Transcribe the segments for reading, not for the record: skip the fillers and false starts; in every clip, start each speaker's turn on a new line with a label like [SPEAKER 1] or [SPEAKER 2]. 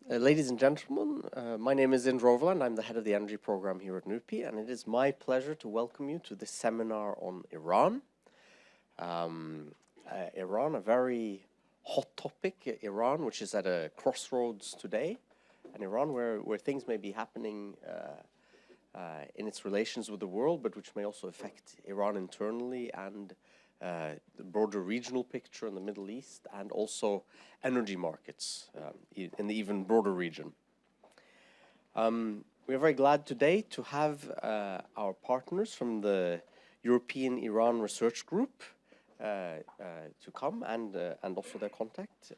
[SPEAKER 1] Ladies and gentlemen, my name is Indra Overland. I'm the head of the energy program here at NUPI, and it is my pleasure to welcome you to this seminar on Iran. Iran, a very hot topic, Iran, which is at a crossroads today, and Iran where things may be happening in its relations with the world, but which may also affect Iran internally and the broader regional picture in the Middle East, and also energy markets in the even broader region. We are very glad today to have our partners from the European Iran Research Group to come and also their contact.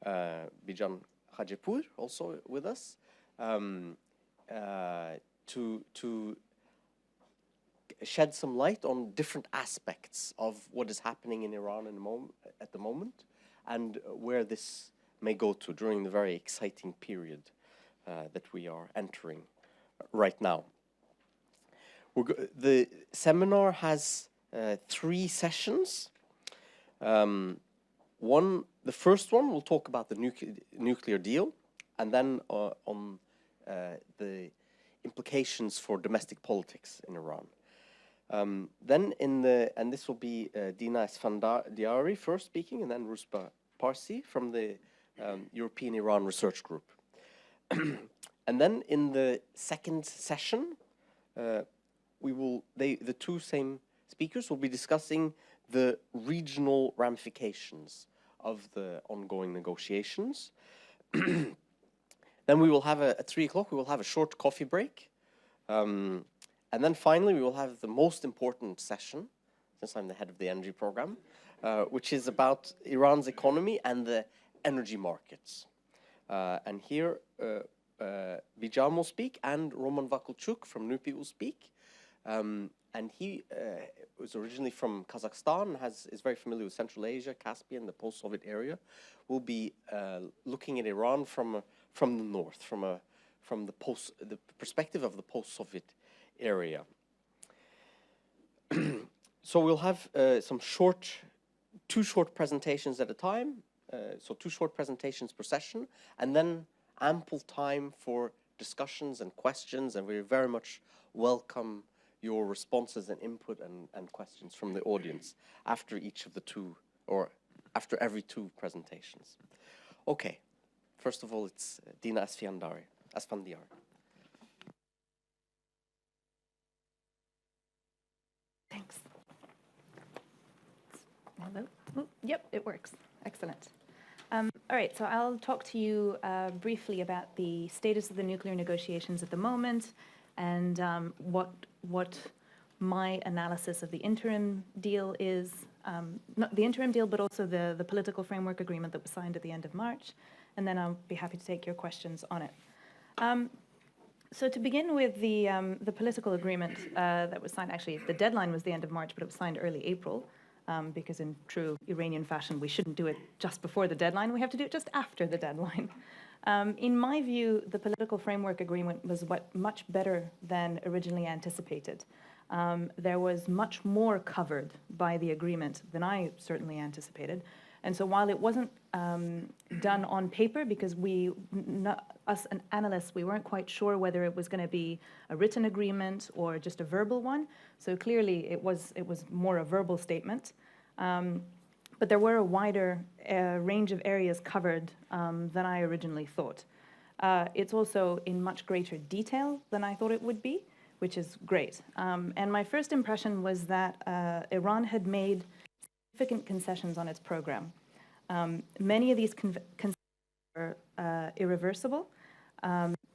[SPEAKER 1] Bijan Hajipur also with us to shed some light on different aspects of what is happening in Iran at the moment, and where this may go to during the very exciting period that we are entering right now. The seminar has 3 sessions. The first one will talk about the nuclear deal, and then on the implications for domestic politics in Iran. Then and this will be Dina Esfandiary first speaking, and then Rouzbeh Parsi from the European Iran Research Group. And then in the second session, the 2 same speakers will be discussing the regional ramifications of the ongoing negotiations. Then we will have at 3 o'clock, we will have a short coffee break. And then finally, we will have the most important session, since I'm the head of the energy program, which is about Iran's economy and the energy markets. And here, Bijan will speak, and Roman Vakulchuk from NUPI will speak. And he was originally from Kazakhstan, is very familiar with Central Asia, Caspian, the post-Soviet area. Will be looking at Iran from the north, from the perspective of the post-Soviet area. So we'll have 2 short presentations at a time, so 2 short presentations per session, and then ample time for discussions and questions, and we very much welcome your responses and input and questions from the audience after each of the 2, or after every 2 presentations. Okay, first of all, it's Dina Esfandiary.
[SPEAKER 2] Thanks. Hello? Yep, it works. Excellent. All right, so I'll talk to you briefly about the status of the nuclear negotiations at the moment, and what my analysis of the interim deal is. Not the interim deal, but also the political framework agreement that was signed at the end of March, and then I'll be happy to take your questions on it. So to begin with, the political agreement that was signed, actually the deadline was the end of March, but it was signed early April, because in true Iranian fashion, we shouldn't do it just before the deadline, we have to do it just after the deadline. In my view, the political framework agreement was much better than originally anticipated. There was much more covered by the agreement than I certainly anticipated. And so while it wasn't done on paper, because us analysts, we weren't quite sure whether it was going to be a written agreement or just a verbal one. So clearly it was more a verbal statement. But there were a wider range of areas covered than I originally thought. It's also in much greater detail than I thought it would be, which is great. And my first impression was that Iran had made significant concessions on its program. Many of these concessions were irreversible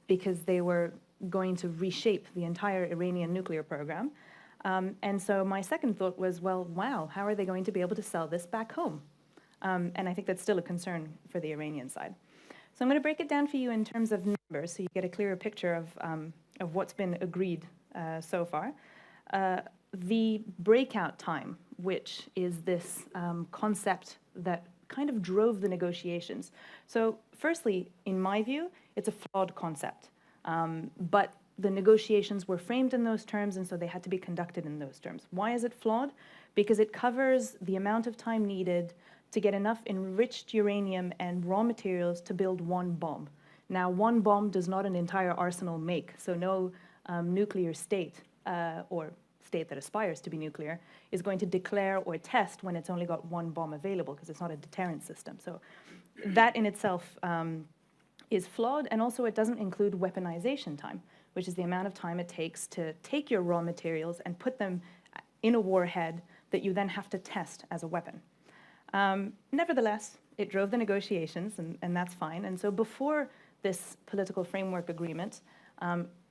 [SPEAKER 2] because they were going to reshape the entire Iranian nuclear program. And so my second thought was, well, wow, how are they going to be able to sell this back home? And I think that's still a concern for the Iranian side. So I'm going to break it down for you in terms of numbers so you get a clearer picture of what's been agreed so far. The breakout time, which is this concept that kind of drove the negotiations. So firstly, in my view, it's a flawed concept. But the negotiations were framed in those terms, and so they had to be conducted in those terms. Why is it flawed? Because it covers the amount of time needed to get enough enriched uranium and raw materials to build one bomb. Now, one bomb does not an entire arsenal make, so no nuclear state or state that aspires to be nuclear is going to declare or test when it's only got one bomb available, because it's not a deterrent system. So that in itself is flawed, and also it doesn't include weaponization time, which is the amount of time it takes to take your raw materials and put them in a warhead that you then have to test as a weapon. Nevertheless, it drove the negotiations, and that's fine. And so before this political framework agreement,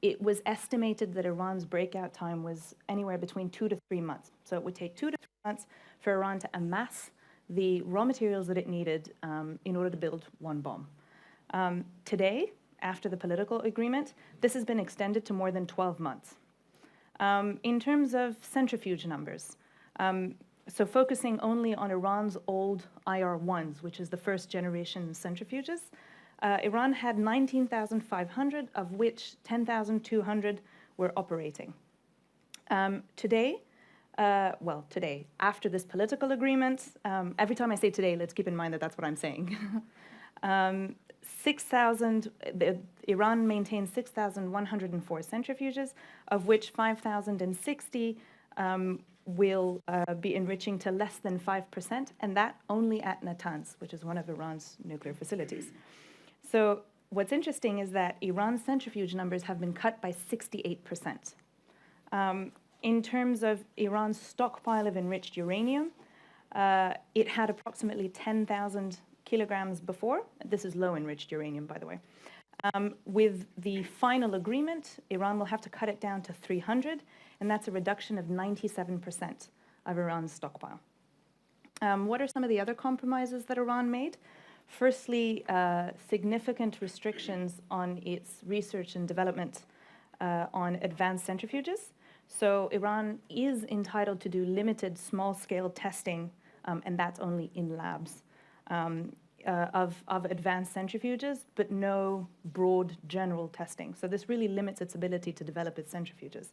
[SPEAKER 2] it was estimated that Iran's breakout time was anywhere between 2 to 3 months. So it would take 2 to 3 months for Iran to amass the raw materials that it needed in order to build one bomb. Today, after the political agreement, this has been extended to more than 12 months. In terms of centrifuge numbers, so focusing only on Iran's old IR-1s, which is the first generation centrifuges, Iran had 19,500, of which 10,200 were operating. Today, after this political agreement, every time I say today, let's keep in mind that that's what I'm saying. Iran maintains 6,104 centrifuges, of which 5,060 will be enriching to less than 5%, and that only at Natanz, which is one of Iran's nuclear facilities. So what's interesting is that Iran's centrifuge numbers have been cut by 68%. In terms of Iran's stockpile of enriched uranium, it had approximately 10,000 kilograms before. This is low enriched uranium, by the way. With the final agreement, Iran will have to cut it down to 300, and that's a reduction of 97% of Iran's stockpile. What are some of the other compromises that Iran made? Firstly, significant restrictions on its research and development on advanced centrifuges. So Iran is entitled to do limited small-scale testing, and that's only in labs, of advanced centrifuges, but no broad general testing. So this really limits its ability to develop its centrifuges.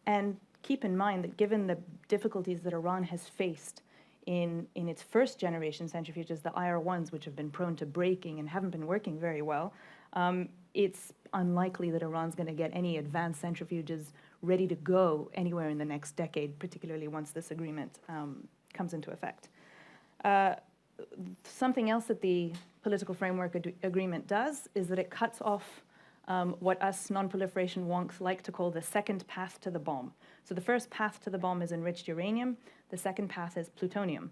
[SPEAKER 2] And keep in mind that given the difficulties that Iran has faced in its first generation centrifuges, the IR-1s, which have been prone to breaking and haven't been working very well, it's unlikely that Iran's going to get any advanced centrifuges ready to go anywhere in the next decade, particularly once this agreement comes into effect. Something else that the political framework agreement does is that it cuts off what us non-proliferation wonks like to call the second path to the bomb. So the first path to the bomb is enriched uranium. The second path is plutonium.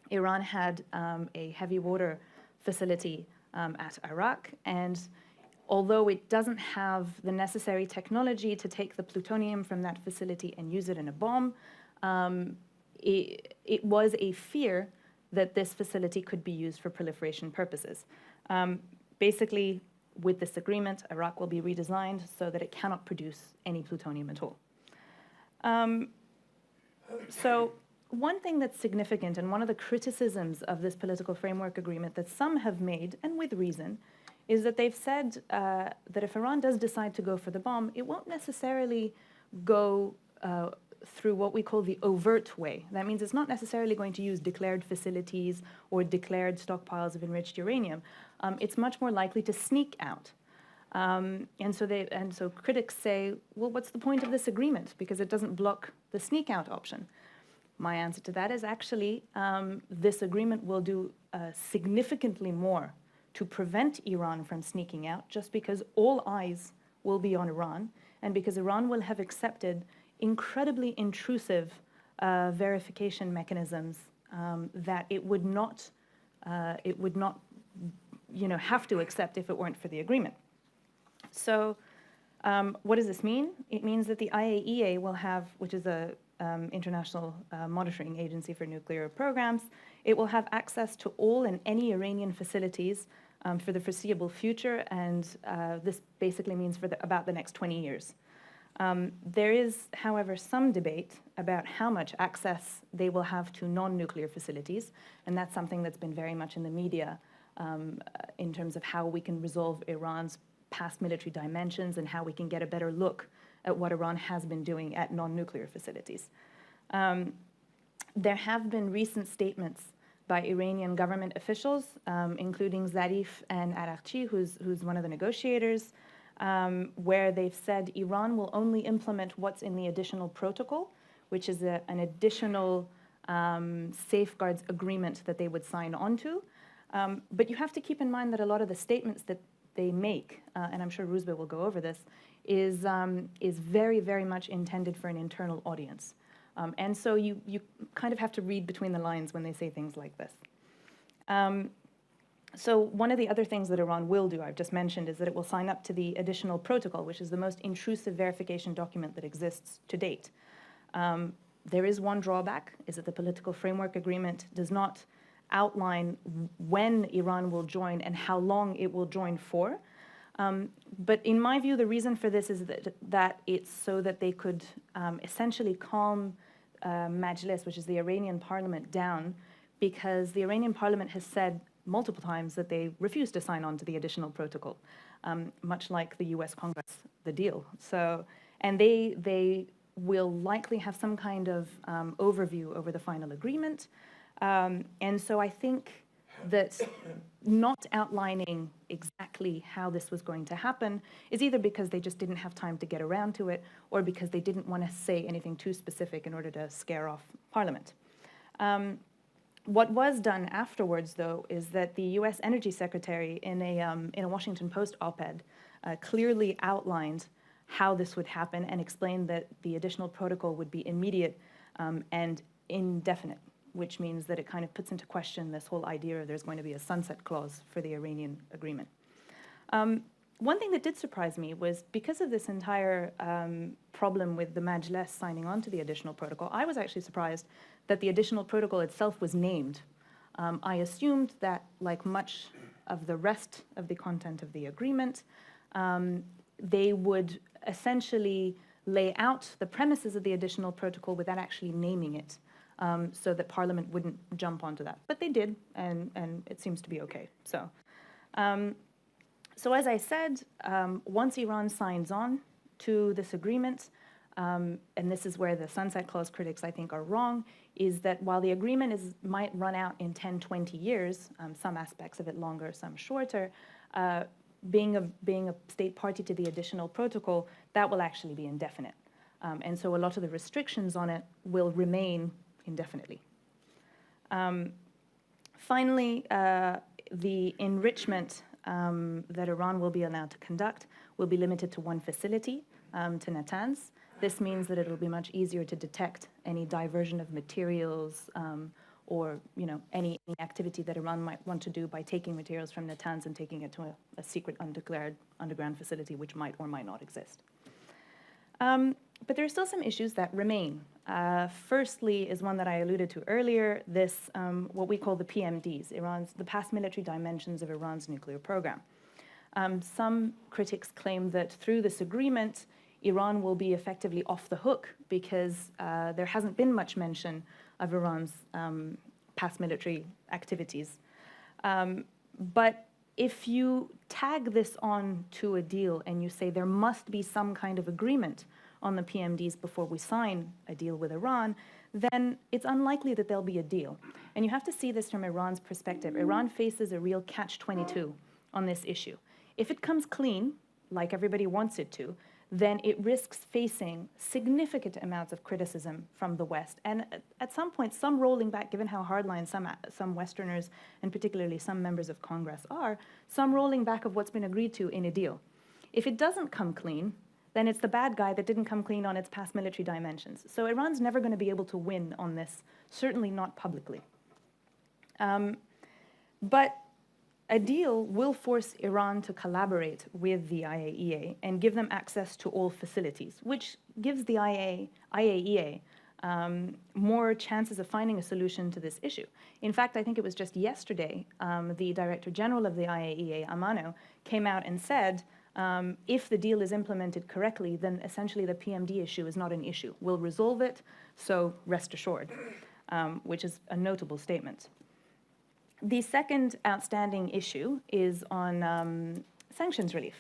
[SPEAKER 2] Iran had a heavy water facility at Iraq, and although it doesn't have the necessary technology to take the plutonium from that facility and use it in a bomb, it was a fear that this facility could be used for proliferation purposes. Basically, with this agreement, Iraq will be redesigned so that it cannot produce any plutonium at all. So one thing that's significant, and one of the criticisms of this political framework agreement that some have made, and with reason, is that they've said that if Iran does decide to go for the bomb, it won't necessarily go through what we call the overt way. That means it's not necessarily going to use declared facilities or declared stockpiles of enriched uranium. It's much more likely to sneak out. And so critics say, well, what's the point of this agreement? Because it doesn't block the sneak out option. My answer to that is actually this agreement will do significantly more to prevent Iran from sneaking out, just because all eyes will be on Iran, and because Iran will have accepted incredibly intrusive verification mechanisms that it would not have to accept if it weren't for the agreement. So what does this mean? It means that the IAEA will have, which is a international monitoring agency for nuclear programs, it will have access to all and any Iranian facilities for the foreseeable future, and this basically means for about the next 20 years. There is, however, some debate about how much access they will have to non-nuclear facilities, and that's something that's been very much in the media in terms of how we can resolve Iran's past military dimensions and how we can get a better look at what Iran has been doing at non-nuclear facilities. There have been recent statements by Iranian government officials, including Zarif and Araghchi, who's one of the negotiators, where they've said Iran will only implement what's in the additional protocol, which is an additional safeguards agreement that they would sign onto. But you have to keep in mind that a lot of the statements that they make, and I'm sure Rouzbeh will go over this, is very, very much intended for an internal audience. And so you kind of have to read between the lines when they say things like this. So one of the other things that Iran will do, I've just mentioned, is that it will sign up to the additional protocol, which is the most intrusive verification document that exists to date. There is one drawback, is that the political framework agreement does not outline when Iran will join and how long it will join for. But in my view, the reason for this is that it's so that they could essentially calm Majlis, which is the Iranian parliament, down, because the Iranian parliament has said multiple times that they refuse to sign on to the additional protocol, much like the US Congress, the deal. So, and they will likely have some kind of overview over the final agreement. And so I think that not outlining exactly how this was going to happen is either because they just didn't have time to get around to it, or because they didn't want to say anything too specific in order to scare off Parliament. What was done afterwards, though, is that the U.S. Energy Secretary, in a Washington Post op-ed, clearly outlined how this would happen and explained that the additional protocol would be immediate and indefinite, which means that it kind of puts into question this whole idea of there's going to be a sunset clause for the Iranian agreement. One thing that did surprise me was, because of this entire problem with the Majlis signing on to the additional protocol, I was actually surprised that the additional protocol itself was named. I assumed that, like much of the rest of the content of the agreement, they would essentially lay out the premises of the additional protocol without actually naming it, so that Parliament wouldn't jump onto that. But they did, and it seems to be okay. So as I said, once Iran signs on to this agreement, and this is where the sunset clause critics, I think, are wrong, is that while the agreement might run out in 10, 20 years, some aspects of it longer, some shorter, being a state party to the additional protocol, that will actually be indefinite. And so a lot of the restrictions on it will remain indefinitely. Finally, the enrichment that Iran will be allowed to conduct will be limited to one facility, to Natanz. This means that it will be much easier to detect any diversion of materials or any activity that Iran might want to do by taking materials from Natanz and taking it to a secret undeclared underground facility, which might or might not exist. But there are still some issues that remain. Firstly is one that I alluded to earlier, this, what we call the PMDs, the past military dimensions of Iran's nuclear program. Some critics claim that through this agreement, Iran will be effectively off the hook because there hasn't been much mention of Iran's past military activities. But if you tag this on to a deal and you say there must be some kind of agreement on the PMDs before we sign a deal with Iran, then it's unlikely that there'll be a deal. And you have to see this from Iran's perspective. Iran faces a real catch-22 on this issue. If it comes clean, like everybody wants it to, then it risks facing significant amounts of criticism from the West. And at some point, some rolling back, given how hardline some Westerners, and particularly some members of Congress are, some rolling back of what's been agreed to in a deal. If it doesn't come clean, then it's the bad guy that didn't come clean on its past military dimensions. So Iran's never going to be able to win on this, certainly not publicly. But a deal will force Iran to collaborate with the IAEA and give them access to all facilities, which gives the IAEA more chances of finding a solution to this issue. In fact, I think it was just yesterday, the Director General of the IAEA, Amano, came out and said, if the deal is implemented correctly, then essentially the PMD issue is not an issue. We'll resolve it, so rest assured, which is a notable statement. The second outstanding issue is on sanctions relief.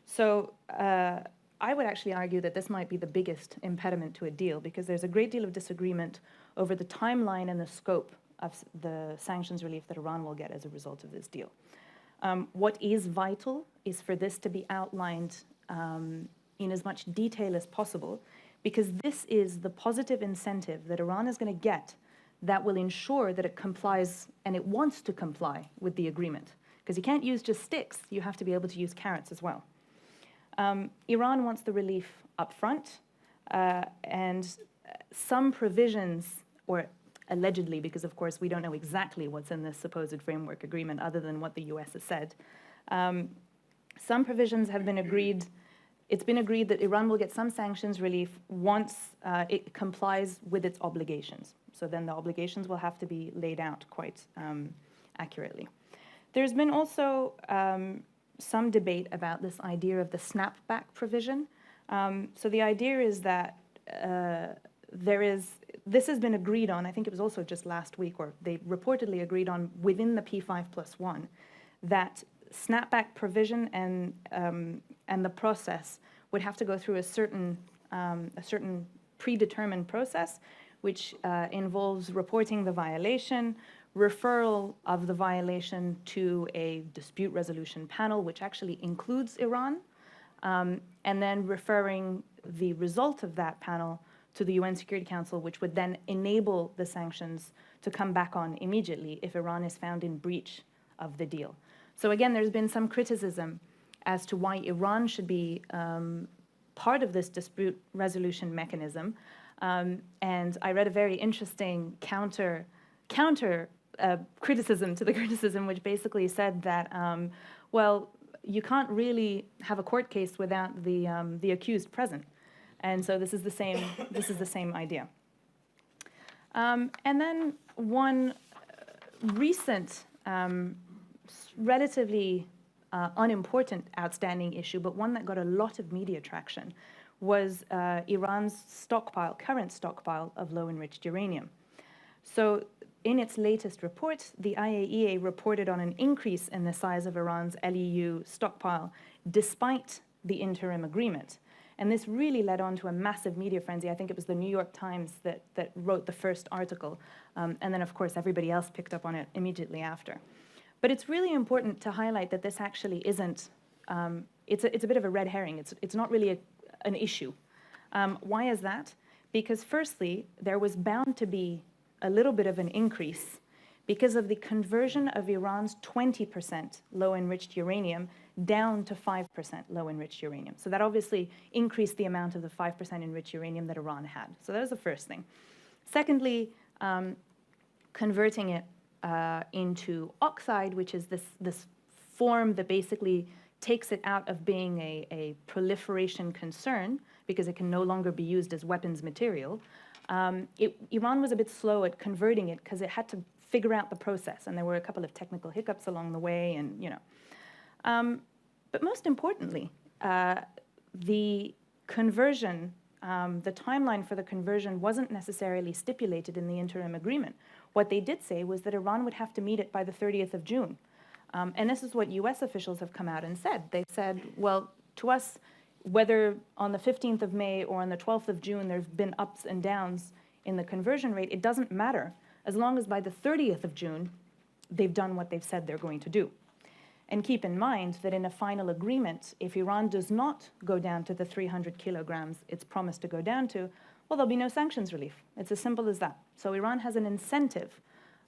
[SPEAKER 2] So I would actually argue that this might be the biggest impediment to a deal, because there's a great deal of disagreement over the timeline and the scope of the sanctions relief that Iran will get as a result of this deal. What is vital is for this to be outlined in as much detail as possible, because this is the positive incentive that Iran is going to get that will ensure that it complies, and it wants to comply with the agreement. Because you can't use just sticks, you have to be able to use carrots as well. Iran wants the relief up front, and some provisions, or allegedly, because of course we don't know exactly what's in this supposed framework agreement other than what the US has said, some provisions have been agreed. It's been agreed that Iran will get some sanctions relief once it complies with its obligations. So then the obligations will have to be laid out quite accurately. There's been also some debate about this idea of the snapback provision. So the idea is that this has been agreed on, I think it was also just last week, or they reportedly agreed on within the P5+1, that snapback provision and the process would have to go through a certain predetermined process, which involves reporting the violation, referral of the violation to a dispute resolution panel, which actually includes Iran, and then referring the result of that panel to the UN Security Council, which would then enable the sanctions to come back on immediately if Iran is found in breach of the deal. So again, there's been some criticism as to why Iran should be part of this dispute resolution mechanism. And I read a very interesting counter criticism to the criticism, which basically said that, well, you can't really have a court case without the accused present. And so this is the same idea. And then one recent, relatively unimportant outstanding issue, but one that got a lot of media traction, was Iran's current stockpile of low-enriched uranium. So in its latest report, the IAEA reported on an increase in the size of Iran's LEU stockpile despite the interim agreement. And this really led on to a massive media frenzy. I think it was the New York Times that wrote the first article. And then, of course, everybody else picked up on it immediately after. But it's really important to highlight that this actually isn't, it's a bit of a red herring. It's not really an issue. Why is that? Because firstly, there was bound to be a little bit of an increase because of the conversion of Iran's 20% low-enriched uranium down to 5% low-enriched uranium. So that obviously increased the amount of the 5% enriched uranium that Iran had. So that was the first thing. Secondly, converting it into oxide, which is this form that basically takes it out of being a proliferation concern because it can no longer be used as weapons material. Iran was a bit slow at converting it because it had to figure out the process, and there were a couple of technical hiccups along the way, and but most importantly, the conversion, the timeline for the conversion wasn't necessarily stipulated in the interim agreement. What they did say was that Iran would have to meet it by the 30th of June. And this is what US officials have come out and said. They said, well, to us, whether on the 15th of May or on the 12th of June, there have been ups and downs in the conversion rate, it doesn't matter, as long as by the 30th of June, they've done what they've said they're going to do. And keep in mind that in a final agreement, if Iran does not go down to the 300 kilograms it's promised to go down to, well, there'll be no sanctions relief. It's as simple as that. So Iran has an incentive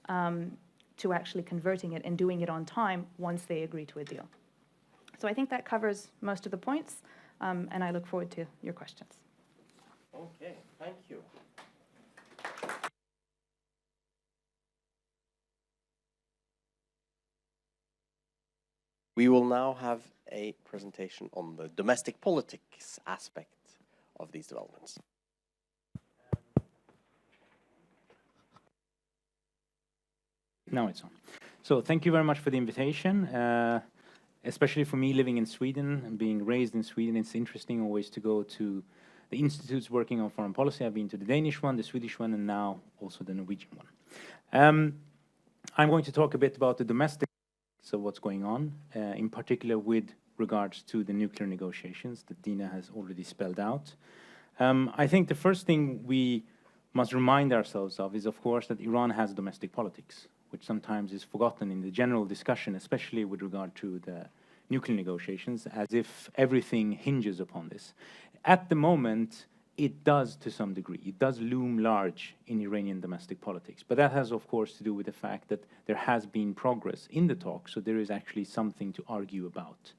[SPEAKER 2] to actually converting it and doing it on time once they agree to a deal. So I think that covers most of the points, and I look forward to your questions.
[SPEAKER 1] Okay, thank you. We will now have a presentation on the domestic politics aspect of these developments.
[SPEAKER 3] Now it's on. So thank you very much for the invitation. Especially for me living in Sweden and being raised in Sweden, it's interesting always to go to the institutes working on foreign policy. I've been to the Danish one, the Swedish one, and now also the Norwegian one. I'm going to talk a bit about the domestic, so what's going on, in particular with regards to the nuclear negotiations that Dina has already spelled out. I think the first thing we must remind ourselves of is, of course, that Iran has domestic politics, which sometimes is forgotten in the general discussion, especially with regard to the nuclear negotiations, as if everything hinges upon this. At the moment, it does to some degree. It does loom large in Iranian domestic politics. But that has, of course, to do with the fact that there has been progress in the talks, so there is actually something to argue about.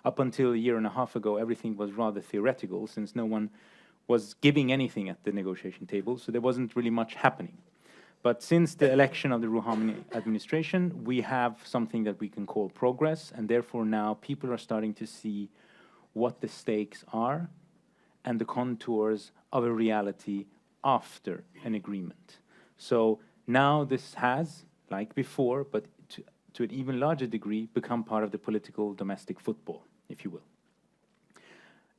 [SPEAKER 3] Up until a year and a half ago, everything was rather theoretical, since no one was giving anything at the negotiation table, so there wasn't really much happening. But since the election of the Rouhani administration, we have something that we can call progress, and therefore now people are starting to see what the stakes are and the contours of a reality after an agreement. So now this has, like before, but to an even larger degree, become part of the political domestic football, if you will.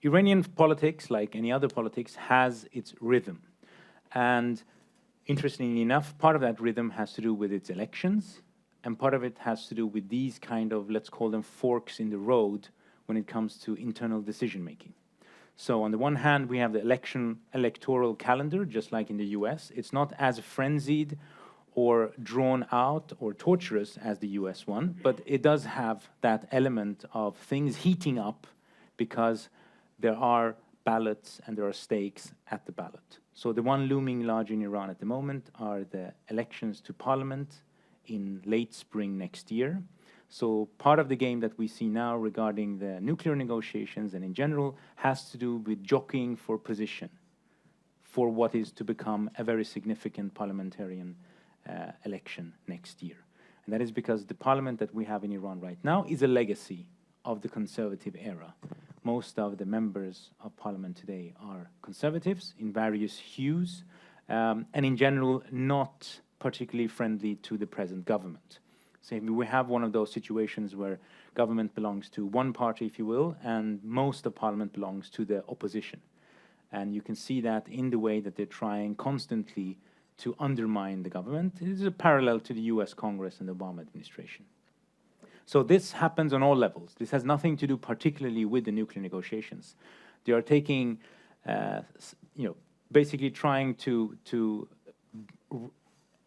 [SPEAKER 3] Iranian politics, like any other politics, has its rhythm. And interestingly enough, part of that rhythm has to do with its elections, and part of it has to do with these kind of, let's call them forks in the road when it comes to internal decision-making. So on the one hand, we have the electoral calendar, just like in the US. It's not as frenzied or drawn out or torturous as the US one, but it does have that element of things heating up because there are ballots and there are stakes at the ballot. So the one looming large in Iran at the moment are the elections to parliament in late spring next year. So part of the game that we see now regarding the nuclear negotiations and in general has to do with jockeying for position for what is to become a very significant parliamentarian election next year. And that is because the parliament that we have in Iran right now is a legacy of the conservative era. Most of the members of parliament today are conservatives in various hues, and in general not particularly friendly to the present government. So we have one of those situations where government belongs to one party, if you will, and most of parliament belongs to the opposition. And you can see that in the way that they're trying constantly to undermine the government. It is a parallel to the US Congress and the Obama administration. So this happens on all levels. This has nothing to do particularly with the nuclear negotiations. They are taking, basically trying to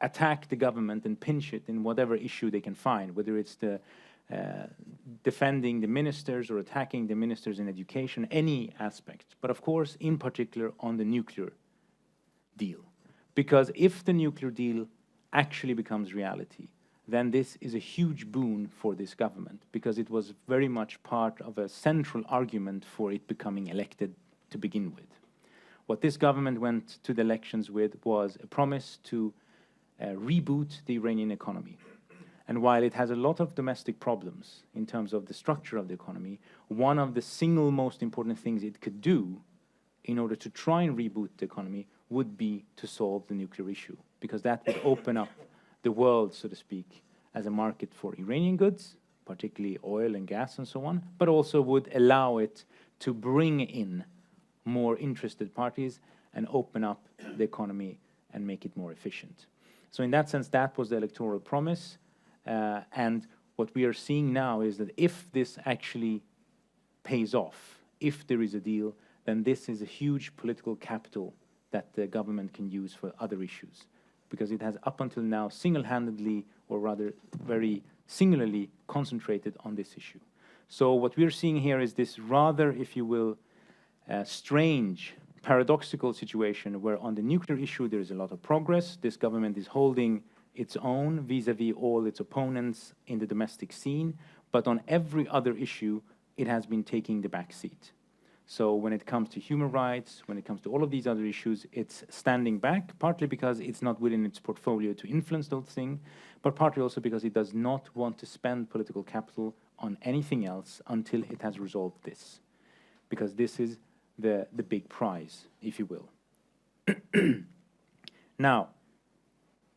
[SPEAKER 3] attack the government and pinch it in whatever issue they can find, whether it's the defending the ministers or attacking the ministers in education, any aspect. But of course, in particular, on the nuclear deal. Because if the nuclear deal actually becomes reality, then this is a huge boon for this government, because it was very much part of a central argument for it becoming elected to begin with. What this government went to the elections with was a promise to reboot the Iranian economy. And while it has a lot of domestic problems in terms of the structure of the economy, one of the single most important things it could do in order to try and reboot the economy would be to solve the nuclear issue, because that would open up the world, so to speak, as a market for Iranian goods, particularly oil and gas and so on, but also would allow it to bring in more interested parties and open up the economy and make it more efficient. So in that sense, that was the electoral promise. And what we are seeing now is that if this actually pays off, if there is a deal, then this is a huge political capital that the government can use for other issues, because it has up until now single-handedly, or rather very singularly, concentrated on this issue. So what we're seeing here is this rather, if you will, strange, paradoxical situation where on the nuclear issue there is a lot of progress. This government is holding its own vis-a-vis all its opponents in the domestic scene, but on every other issue it has been taking the back seat. So when it comes to human rights, when it comes to all of these other issues, it's standing back, partly because it's not within its portfolio to influence those things, but partly also because it does not want to spend political capital on anything else until it has resolved this. Because this is the big prize, if you will. Now,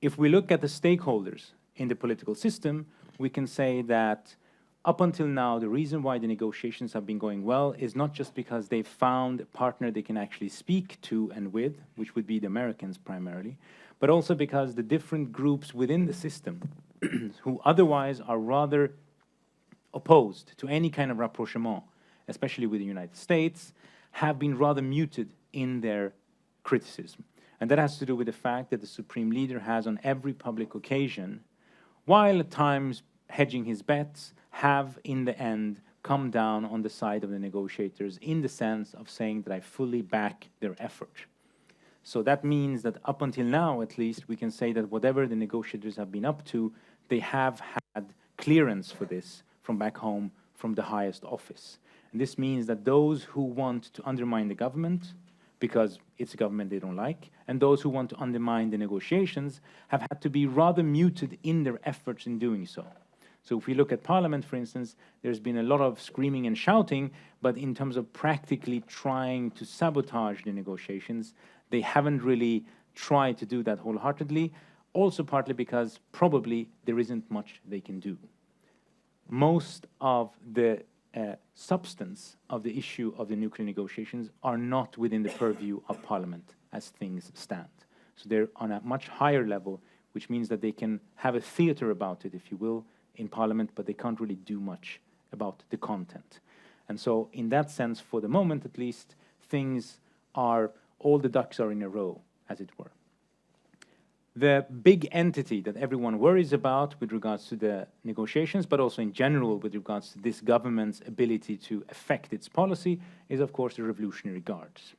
[SPEAKER 3] if we look at the stakeholders in the political system, we can say that up until now, the reason why the negotiations have been going well is not just because they've found a partner they can actually speak to and with, which would be the Americans primarily, but also because the different groups within the system who otherwise are rather opposed to any kind of rapprochement, especially with the United States, have been rather muted in their criticism. And that has to do with the fact that the supreme leader has on every public occasion, while at times hedging his bets, have in the end come down on the side of the negotiators in the sense of saying that I fully back their effort. So that means that up until now, at least, we can say that whatever the negotiators have been up to, they have had clearance for this from back home, from the highest office. And this means that those who want to undermine the government, because it's a government they don't like, and those who want to undermine the negotiations have had to be rather muted in their efforts in doing so. So if we look at Parliament, for instance, there's been a lot of screaming and shouting, but in terms of practically trying to sabotage the negotiations, they haven't really tried to do that wholeheartedly, also partly because probably there isn't much they can do. Most of the substance of the issue of the nuclear negotiations are not within the purview of Parliament as things stand. So they're on a much higher level, which means that they can have a theater about it, if you will, in Parliament, but they can't really do much about the content. And so in that sense, for the moment at least, things are, all the ducks are in a row, as it were. The big entity that everyone worries about with regards to the negotiations, but also in general with regards to this government's ability to affect its policy, is of course the Revolutionary Guards.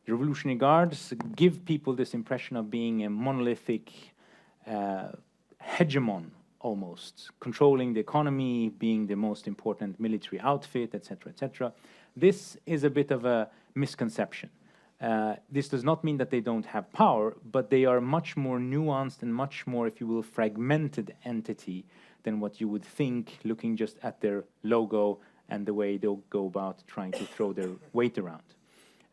[SPEAKER 3] The Revolutionary Guards give people this impression of being a monolithic hegemon, almost, controlling the economy, being the most important military outfit, etc., etc. This is a bit of a misconception. This does not mean that they don't have power, but they are much more nuanced and much more, if you will, fragmented entity than what you would think looking just at their logo and the way they'll go about trying to throw their weight around.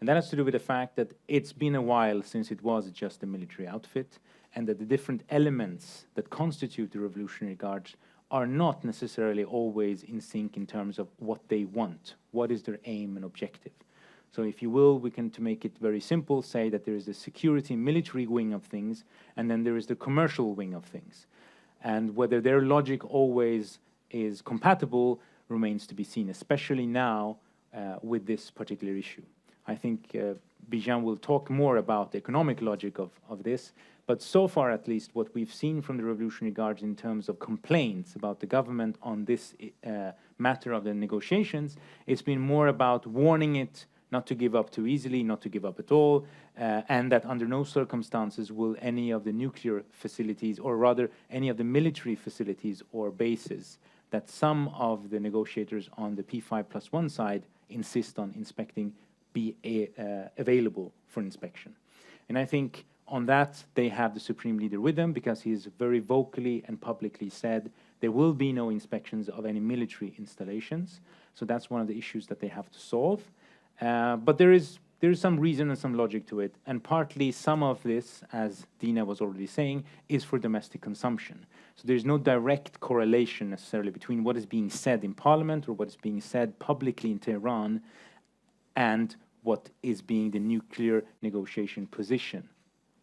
[SPEAKER 3] And that has to do with the fact that it's been a while since it was just a military outfit, and that the different elements that constitute the Revolutionary Guards are not necessarily always in sync in terms of what they want, what is their aim and objective. So if you will, we can, to make it very simple, say that there is the security military wing of things, and then there is the commercial wing of things. And whether their logic always is compatible remains to be seen, especially now with this particular issue. I think Bijan will talk more about the economic logic of this, but so far at least what we've seen from the Revolutionary Guards in terms of complaints about the government on this matter of the negotiations, it's been more about warning it not to give up too easily, not to give up at all, and that under no circumstances will any of the nuclear facilities, or rather any of the military facilities or bases that some of the negotiators on the P5+1 side insist on inspecting be available for inspection. And I think on that, they have the Supreme Leader with them, because he has very vocally and publicly said there will be no inspections of any military installations. So that's one of the issues that they have to solve. But there is some reason and some logic to it. And partly some of this, as Dina was already saying, is for domestic consumption. So there's no direct correlation necessarily between what is being said in Parliament or what is being said publicly in Tehran and what is being the nuclear negotiation position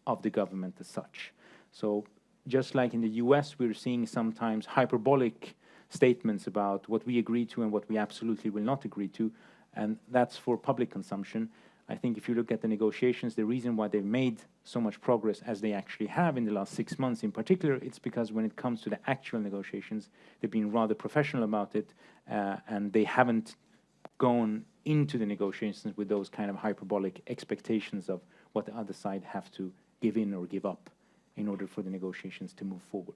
[SPEAKER 3] of the government as such. So just like in the US, we're seeing sometimes hyperbolic statements about what we agree to and what we absolutely will not agree to, and that's for public consumption. I think if you look at the negotiations, the reason why they've made so much progress as they actually have in the last 6 months in particular, it's because when it comes to the actual negotiations, they've been rather professional about it, and they haven't gone into the negotiations with those kind of hyperbolic expectations of what the other side have to give in or give up in order for the negotiations to move forward.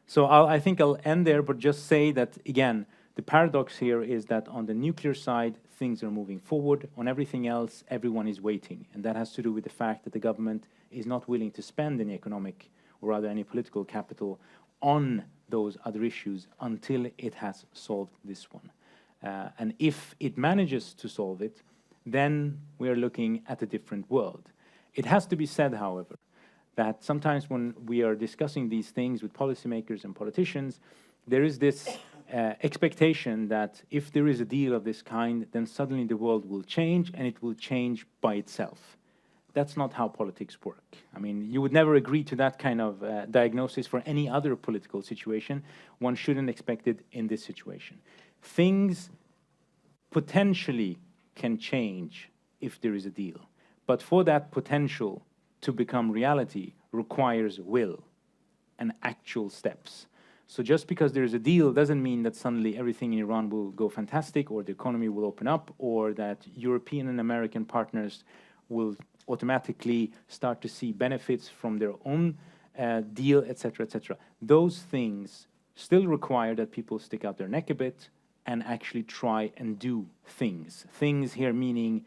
[SPEAKER 3] So I think I'll end there, but just say that, again, the paradox here is that on the nuclear side, things are moving forward. On everything else, everyone is waiting. And that has to do with the fact that the government is not willing to spend any economic, or rather any political capital on those other issues until it has solved this one. And if it manages to solve it, then we are looking at a different world. It has to be said, however, that sometimes when we are discussing these things with policymakers and politicians, there is this expectation that if there is a deal of this kind, then suddenly the world will change, and it will change by itself. That's not how politics work. I mean, you would never agree to that kind of diagnosis for any other political situation. One shouldn't expect it in this situation. Things potentially can change if there is a deal, But for that potential to become reality requires will and actual steps. So just because there is a deal doesn't mean that suddenly everything in Iran will go fantastic, or the economy will open up, or that European and American partners will automatically start to see benefits from their own deal, etc., etc. Those things still require that people stick out their neck a bit and actually try and do things. Things here meaning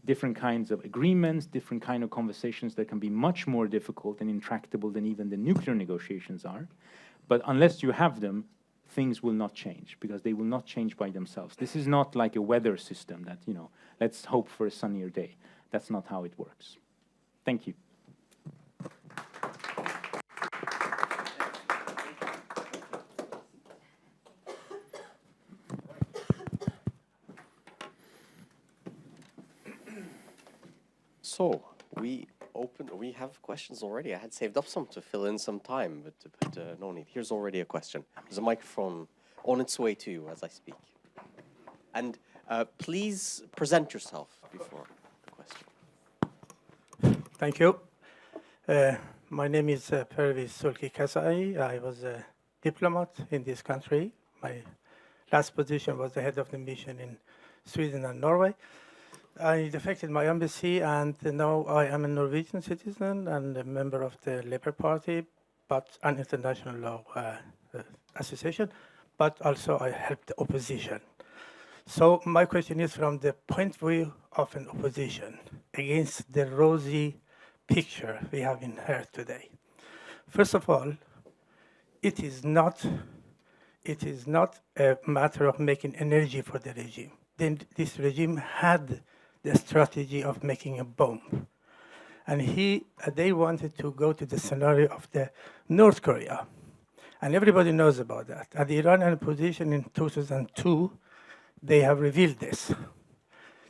[SPEAKER 3] different kinds of agreements, different kind of conversations that can be much more difficult and intractable than even the nuclear negotiations are. But unless you have them, things will not change, because they will not change by themselves. This is not like a weather system that, you know, let's hope for a sunnier day. That's not how it works. Thank you.
[SPEAKER 1] So we have questions already. I had saved up some to fill in some time, but no need. Here's already a question. There's a microphone on its way to you as I speak. And please present yourself before the question.
[SPEAKER 4] Thank you. My name is Perviz Sulki Kasai. I was a diplomat in this country. My last position was the head of the mission in Sweden and Norway. I defected my embassy, and now I am a Norwegian citizen and a member of the Labour Party, but an international law association, but also I help the opposition. So my question is from the point of view of an opposition against the rosy picture we have in here today. First of all, it is not a matter of making energy for the regime. Then this regime had the strategy of making a bomb. And they wanted to go to the scenario of the North Korea. And everybody knows about that. At the Iranian position in 2002, they have revealed this.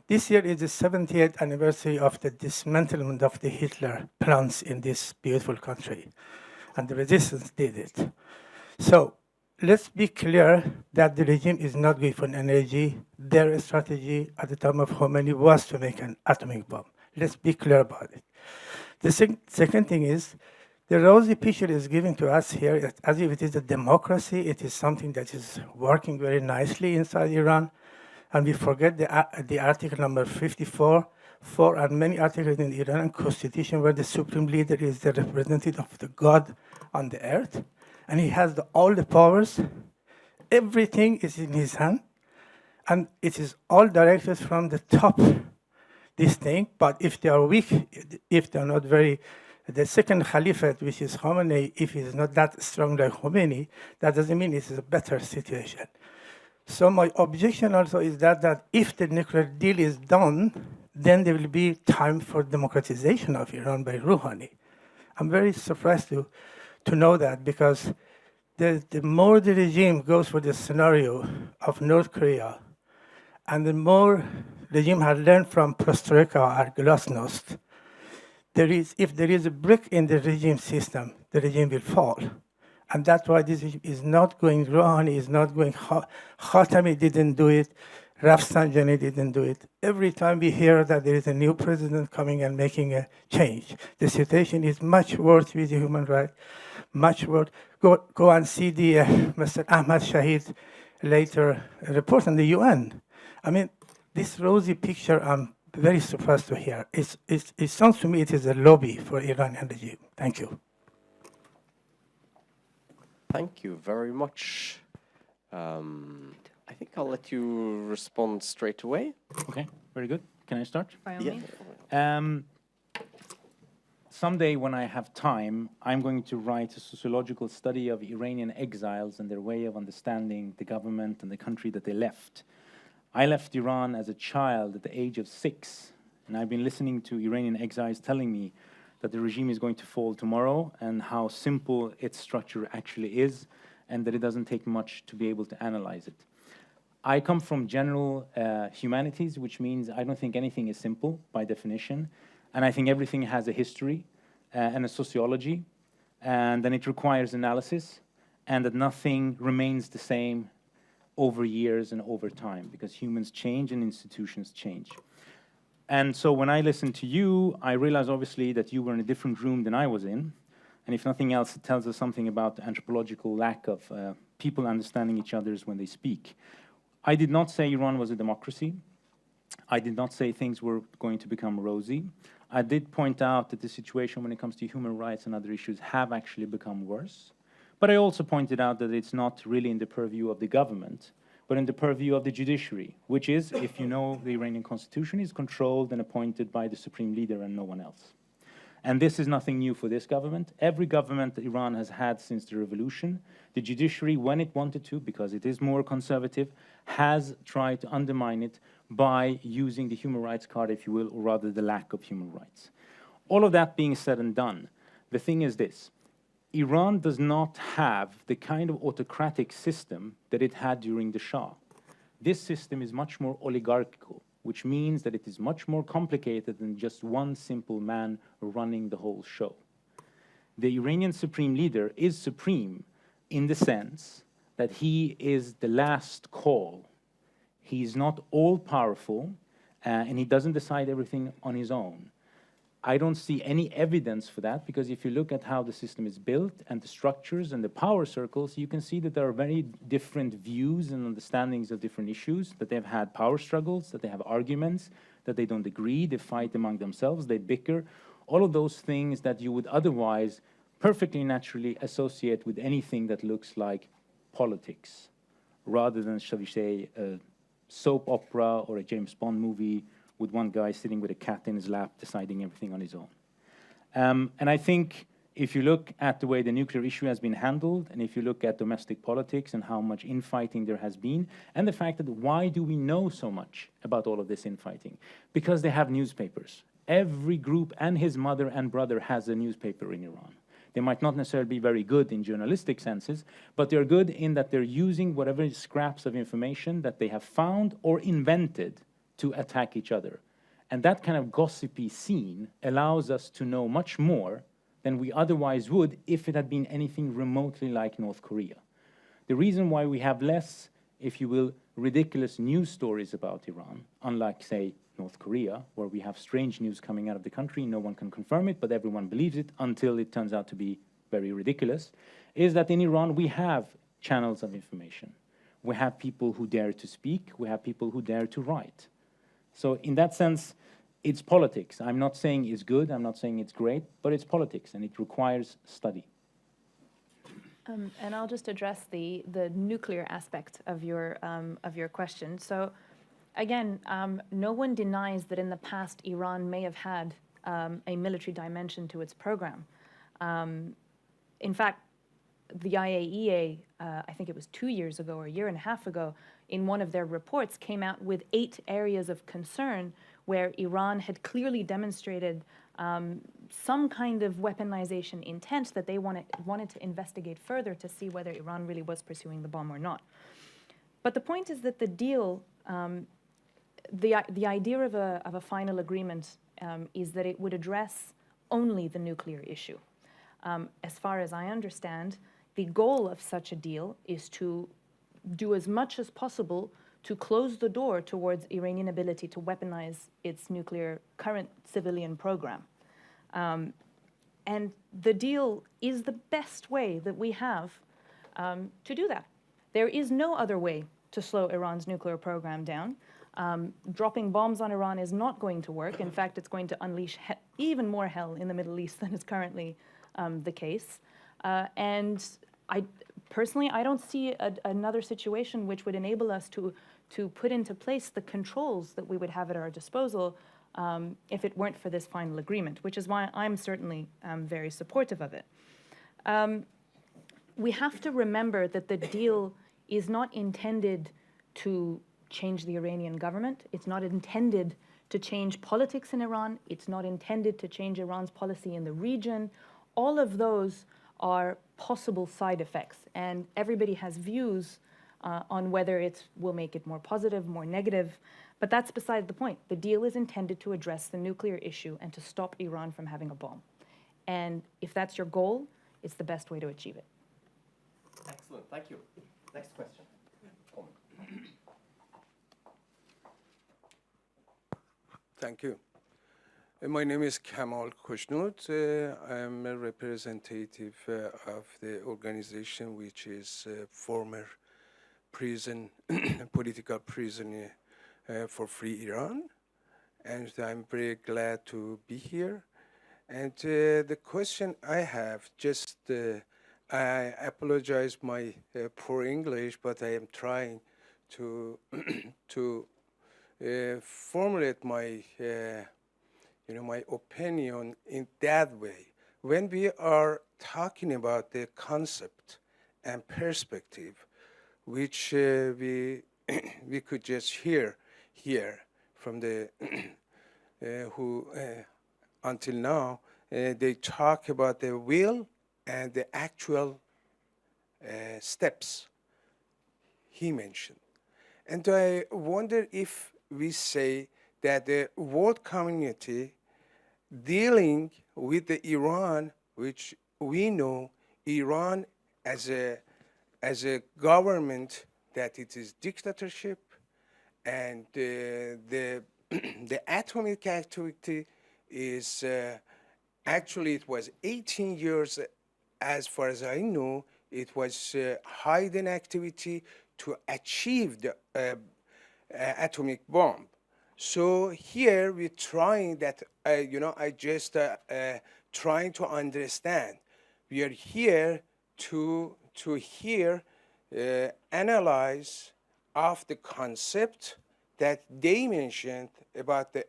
[SPEAKER 4] This year is the 70th anniversary of the dismantlement of the Hitler plans in this beautiful country. And the resistance did it. So let's be clear that the regime is not going for energy. Their strategy at the time of Khomeini was to make an atomic bomb. Let's be clear about it. The second thing is, the rosy picture is given to us here as if it is a democracy. It is something that is working very nicely inside Iran. And we forget the article number 54, and many articles in the Iranian constitution where the supreme leader is the representative of the God on the earth. And he has all the powers. Everything is in his hand. And it is all directed from the top, this thing. But if they are weak, if they are not very, the second caliphate, which is Khamenei, if he is not that strong like Khomeini, that doesn't mean it is a better situation. So my objection also is that if the nuclear deal is done, then there will be time for democratization of Iran by Rouhani. I'm very surprised to know that, because the more the regime goes for the scenario of North Korea, and the more the regime has learned from Perestroika or Glasnost, if there is a brick in the regime system, the regime will fall. And that's why this is not going, Rouhani is not going, Khatami didn't do it, Rafsanjani didn't do it. Every time we hear that there is a new president coming and making a change, the situation is much worse with the human rights, much worse. Go and see the Mr. Ahmad Shahid later report on the UN. I mean, this rosy picture I'm very surprised to hear. It sounds to me it is a lobby for Iranian regime. Thank you.
[SPEAKER 1] Thank you very much. I think I'll let you respond straight away.
[SPEAKER 3] Okay, very good. Can I start?
[SPEAKER 2] By all
[SPEAKER 1] Yeah.
[SPEAKER 2] means.
[SPEAKER 3] Someday when I have time, I'm going to write a sociological study of Iranian exiles and their way of understanding the government and the country that they left. I left Iran as a child at the age of 6, and I've been listening to Iranian exiles telling me that the regime is going to fall tomorrow and how simple its structure actually is, and that it doesn't take much to be able to analyze it. I come from general humanities, which means I don't think anything is simple by definition. And I think everything has a history and a sociology, and then it requires analysis, and that nothing remains the same over years and over time, because humans change and institutions change. And so when I listened to you, I realized obviously that you were in a different room than I was in. And if nothing else, it tells us something about the anthropological lack of people understanding each other when they speak. I did not say Iran was a democracy. I did not say things were going to become rosy. I did point out that the situation when it comes to human rights and other issues have actually become worse. But I also pointed out that it's not really in the purview of the government, but in the purview of the judiciary, which is, if you know the Iranian constitution, is controlled and appointed by the supreme leader and no one else. And this is nothing new for this government. Every government that Iran has had since the revolution, the judiciary, when it wanted to, because it is more conservative, has tried to undermine it by using the human rights card, if you will, or rather the lack of human rights. All of that being said and done, the thing is this. Iran does not have the kind of autocratic system that it had during the Shah. This system is much more oligarchical, which means that it is much more complicated than just one simple man running the whole show. The Iranian supreme leader is supreme in the sense that he is the last call. He is not all-powerful, and he doesn't decide everything on his own. I don't see any evidence for that, because if you look at how the system is built and the structures and the power circles, you can see that there are very different views and understandings of different issues, that they've had power struggles, that they have arguments, that they don't agree, they fight among themselves, they bicker. All of those things that you would otherwise perfectly naturally associate with anything that looks like politics, rather than, shall we say, a soap opera or a James Bond movie with one guy sitting with a cat in his lap deciding everything on his own. And I think if you look at the way the nuclear issue has been handled, and if you look at domestic politics and how much infighting there has been, and the fact that why do we know so much about all of this infighting? Because they have newspapers. Every group and his mother and brother has a newspaper in Iran. They might not necessarily be very good in journalistic senses, but they're good in that they're using whatever scraps of information that they have found or invented to attack each other. And that kind of gossipy scene allows us to know much more than we otherwise would if it had been anything remotely like North Korea. The reason why we have less, if you will, ridiculous news stories about Iran, unlike, say, North Korea, where we have strange news coming out of the country, no one can confirm it, but everyone believes it until it turns out to be very ridiculous, is that in Iran we have channels of information. We have people who dare to speak, we have people who dare to write. So in that sense, it's politics. I'm not saying it's good, I'm not saying it's great, but it's politics, and it requires study.
[SPEAKER 2] And I'll just address the nuclear aspect of your question. So again, no one denies that in the past Iran may have had a military dimension to its program. In fact, the IAEA, I think it was 2 years ago or a year and a half ago, in one of their reports came out with 8 areas of concern where Iran had clearly demonstrated some kind of weaponization intent that they wanted to investigate further to see whether Iran really was pursuing the bomb or not. But the point is that the deal, the idea of a final agreement is that it would address only the nuclear issue. As far as I understand, the goal of such a deal is to do as much as possible to close the door towards Iranian ability to weaponize its nuclear current civilian program. And the deal is the best way that we have to do that. There is no other way to slow Iran's nuclear program down. Dropping bombs on Iran is not going to work. In fact, it's going to unleash even more hell in the Middle East than is currently the case. And personally, I don't see another situation which would enable us to put into place the controls that we would have at our disposal if it weren't for this final agreement, which is why I'm certainly very supportive of it. We have to remember that the deal is not intended to change the Iranian government. It's not intended to change politics in Iran. It's not intended to change Iran's policy in the region. All of those are possible side effects, and everybody has views on whether it will make it more positive, more negative, but that's beside the point. The deal is intended to address the nuclear issue and to stop Iran from having a bomb. And if that's your goal, it's the best way to achieve it.
[SPEAKER 1] Excellent, thank you. Next question.
[SPEAKER 5] Thank you. My name is Kamal Kushnut. I'm a representative of the organization which is former prison, political prisoner for Free Iran. And I'm very glad to be here. And the question I have, just I apologize my poor English, but I am trying to to formulate my my opinion in that way. When we are talking about the concept and perspective, which we we could just hear here from the who until now they talk about the will and the actual steps he mentioned. And I wonder if we say that the world community dealing with the Iran, which we know Iran as a government that it is dictatorship, and the the atomic activity is actually it was 18 years, as far as I know, it was hidden activity to achieve the atomic bomb. So here we're trying that, I just trying to understand. We are here to hear, analyze of the concept that they mentioned about the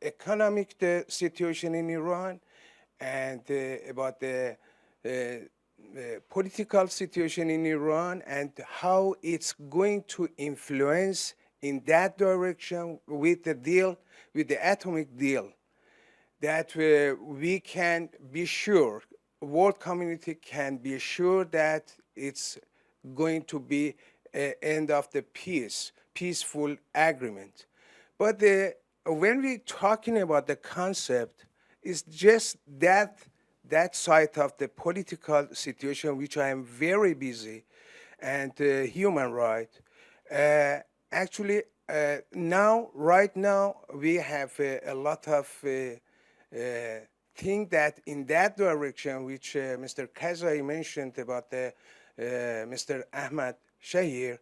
[SPEAKER 5] economic situation in Iran and about the political situation in Iran and how it's going to influence in that direction with the deal, with the atomic deal, that we can be sure, world community can be sure that it's going to be an end of the peaceful agreement. But when we're talking about the concept, it's just that side of the political situation, which I am very busy, and human rights. Actually, right now, we have a lot of things that in that direction, which Mr. Kazai mentioned about the Mr. Ahmad Shahir,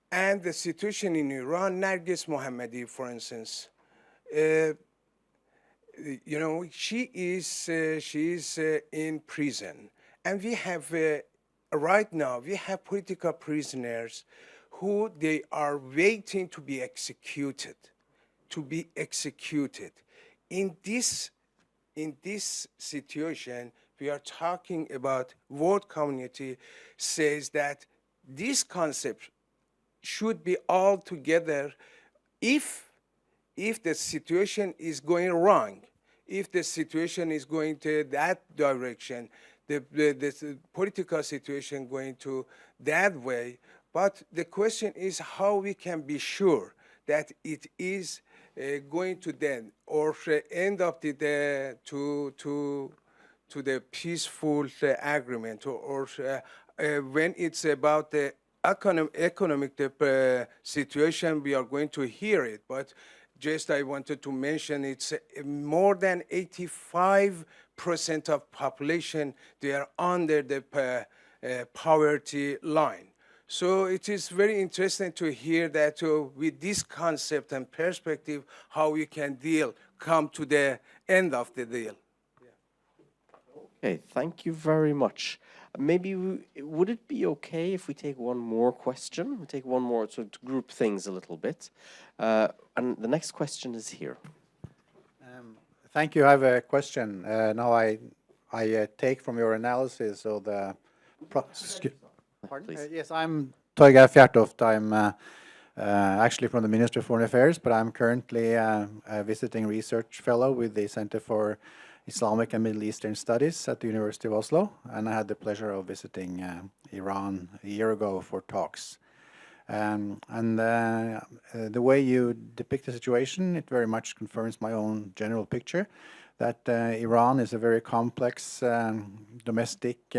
[SPEAKER 5] and the situation in Iran, Nargis Mohammadi, for instance. She is in prison, and we have right now we have political prisoners who they are waiting to be executed, In this situation, we are talking about world community says that this concept should be all together if the situation is going wrong, if the situation is going to that direction, the political situation going to that way. But the question is how we can be sure that it is going to then or end up to the peaceful agreement, or when it's about the economic situation, we are going to hear it. But just I wanted to mention it's more than 85% of population, they are under the poverty line. So it is very interesting to hear that with this concept and perspective, how we can come to the end of the deal.
[SPEAKER 1] Okay, thank you very much. Maybe would it be okay if we take one more question? We take one more to group things a little bit. And the next question is here.
[SPEAKER 6] Thank you. I have a question. Now I take from your analysis of the... Pardon? Yes, I'm Torgeir Fjertoft. I'm actually from the Ministry of Foreign Affairs, but I'm currently a visiting research fellow with the Center for Islamic and Middle Eastern Studies at the University of Oslo, and I had the pleasure of visiting Iran a year ago for talks. The way you depict the situation, it very much confirms my own general picture, that Iran is a very complex domestic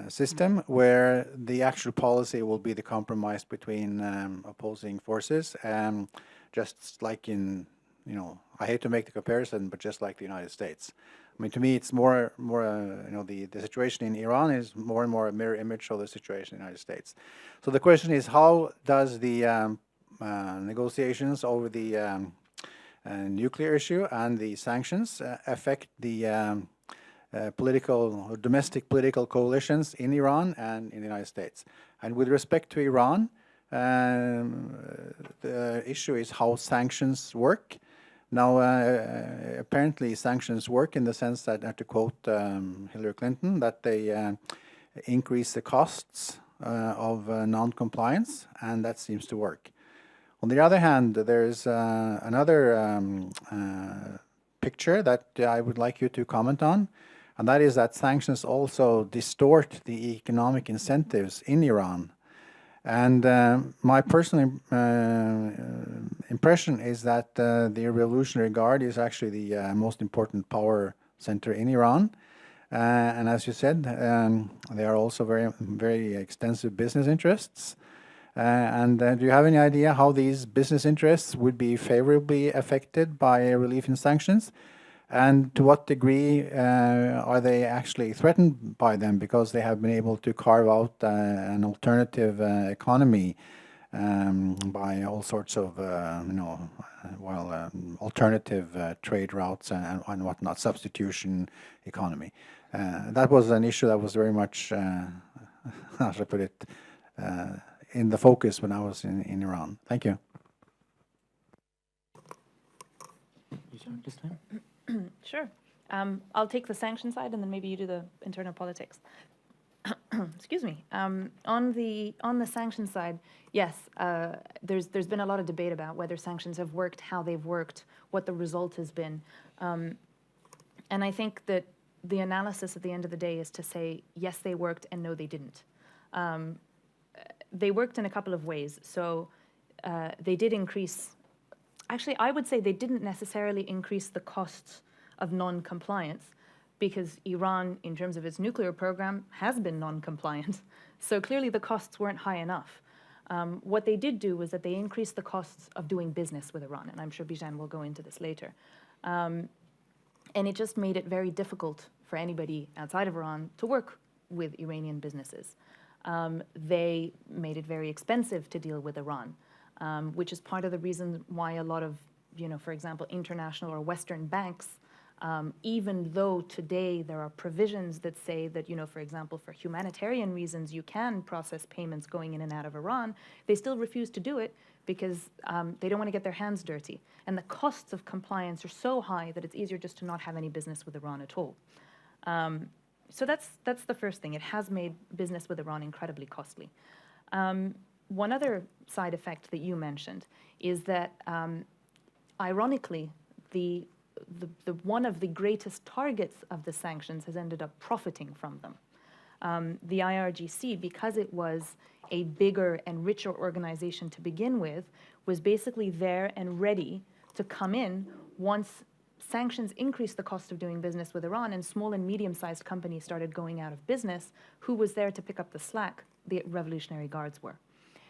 [SPEAKER 6] system where the actual policy will be the compromise between opposing forces. just like in, I hate to make the comparison, but just like the United States. I mean, to me, it's more, the situation in Iran is more and more a mirror image of the situation in the United States. So the question is, how does the negotiations over the nuclear issue and the sanctions affect the domestic political coalitions in Iran and in the United States? And with respect to Iran, the issue is how sanctions work. Now, apparently sanctions work in the sense that, to quote Hillary Clinton, that they increase the costs of non-compliance, and that seems to work. On the other hand, there's another picture that I would like you to comment on, and that is that sanctions also distort the economic incentives in Iran. And my personal impression is that the Revolutionary Guard is actually the most important power center in Iran. And as you said, they are also very, very extensive business interests. And do you have any idea how these business interests would be favorably affected by a relief in sanctions? And to what degree are they actually threatened by them because they have been able to carve out an alternative economy by all sorts of, alternative trade routes and whatnot, substitution economy. That was an issue that was very much, how should I put it, in the focus when I was in Iran. Thank you.
[SPEAKER 3] You start this time?
[SPEAKER 2] Sure. I'll take the sanction side, and then maybe you do the internal politics. Excuse me. On the sanction side, yes, there's been a lot of debate about whether sanctions have worked, how they've worked, what the result has been, and I think that the analysis at the end of the day is to say yes, they worked, and no, they didn't. They worked in a couple of ways. So they did increase. Actually, I would say they didn't necessarily increase the costs of non-compliance, because Iran, in terms of its nuclear program, has been non-compliant. So clearly the costs weren't high enough. What they did do was that they increased the costs of doing business with Iran, and I'm sure Bijan will go into this later. And it just made it very difficult for anybody outside of Iran to work with Iranian businesses. They made it very expensive to deal with Iran. Which is part of the reason why a lot of, for example, international or Western banks, even though today there are provisions that say that, for example, for humanitarian reasons, you can process payments going in and out of Iran, they still refuse to do it because they don't want to get their hands dirty. And the costs of compliance are so high that it's easier just to not have any business with Iran at all. So that's the first thing. It has made business with Iran incredibly costly. One other side effect that you mentioned is that, ironically, the one of the greatest targets of the sanctions has ended up profiting from them. The IRGC, because it was a bigger and richer organization to begin with, was basically there and ready to come in once sanctions increased the cost of doing business with Iran and small and medium-sized companies started going out of business. Who was there to pick up the slack? The Revolutionary Guards were.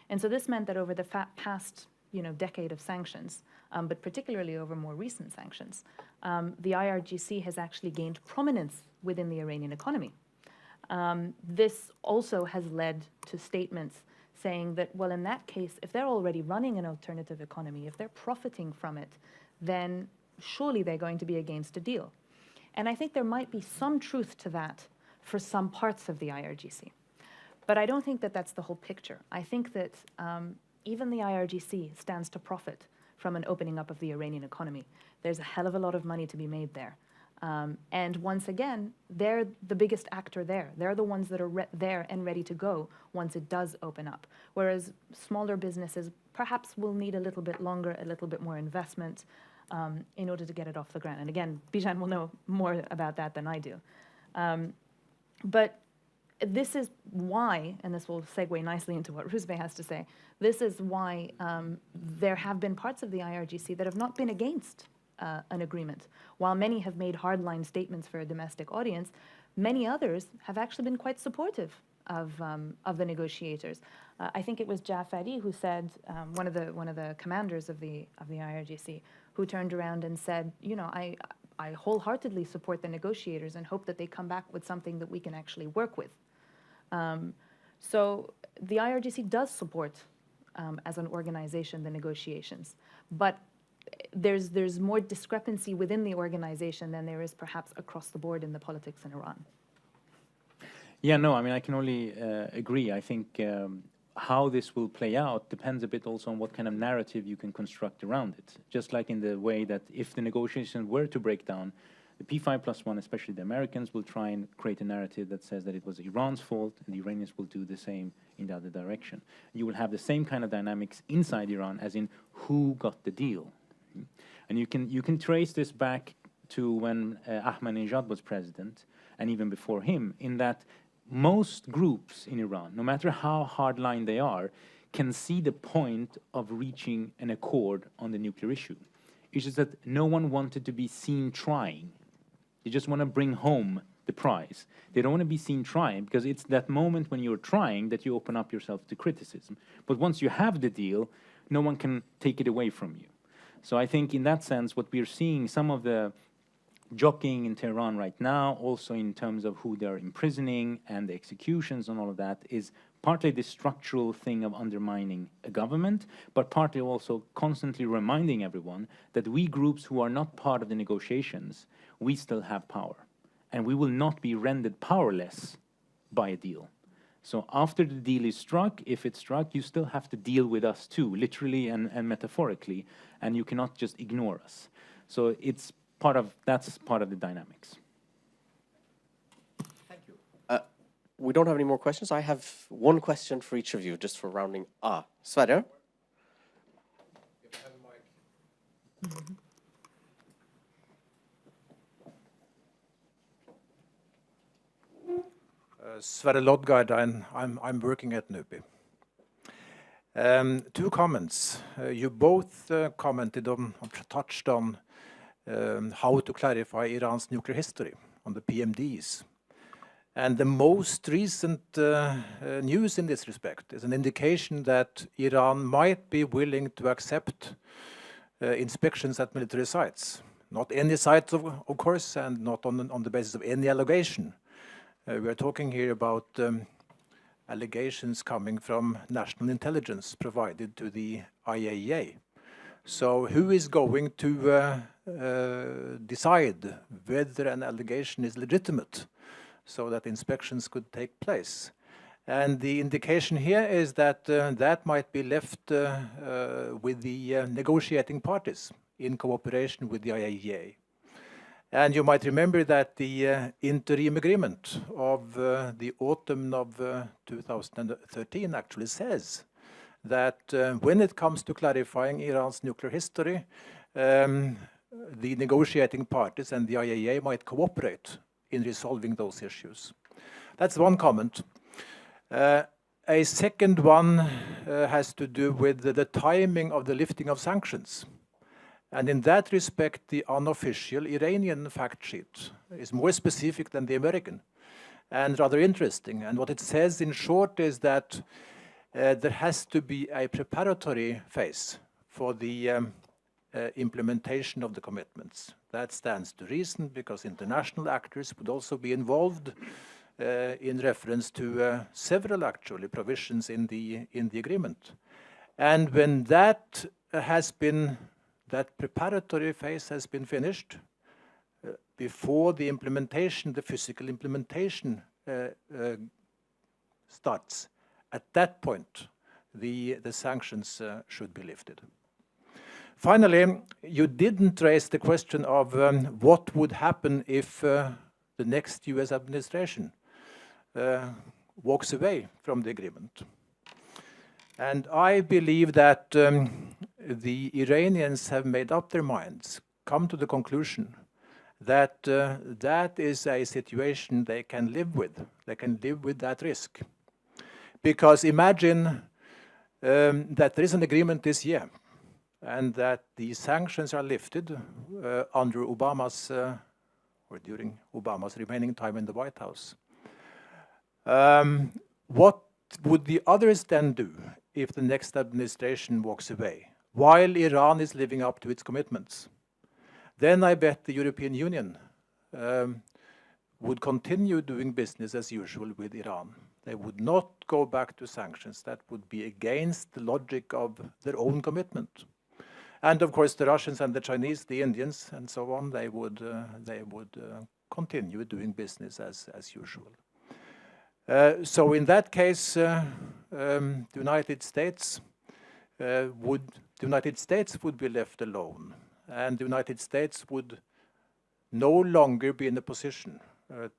[SPEAKER 2] And so this meant that over the past decade of sanctions, but particularly over more recent sanctions, the IRGC has actually gained prominence within the Iranian economy. This also has led to statements saying that, well, in that case, if they're already running an alternative economy, if they're profiting from it, then surely they're going to be against a deal. And I think there might be some truth to that for some parts of the IRGC. But I don't think that that's the whole picture. I think that even the IRGC stands to profit from an opening up of the Iranian economy. There's a hell of a lot of money to be made there. And once again, they're the biggest actor there. They're the ones that are there and ready to go once it does open up. Whereas smaller businesses perhaps will need a little bit longer, a little bit more investment in order to get it off the ground. And again, Bijan will know more about that than I do. But this is why, and this will segue nicely into what Rouzbeh has to say, this is why there have been parts of the IRGC that have not been against an agreement. While many have made hardline statements for a domestic audience, many others have actually been quite supportive of the negotiators. I think it was Jafari who said, one of the commanders of the IRGC, who turned around and said, you know, I wholeheartedly support the negotiators and hope that they come back with something that we can actually work with. So the IRGC does support, as an organization, the negotiations, but there's more discrepancy within the organization than there is perhaps across the board in the politics in Iran.
[SPEAKER 3] Yeah, no, I mean, I can only agree. I think how this will play out depends a bit also on what kind of narrative you can construct around it. Just like in the way that if the negotiations were to break down, the P5+1, especially the Americans, will try and create a narrative that says that it was Iran's fault, and the Iranians will do the same in the other direction. You will have the same kind of dynamics inside Iran, as in who got the deal. And you can trace this back to when Ahmadinejad was president, and even before him, in that most groups in Iran, no matter how hardline they are, can see the point of reaching an accord on the nuclear issue. It's just that no one wanted to be seen trying. They just want to bring home the prize. They don't want to be seen trying, because it's that moment when you're trying that you open up yourself to criticism. But once you have the deal, no one can take it away from you. So I think in that sense, what we're seeing, some of the jockeying in Tehran right now, also in terms of who they're imprisoning and the executions and all of that, is partly the structural thing of undermining a government, but partly also constantly reminding everyone that we groups who are not part of the negotiations, we still have power. And we will not be rendered powerless by a deal. So after the deal is struck, if it's struck, you still have to deal with us too, literally and metaphorically, and you cannot just ignore us. So it's that's part of the dynamics.
[SPEAKER 1] Thank you. We don't have any more questions. I have one question for each of you, just for rounding. Sverre?
[SPEAKER 7] Sverre Lodgaard, I'm working at NUPI. Two comments. You both commented on, touched on how to clarify Iran's nuclear history on the PMDs. And the most recent news in this respect is an indication that Iran might be willing to accept inspections at military sites. Not any sites, of course, and not on the basis of any allegation. We are talking here about allegations coming from national intelligence provided to the IAEA. So who is going to decide whether an allegation is legitimate so that inspections could take place? And the indication here is that that might be left with the negotiating parties in cooperation with the IAEA. And you might remember that the interim agreement of the autumn of 2013 actually says that when it comes to clarifying Iran's nuclear history, the negotiating parties and the IAEA might cooperate in resolving those issues. That's one comment. A second one has to do with the timing of the lifting of sanctions. And in that respect, the unofficial Iranian fact sheet is more specific than the American and rather interesting. And what it says in short is that there has to be a preparatory phase for the implementation of the commitments. That stands to reason because international actors would also be involved in reference to several actually provisions in the agreement. And when that preparatory phase has been finished, before the implementation, the physical implementation starts, at that point, the sanctions should be lifted. Finally, you didn't raise the question of what would happen if the next US administration walks away from the agreement. And I believe that the Iranians have made up their minds, come to the conclusion that that is a situation they can live with. They can live with that risk. Because imagine that there is an agreement this year and that the sanctions are lifted under Obama's or during Obama's remaining time in the White House. What would the others then do if the next administration walks away, while Iran is living up to its commitments? Then I bet the European Union would continue doing business as usual with Iran. They would not go back to sanctions. That would be against the logic of their own commitment. And of course, the Russians and the Chinese, the Indians, and so on, they would continue doing business as usual. So in that case, the United States would be left alone, and the United States would no longer be in a position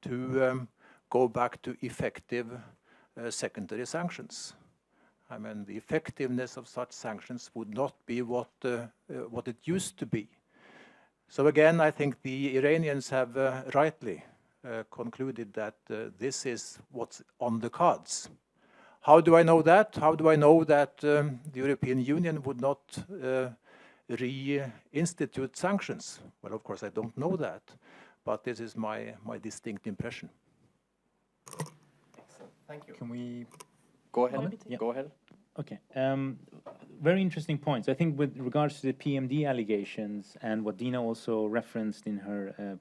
[SPEAKER 7] to go back to effective secondary sanctions. I mean, the effectiveness of such sanctions would not be what it used to be. So again, I think the Iranians have rightly concluded that this is what's on the cards. How do I know that? How do I know that the European Union would not reinstitute sanctions? Well, of course, I don't know that, but this is my distinct impression.
[SPEAKER 1] Excellent. Thank you.
[SPEAKER 3] Can we
[SPEAKER 1] Go ahead.
[SPEAKER 3] Yeah.
[SPEAKER 1] Go ahead.
[SPEAKER 3] Okay. Very interesting points. I think with regards to the PMD allegations and what Dina also referenced in her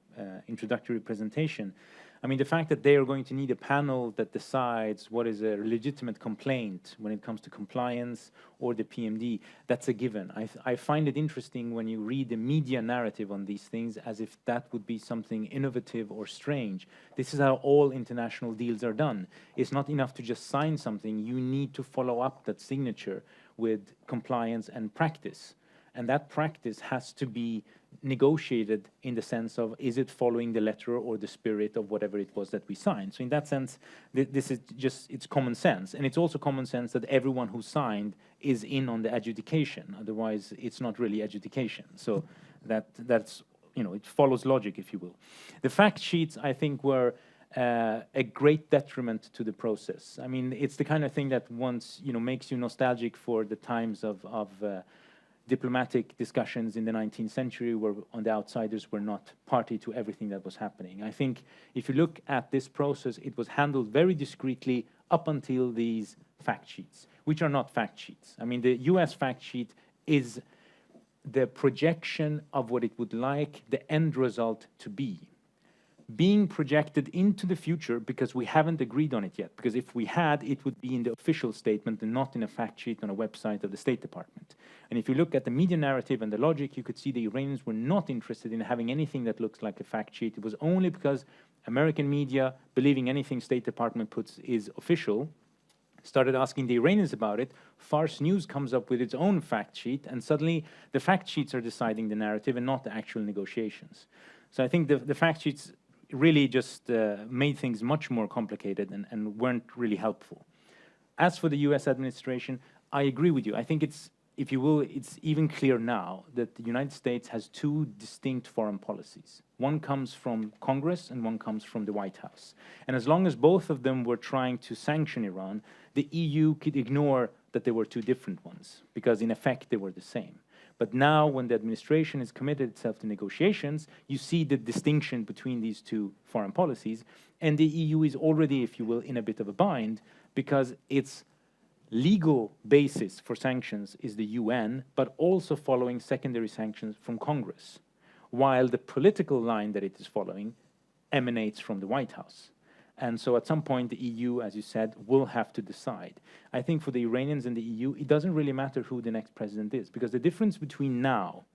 [SPEAKER 3] introductory presentation, I mean, the fact that they are going to need a panel that decides what is a legitimate complaint when it comes to compliance or the PMD, that's a given. I find it interesting when you read the media narrative on these things as if that would be something innovative or strange. This is how all international deals are done. It's not enough to just sign something. You need to follow up that signature with compliance and practice. And that practice has to be negotiated in the sense of, is it following the letter or the spirit of whatever it was that we signed? So in that sense, this is just, it's common sense. And it's also common sense that everyone who signed is in on the adjudication. Otherwise, it's not really adjudication. So that's, you know, it follows logic, if you will. The fact sheets, I think, were a great detriment to the process. I mean, it's the kind of thing that once, you know, makes you nostalgic for the times of diplomatic discussions in the 19th century where on the outsiders were not party to everything that was happening. I think if you look at this process, it was handled very discreetly up until these fact sheets, which are not fact sheets. I mean, the US fact sheet is the projection of what it would like the end result to be, being projected into the future because we haven't agreed on it yet. Because if we had, it would be in the official statement and not in a fact sheet on a website of the State Department. And if you look at the media narrative and the logic, you could see the Iranians were not interested in having anything that looks like a fact sheet. It was only because American media, believing anything State Department puts is official, started asking the Iranians about it. Fars News comes up with its own fact sheet, and suddenly the fact sheets are deciding the narrative and not the actual negotiations. So I think the fact sheets really just made things much more complicated and weren't really helpful. As for the US administration, I agree with you. I think it's, if you will, it's even clear now that the United States has two distinct foreign policies. One comes from Congress and one comes from the White House. And as long as both of them were trying to sanction Iran, the EU could ignore that there were two different ones, because in effect they were the same. But now when the administration has committed itself to negotiations, you see the distinction between these two foreign policies. And the EU is already, if you will, in a bit of a bind, because its legal basis for sanctions is the UN, but also following secondary sanctions from Congress, while the political line that it is following emanates from the White House. And so at some point, the EU, as you said, will have to decide. I think for the Iranians and the EU, it doesn't really matter who the next president is, because the difference between now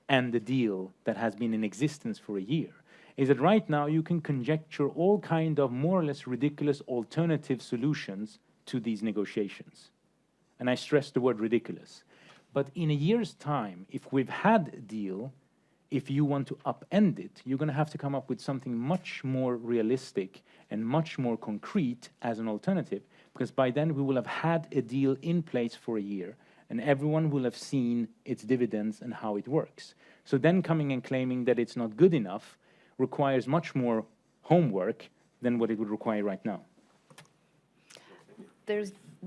[SPEAKER 3] and the deal that has been in existence for a year is that right now you can conjecture all kind of more or less ridiculous alternative solutions to these negotiations. And I stress the word ridiculous. But in a year's time, if we've had a deal, if you want to upend it, you're going to have to come up with something much more realistic and much more concrete as an alternative, because by then we will have had a deal in place for a year and everyone will have seen its dividends and how it works. So then coming and claiming that it's not good enough requires much more homework than what it would require right now.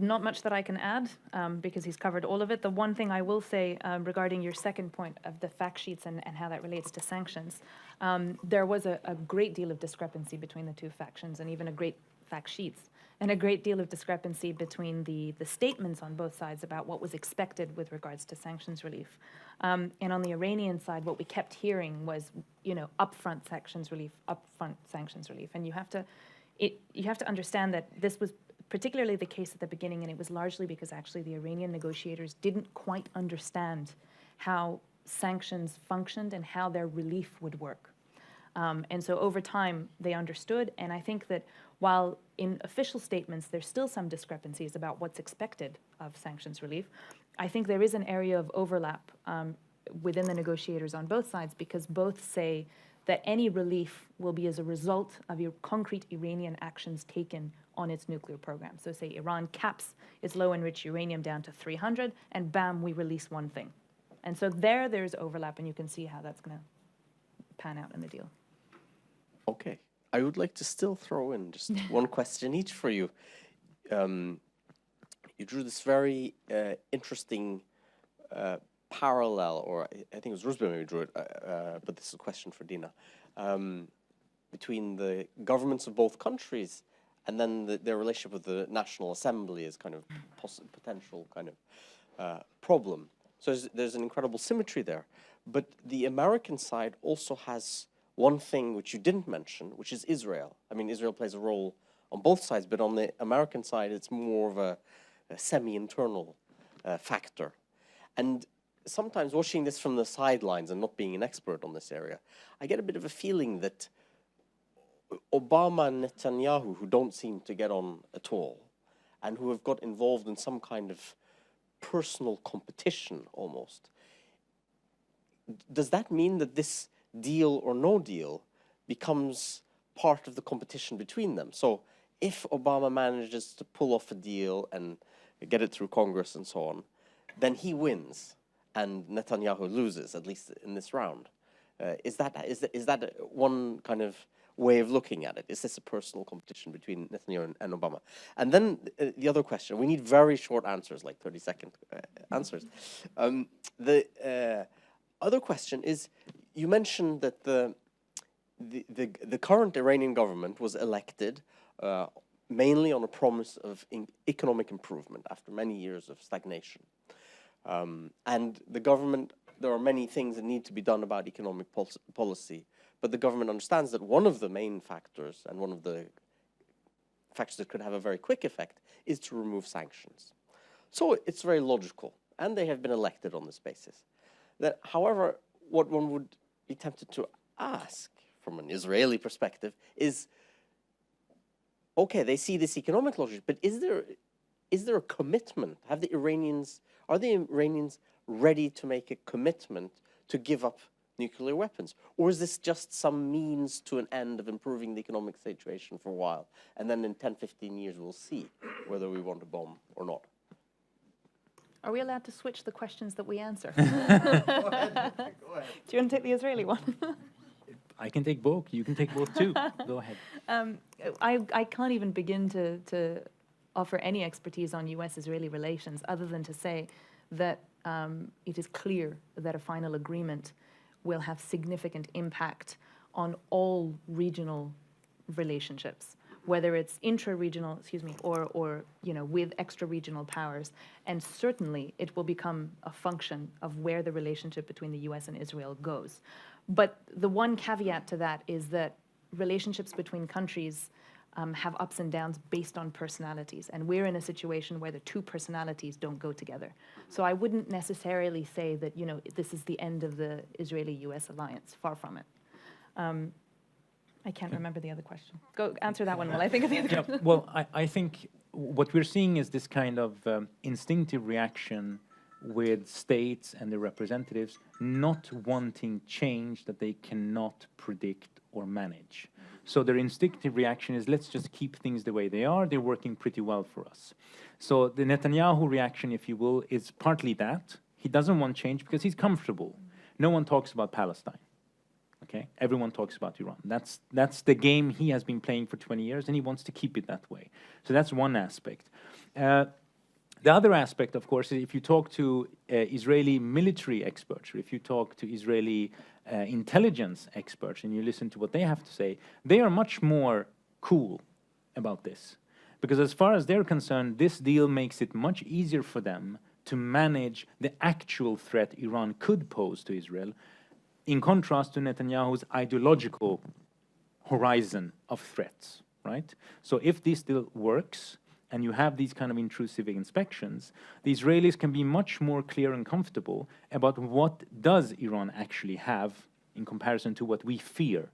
[SPEAKER 2] not much that I can add because he's covered all of it. The one thing I will say regarding your second point of the fact sheets and how that relates to sanctions, there was a great deal of discrepancy between the two factions and even a great fact sheets and a great deal of discrepancy between the statements on both sides about what was expected with regards to sanctions relief. And on the Iranian side, what we kept hearing was, upfront sanctions relief, and you have to understand that this was particularly the case at the beginning, and it was largely because actually the Iranian negotiators didn't quite understand how sanctions functioned and how their relief would work. And so over time, they understood, and I think that while in official statements there's still some discrepancies about what's expected of sanctions relief, I think there is an area of overlap within the negotiators on both sides, because both say that any relief will be as a result of your concrete Iranian actions taken on its nuclear program. So say Iran caps its low-enriched uranium down to 300, and bam, we release one thing. And so there's overlap, and you can see how that's going to pan out in the deal.
[SPEAKER 1] Okay. I would like to still throw in just one question each for you. You drew this very interesting parallel, or I think it was Rouzbeh who drew it, but this is a question for Dina, between the governments of both countries and then their relationship with the National Assembly as kind of potential kind of problem. So there's an incredible symmetry there. But the American side also has one thing which you didn't mention, which is Israel. I mean, Israel plays a role on both sides, but on the American side, it's more of a semi-internal factor. And sometimes watching this from the sidelines and not being an expert on this area, I get a bit of a feeling that Obama and Netanyahu, who don't seem to get on at all, and who have got involved in some kind of personal competition almost, does that mean that this deal or no deal becomes part of the competition between them? So if Obama manages to pull off a deal and get it through Congress and so on, then he wins and Netanyahu loses, at least in this round. Is that one kind of way of looking at it? Is this a personal competition between Netanyahu and Obama? And then the other question, we need very short answers, like 30-second answers. The other question is, you mentioned that the current Iranian government was elected mainly on a promise of economic improvement after many years of stagnation. And the government, there are many things that need to be done about economic policy, but the government understands that one of the main factors and one of the factors that could have a very quick effect is to remove sanctions. So it's very logical, and they have been elected on this basis. That, however, what one would be tempted to ask from an Israeli perspective is, okay, they see this economic logic, but is there a commitment? Are the Iranians ready to make a commitment to give up nuclear weapons? Or is this just some means to an end of improving the economic situation for a while, and then in 10, 15 years we'll see whether we want a bomb or not?
[SPEAKER 2] Are we allowed to switch the questions that we answer? Go ahead. Do you want to take the Israeli one?
[SPEAKER 3] I can take both. You can take both too. Go ahead.
[SPEAKER 2] I can't even begin to offer any expertise on US-Israeli relations other than to say that it is clear that a final agreement will have significant impact on all regional relationships, whether it's intra-regional, or with extra-regional powers. And certainly it will become a function of where the relationship between the US and Israel goes. But the one caveat to that is that relationships between countries have ups and downs based on personalities. And we're in a situation where the two personalities don't go together. So I wouldn't necessarily say that, this is the end of the Israeli-US alliance. Far from it. I can't remember the other question. Go answer that one while I think of the other question.
[SPEAKER 3] Well, I think what we're seeing is this kind of instinctive reaction with states and their representatives not wanting change that they cannot predict or manage. So their instinctive reaction is, let's just keep things the way they are. They're working pretty well for us. So the Netanyahu reaction, if you will, is partly that. He doesn't want change because he's comfortable. No one talks about Palestine. Okay, everyone talks about Iran. That's the game he has been playing for 20 years, and he wants to keep it that way. So that's one aspect. The other aspect, of course, is if you talk to Israeli military experts, or if you talk to Israeli intelligence experts and you listen to what they have to say, they are much more cool about this. Because as far as they're concerned, this deal makes it much easier for them to manage the actual threat Iran could pose to Israel, in contrast to Netanyahu's ideological horizon of threats, right? So if this deal works, and you have these kind of intrusive inspections, the Israelis can be much more clear and comfortable about what does Iran actually have in comparison to what we fear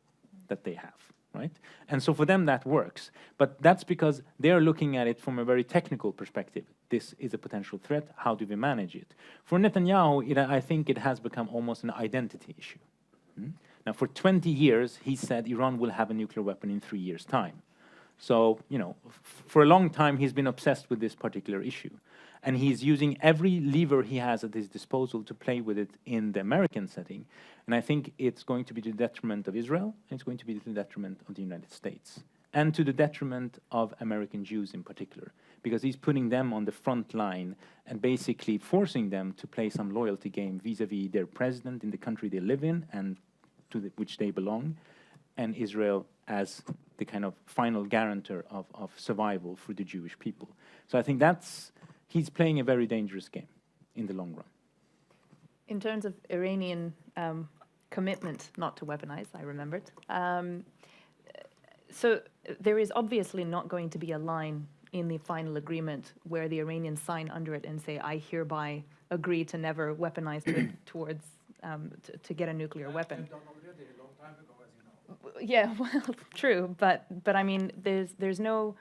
[SPEAKER 3] that they have, right? And so for them that works. But that's because they're looking at it from a very technical perspective. This is a potential threat, how do we manage it? For Netanyahu, I think it has become almost an identity issue. Now for 20 years, he said Iran will have a nuclear weapon in 3 years' time. So, you know, for a long time, he's been obsessed with this particular issue. And he's using every lever he has at his disposal to play with it in the American setting. And I think it's going to be to the detriment of Israel, and it's going to be to the detriment of the United States, and to the detriment of American Jews in particular, because he's putting them on the front line and basically forcing them to play some loyalty game vis-a-vis their president in the country they live in and to which they belong, and Israel as the kind of final guarantor of survival for the Jewish people. So I think he's playing a very dangerous game in the long run.
[SPEAKER 2] In terms of Iranian commitment not to weaponize, I remembered. So there is obviously not going to be a line in the final agreement where the Iranians sign under it and say, I hereby agree to never weaponize towards to get a nuclear weapon. Yeah, well, true, but I mean, there's no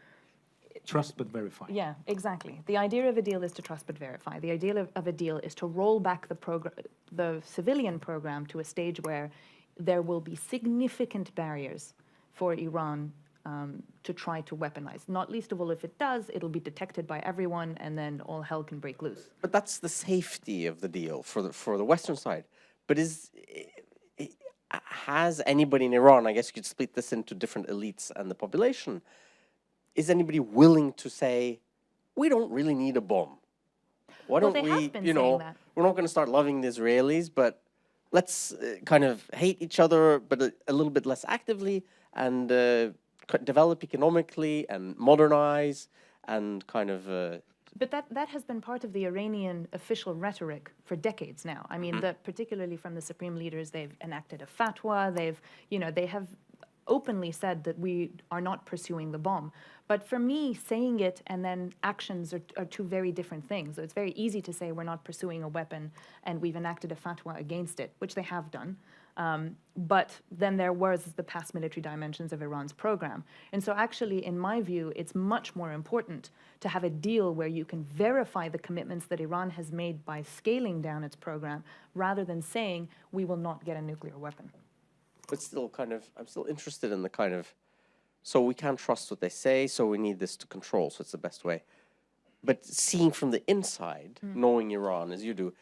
[SPEAKER 3] trust but verify.
[SPEAKER 2] Yeah, exactly. The idea of a deal is to trust but verify. The idea of a deal is to roll back the civilian program to a stage where there will be significant barriers for Iran to try to weaponize. Not least of all, if it does, it'll be detected by everyone, and then all hell can break loose.
[SPEAKER 1] But that's the safety of the deal for the Western side. But has anybody in Iran, I guess you could split this into different elites and the population, is anybody willing to say, we don't really need a bomb? Why don't we, you know, we're not going to start loving the Israelis, but let's kind of hate each other, but a little bit less actively, and develop economically and modernize and kind of...
[SPEAKER 2] But that has been part of the Iranian official rhetoric for decades now. I mean, particularly from the supreme leaders, they've enacted a fatwa. They have openly said that we are not pursuing the bomb. But for me, saying it and then actions are two very different things. So it's very easy to say we're not pursuing a weapon and we've enacted a fatwa against it, which they have done. But then there was the past military dimensions of Iran's program. And so actually, in my view, it's much more important to have a deal where you can verify the commitments that Iran has made by scaling down its program, rather than saying we will not get a nuclear weapon.
[SPEAKER 1] But still I'm still interested in the kind of, so we can't trust what they say, so we need this to control, so it's the best way. But seeing from the inside, knowing Iran as you do,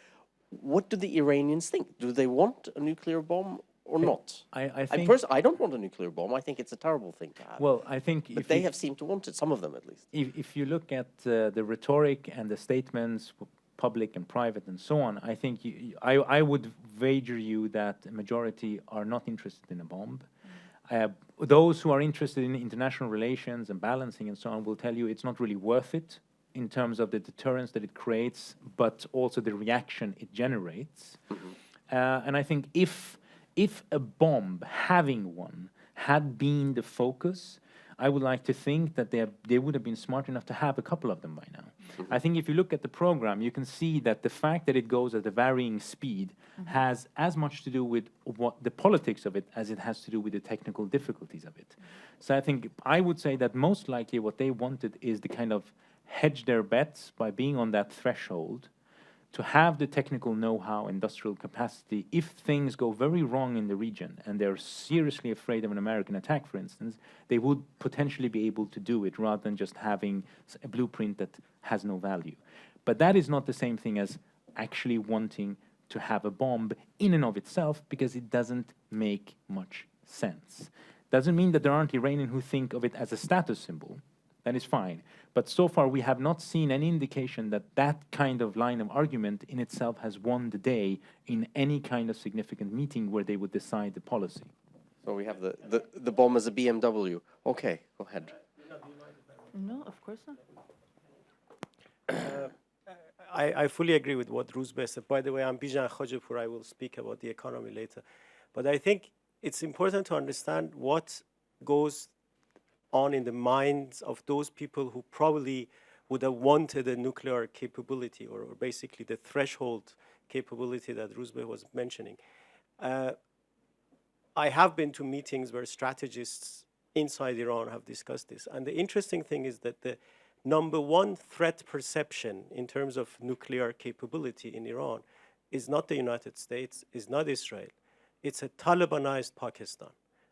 [SPEAKER 1] what do the Iranians think? Do they want a nuclear bomb or not?
[SPEAKER 3] I think...
[SPEAKER 1] I don't want a nuclear bomb. I think it's a terrible thing to have.
[SPEAKER 3] Well, I think...
[SPEAKER 1] But they have seemed to want it, some of them at least.
[SPEAKER 3] If you look at the rhetoric and the statements, public and private and so on, I think I would wager you that a majority are not interested in a bomb. Those who are interested in international relations and balancing and so on will tell you it's not really worth it in terms of the deterrence that it creates, but also the reaction it generates. And I think if a bomb, having one, had been the focus, I would like to think that they would have been smart enough to have a couple of them by now. I think if you look at the program, you can see that the fact that it goes at a varying speed has as much to do with what the politics of it as it has to do with the technical difficulties of it. So I would say that most likely what they wanted is the kind of hedge their bets by being on that threshold, to have the technical know-how, industrial capacity. If things go very wrong in the region and they're seriously afraid of an American attack, for instance, they would potentially be able to do it rather than just having a blueprint that has no value. But that is not the same thing as actually wanting to have a bomb in and of itself, because it doesn't make much sense. Doesn't mean that there aren't Iranians who think of it as a status symbol, That is fine. But so far, we have not seen any indication that that kind of line of argument in itself has won the day in any kind of significant meeting where they would decide the policy.
[SPEAKER 1] So we have the bomb as a BMW. Okay, go ahead.
[SPEAKER 2] No, of course not.
[SPEAKER 8] I fully agree with what Rouzbeh said. By the way, I'm Bijan Khajipur. I will speak about the economy later. But I think it's important to understand what goes on in the minds of those people who probably would have wanted a nuclear capability, or basically the threshold capability that Rouzbeh was mentioning. I have been to meetings where strategists inside Iran have discussed this. And the interesting thing is that the number one threat perception in terms of nuclear capability in Iran is not the United States, is not Israel. It's a Talibanized Pakistan.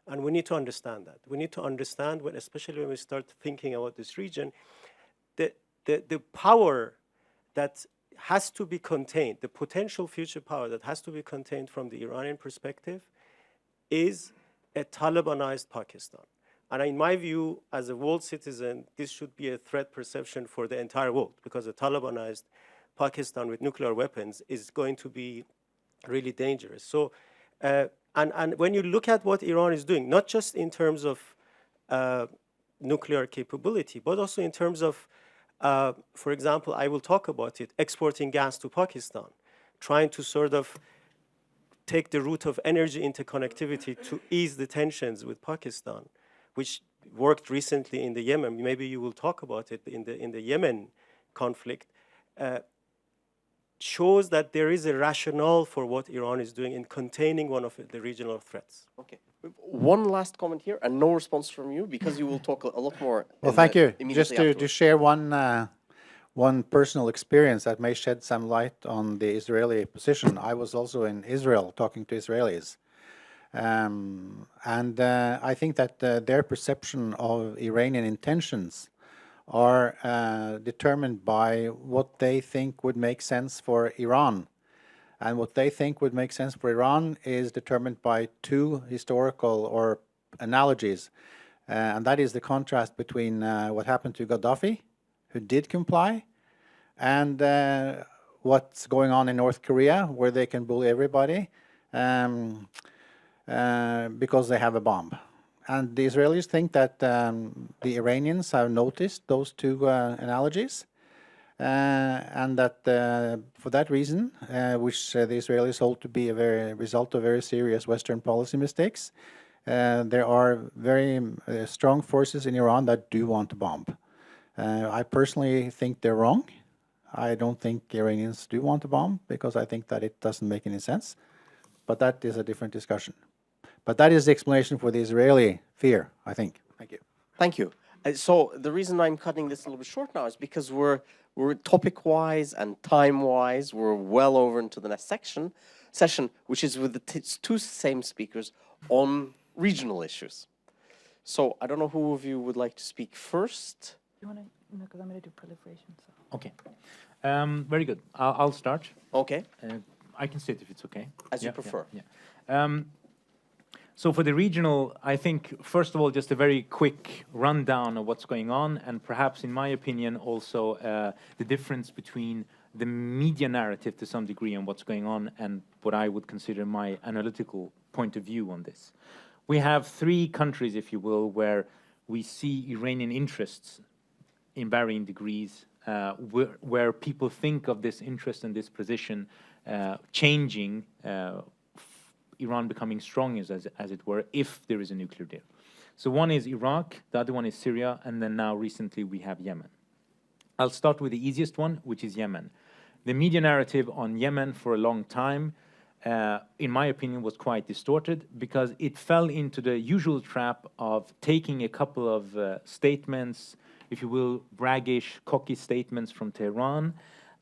[SPEAKER 8] And we need to understand that. We need to understand, especially when we start thinking about this region, the power that has to be contained, the potential future power that has to be contained from the Iranian perspective is a Talibanized Pakistan. And in my view, as a world citizen, this should be a threat perception for the entire world, because a Talibanized Pakistan with nuclear weapons is going to be really dangerous. So, and when you look at what Iran is doing, not just in terms of nuclear capability, but also in terms of, for example, I will talk about it, exporting gas to Pakistan, trying to sort of take the route of energy interconnectivity to ease the tensions with Pakistan, which worked recently in the Yemen. Maybe you will talk about it in the Yemen conflict. Shows that there is a rationale for what Iran is doing in containing one of the regional threats.
[SPEAKER 1] Okay. One last comment here, and no response from you, because you will talk a lot more.
[SPEAKER 6] Well, thank you.
[SPEAKER 1] Immediately
[SPEAKER 6] Just to
[SPEAKER 1] afterwards.
[SPEAKER 6] share one personal experience that may shed some light on the Israeli position. I was also in Israel talking to Israelis. I think that their perception of Iranian intentions are determined by what they think would make sense for Iran. And what they think would make sense for Iran is determined by two historical or analogies. And that is the contrast between what happened to Gaddafi, who did comply, and what's going on in North Korea, where they can bully everybody because they have a bomb. And the Israelis think that the Iranians have noticed those two analogies, and that for that reason, which the Israelis hold to be a result of very serious Western policy mistakes, there are very strong forces in Iran that do want to bomb. I personally think they're wrong. I don't think Iranians do want to bomb, because I think that it doesn't make any sense. But that is a different discussion. But that is the explanation for the Israeli fear, I think. Thank you.
[SPEAKER 1] Thank you. So the reason I'm cutting this a little bit short now is because we're topic-wise and time-wise, we're well over into the next session, which is with the two same speakers on regional issues. So I don't know who of you would like to speak first.
[SPEAKER 2] You want to? No, because I'm going to do proliferation. So.
[SPEAKER 3] Okay. Very good. I'll start.
[SPEAKER 1] Okay,
[SPEAKER 3] I can sit if it's okay.
[SPEAKER 1] as you prefer.
[SPEAKER 3] Yeah. So for the regional, I think, first of all, just a very quick rundown of what's going on, and perhaps, in my opinion, also the difference between the media narrative to some degree on what's going on and what I would consider my analytical point of view on this. We have three countries, if you will, where we see Iranian interests in varying degrees, where people think of this interest and this position changing, Iran becoming strong, as it were, if there is a nuclear deal. So one is Iraq, the other one is Syria, and then now recently we have Yemen. I'll start with the easiest one, which is Yemen. The media narrative on Yemen for a long time, in my opinion, was quite distorted, because it fell into the usual trap of taking a couple of statements, if you will, braggish, cocky statements from Tehran,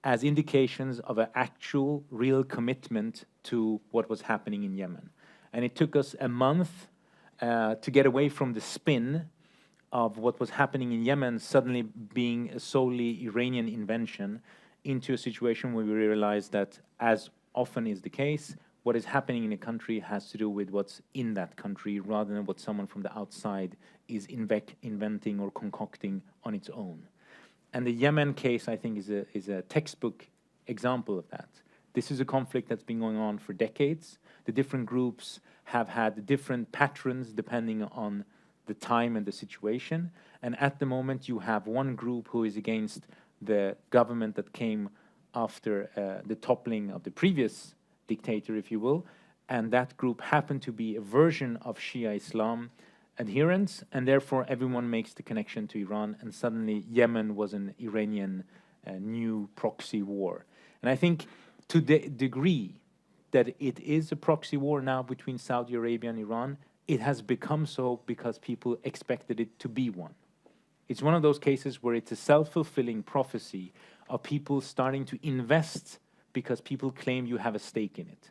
[SPEAKER 3] as indications of an actual, real commitment to what was happening in Yemen. And it took us a month to get away from the spin of what was happening in Yemen suddenly being a solely Iranian invention into a situation where we realized that, as often is the case, what is happening in a country has to do with what's in that country rather than what someone from the outside is inventing or concocting on its own. And the Yemen case, I think, is a textbook example of that. This is a conflict that's been going on for decades. The different groups have had different patterns depending on the time and the situation. And at the moment, you have one group who is against the government that came after the toppling of the previous dictator, if you will. And that group happened to be a version of Shia Islam adherents, and therefore everyone makes the connection to Iran, and suddenly Yemen was an Iranian new proxy war. And I think to the degree that it is a proxy war now between Saudi Arabia and Iran, it has become so because people expected it to be one. It's one of those cases where it's a self-fulfilling prophecy of people starting to invest because people claim you have a stake in it.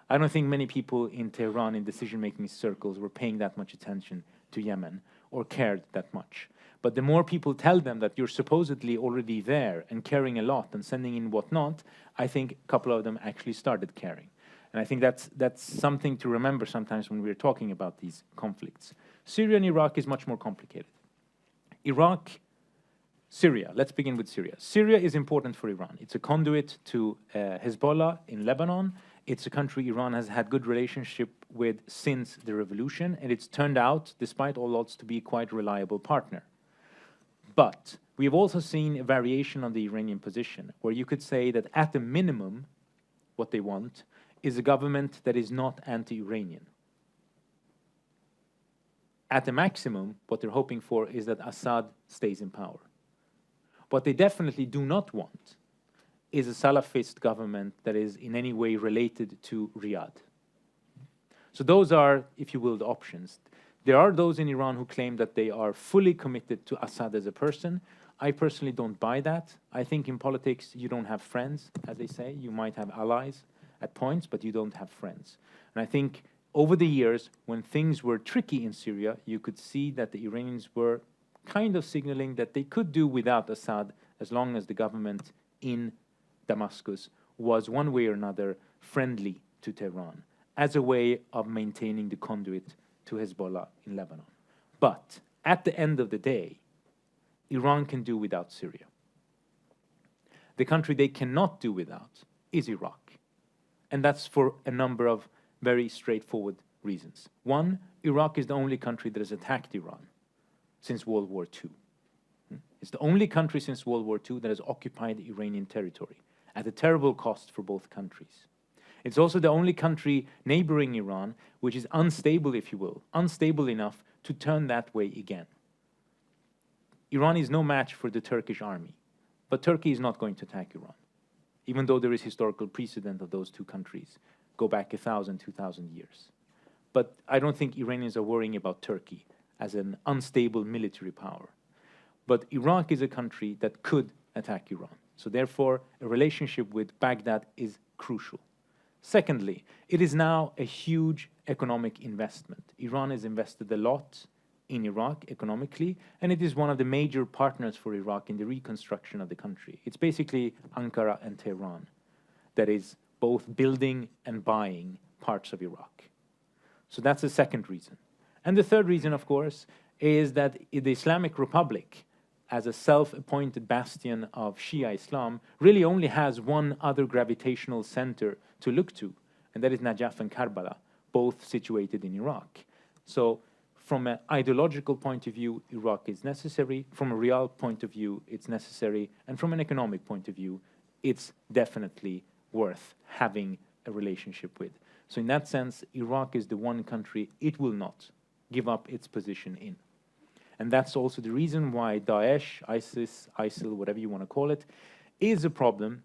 [SPEAKER 3] I don't think many people in Tehran in decision-making circles were paying that much attention to Yemen or cared that much. But the more people tell them that you're supposedly already there and caring a lot and sending in whatnot, I think a couple of them actually started caring. And I think that's something to remember sometimes when we're talking about these conflicts. Syria and Iraq is much more complicated. Syria, let's begin with Syria. Syria is important for Iran. It's a conduit to Hezbollah in Lebanon. It's a country Iran has had good relationship with since the revolution, and it's turned out, despite all odds, to be a quite reliable partner. But we have also seen a variation on the Iranian position, where you could say that at the minimum, what they want is a government that is not anti-Iranian. At the maximum, what they're hoping for is that Assad stays in power. What they definitely do not want is a Salafist government that is in any way related to Riyadh. So those are, if you will, the options. There are those in Iran who claim that they are fully committed to Assad as a person. I personally don't buy that. I think in politics, you don't have friends, as they say. You might have allies at points, but you don't have friends. And I think over the years, when things were tricky in Syria, you could see that the Iranians were kind of signaling that they could do without Assad as long as the government in Damascus was one way or another friendly to Tehran as a way of maintaining the conduit to Hezbollah in Lebanon. But at the end of the day, Iran can do without Syria. The country they cannot do without is Iraq. And that's for a number of very straightforward reasons. One, Iraq is the only country that has attacked Iran since World War II. It's the only country since World War II that has occupied Iranian territory at a terrible cost for both countries. It's also the only country neighboring Iran which is unstable, if you will, unstable enough to turn that way again. Iran is no match for the Turkish army, but Turkey is not going to attack Iran, even though there is historical precedent of those two countries go back 1,000, 2,000 years. But I don't think Iranians are worrying about Turkey as an unstable military power. But Iraq is a country that could attack Iran. So therefore, a relationship with Baghdad is crucial. Secondly, it is now a huge economic investment. Iran has invested a lot in Iraq economically, and it is one of the major partners for Iraq in the reconstruction of the country. It's basically Ankara and Tehran that is both building and buying parts of Iraq. So that's the second reason. And the third reason, of course, is that the Islamic Republic, as a self-appointed bastion of Shia Islam, really only has one other gravitational center to look to, and that is Najaf and Karbala, both situated in Iraq. So from an ideological point of view, Iraq is necessary. From a real point of view, it's necessary. And from an economic point of view, it's definitely worth having a relationship with. So in that sense, Iraq is the one country it will not give up its position in. And that's also the reason why Daesh, ISIS, ISIL, whatever you want to call it, is a problem,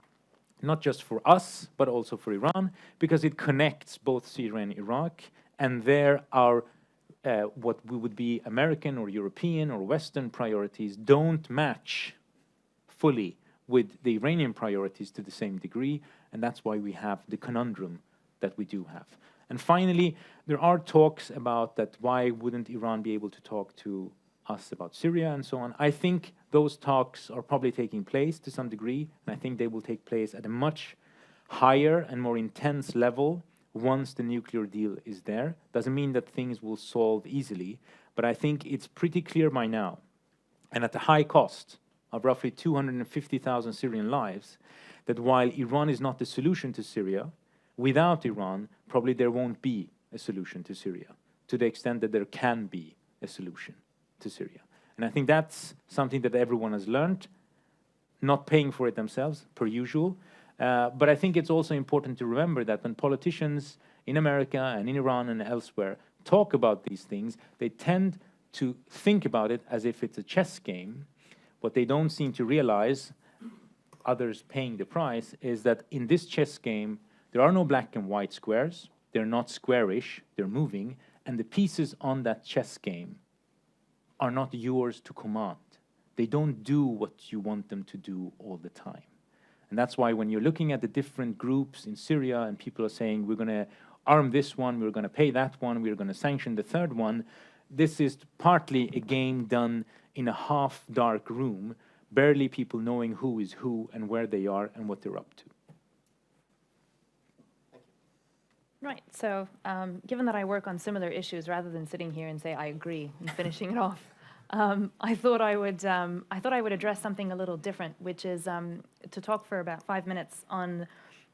[SPEAKER 3] not just for us, but also for Iran, because it connects both Syria and Iraq, and there are what would be American or European or Western priorities don't match fully with the Iranian priorities to the same degree, and that's why we have the conundrum that we do have. And finally, there are talks about that why wouldn't Iran be able to talk to us about Syria and so on. I think those talks are probably taking place to some degree, and I think they will take place at a much higher and more intense level once the nuclear deal is there. Doesn't mean that things will solve easily, but I think it's pretty clear by now, and at the high cost of roughly 250,000 Syrian lives, that while Iran is not the solution to Syria, without Iran, probably there won't be a solution to Syria, to the extent that there can be a solution to Syria. And I think that's something that everyone has learned, not paying for it themselves, per usual. But I think it's also important to remember that when politicians in America and in Iran and elsewhere talk about these things, they tend to think about it as if it's a chess game. What they don't seem to realize, others paying the price, is that in this chess game, there are no black and white squares. They're not squarish, they're moving, and the pieces on that chess game are not yours to command. They don't do what you want them to do all the time. And that's why when you're looking at the different groups in Syria and people are saying, we're going to arm this one, we're going to pay that one, we're going to sanction the third one, this is partly a game done in a half-dark room, barely people knowing who is who and where they are and what they're up to.
[SPEAKER 2] Right. So, given that I work on similar issues, rather than sitting here and say I agree and finishing it off, I thought I would address something a little different, which is to talk for about 5 minutes on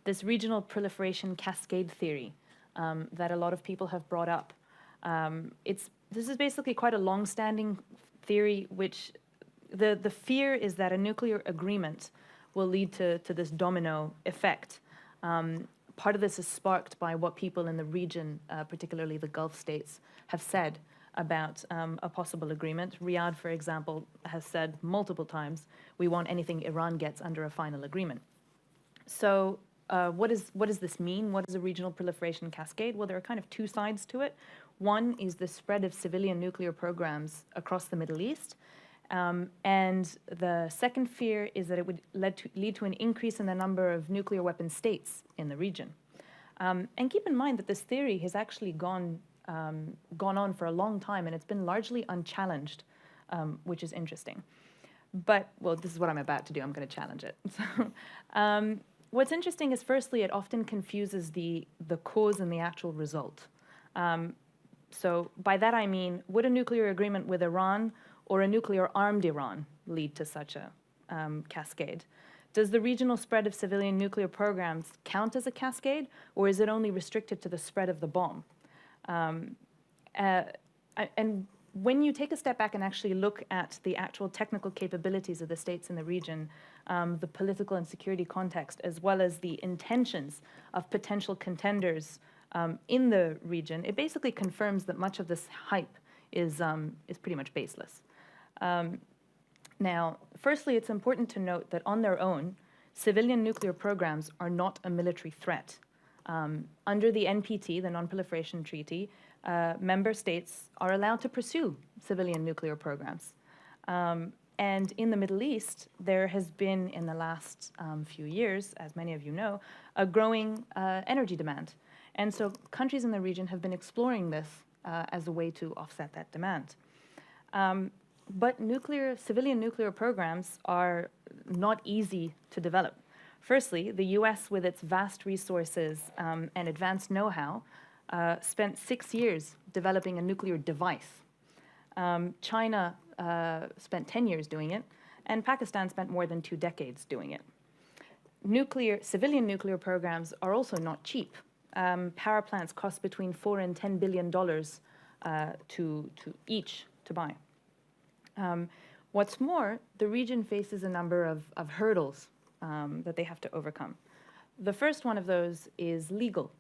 [SPEAKER 2] this regional proliferation cascade theory that a lot of people have brought up. This is basically quite a long-standing theory, which the fear is that a nuclear agreement will lead to this domino effect. Part of this is sparked by what people in the region, particularly the Gulf states, have said about a possible agreement. Riyadh, for example, has said multiple times, we want anything Iran gets under a final agreement. So what does this mean? What is a regional proliferation cascade? Well, there are kind of two sides to it. One is the spread of civilian nuclear programs across the Middle East. And the second fear is that it would lead to an increase in the number of nuclear weapon states in the region. And keep in mind that this theory has actually gone on for a long time, and it's been largely unchallenged, which is interesting. But, well, this is what I'm about to do. I'm going to challenge it. So, what's interesting is, firstly, it often confuses the cause and the actual result. So by that I mean, would a nuclear agreement with Iran or a nuclear-armed Iran lead to such a cascade? Does the regional spread of civilian nuclear programs count as a cascade, or is it only restricted to the spread of the bomb? And when you take a step back and actually look at the actual technical capabilities of the states in the region, the political and security context, as well as the intentions of potential contenders in the region, it basically confirms that much of this hype is pretty much baseless. Now, firstly, it's important to note that on their own, civilian nuclear programs are not a military threat. Under the NPT, the Non-Proliferation Treaty, member states are allowed to pursue civilian nuclear programs. And in the Middle East, there has been, in the last few years, as many of you know, a growing energy demand. And so countries in the region have been exploring this as a way to offset that demand. But civilian nuclear programs are not easy to develop. Firstly, the US, with its vast resources and advanced know-how, spent 6 years developing a nuclear device. China spent 10 years doing it, and Pakistan spent more than 2 decades doing it. Civilian nuclear programs are also not cheap. Power plants cost between $4 and $10 billion to buy. What's more, the region faces a number of hurdles that they have to overcome. The first one of those is legal.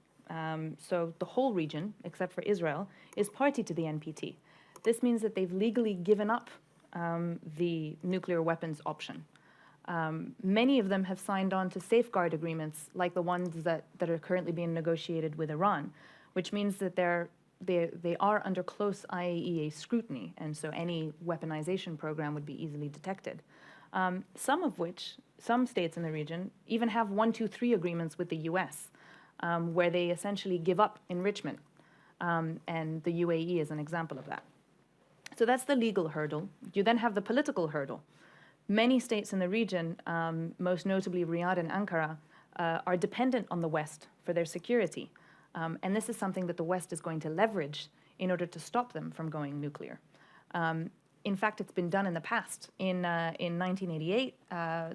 [SPEAKER 2] So the whole region, except for Israel, is party to the NPT. This means that they've legally given up the nuclear weapons option. Many of them have signed on to safeguard agreements like the ones that are currently being negotiated with Iran, which means that they are under close IAEA scrutiny, and so any weaponization program would be easily detected. Some states in the region even have 1, 2, 3 agreements with the US, where they essentially give up enrichment, and the UAE is an example of that. So that's the legal hurdle. You then have the political hurdle. Many states in the region, most notably Riyadh and Ankara, are dependent on the West for their security. And this is something that the West is going to leverage in order to stop them from going nuclear. In fact, it's been done in the past. In 1988,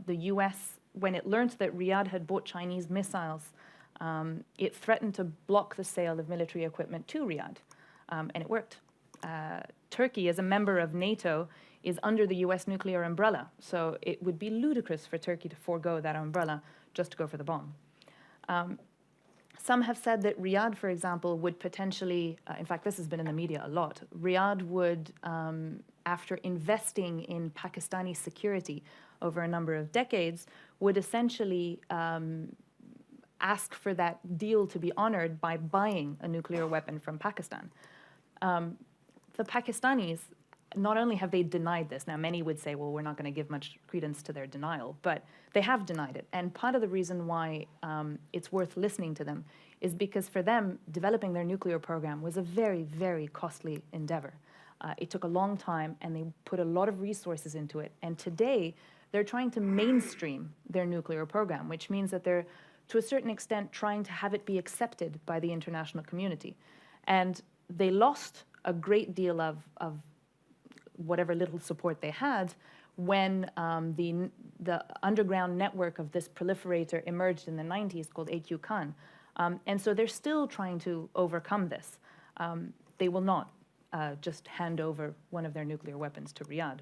[SPEAKER 2] the US, when it learned that Riyadh had bought Chinese missiles, it threatened to block the sale of military equipment to Riyadh, and it worked. Turkey, as a member of NATO, is under the US nuclear umbrella, so it would be ludicrous for Turkey to forego that umbrella just to go for the bomb. Some have said that Riyadh, for example, would potentially, in fact, this has been in the media a lot, Riyadh would, after investing in Pakistani security over a number of decades, would essentially ask for that deal to be honored by buying a nuclear weapon from Pakistan. The Pakistanis, not only have they denied this, now many would say, well, we're not going to give much credence to their denial, but they have denied it. And part of the reason why it's worth listening to them is because for them, developing their nuclear program was a very, very costly endeavor. It took a long time, and they put a lot of resources into it. And today, they're trying to mainstream their nuclear program, which means that they're, to a certain extent, trying to have it be accepted by the international community. And they lost a great deal of whatever little support they had when the underground network of this proliferator emerged in the 90s called AQ Khan. And so they're still trying to overcome this. They will not just hand over one of their nuclear weapons to Riyadh.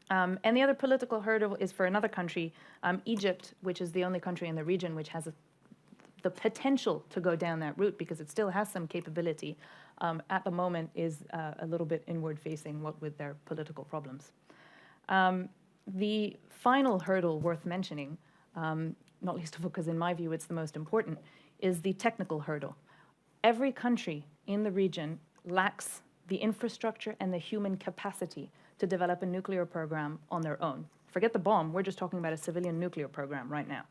[SPEAKER 2] And the other political hurdle is for another country, Egypt, which is the only country in the region which has the potential to go down that route because it still has some capability, at the moment is a little bit inward-facing, what with their political problems. The final hurdle worth mentioning, not least of all because in my view it's the most important, is the technical hurdle. Every country in the region lacks the infrastructure and the human capacity to develop a nuclear program on their own. Forget the bomb, we're just talking about a civilian nuclear program right now.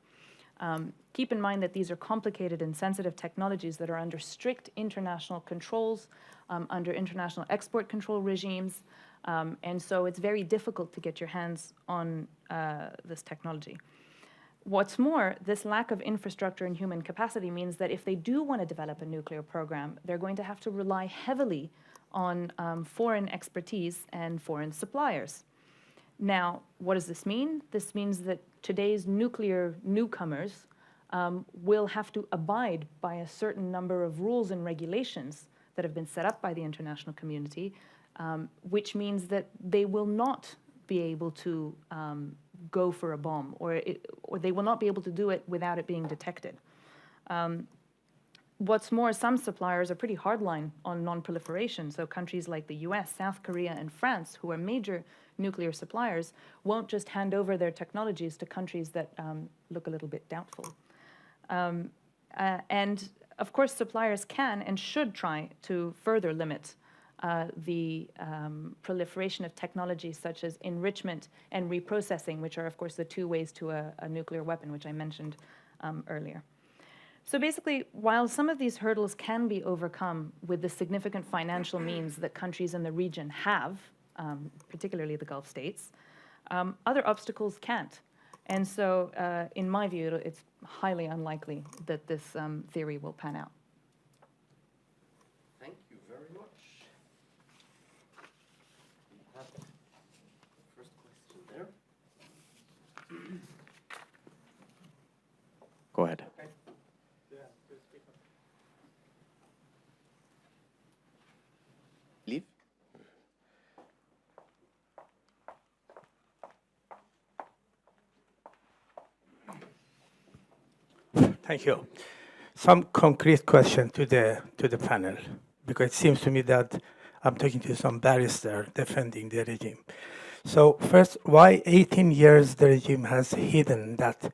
[SPEAKER 2] Keep in mind that these are complicated and sensitive technologies that are under strict international controls, under international export control regimes, and so it's very difficult to get your hands on this technology. What's more, this lack of infrastructure and human capacity means that if they do want to develop a nuclear program, they're going to have to rely heavily on foreign expertise and foreign suppliers. Now, what does this mean? This means that today's nuclear newcomers will have to abide by a certain number of rules and regulations that have been set up by the international community, which means that they will not be able to go for a bomb, or they will not be able to do it without it being detected. What's more, some suppliers are pretty hardline on non-proliferation, so countries like the US, South Korea, and France, who are major nuclear suppliers, won't just hand over their technologies to countries that look a little bit doubtful. And of course, suppliers can and should try to further limit the proliferation of technologies such as enrichment and reprocessing, which are, of course, the two ways to a nuclear weapon, which I mentioned earlier. So basically, while some of these hurdles can be overcome with the significant financial means that countries in the region have, particularly the Gulf states, other obstacles can't. And so, in my view, it's highly unlikely that this theory will pan out.
[SPEAKER 1] Thank you very much. We have the first question there. Go ahead.
[SPEAKER 9] Okay.
[SPEAKER 1] Leave.
[SPEAKER 4] Thank you. Some concrete question to the panel, because it seems to me that I'm talking to some barrister defending the regime. So first, why 18 years the regime has hidden that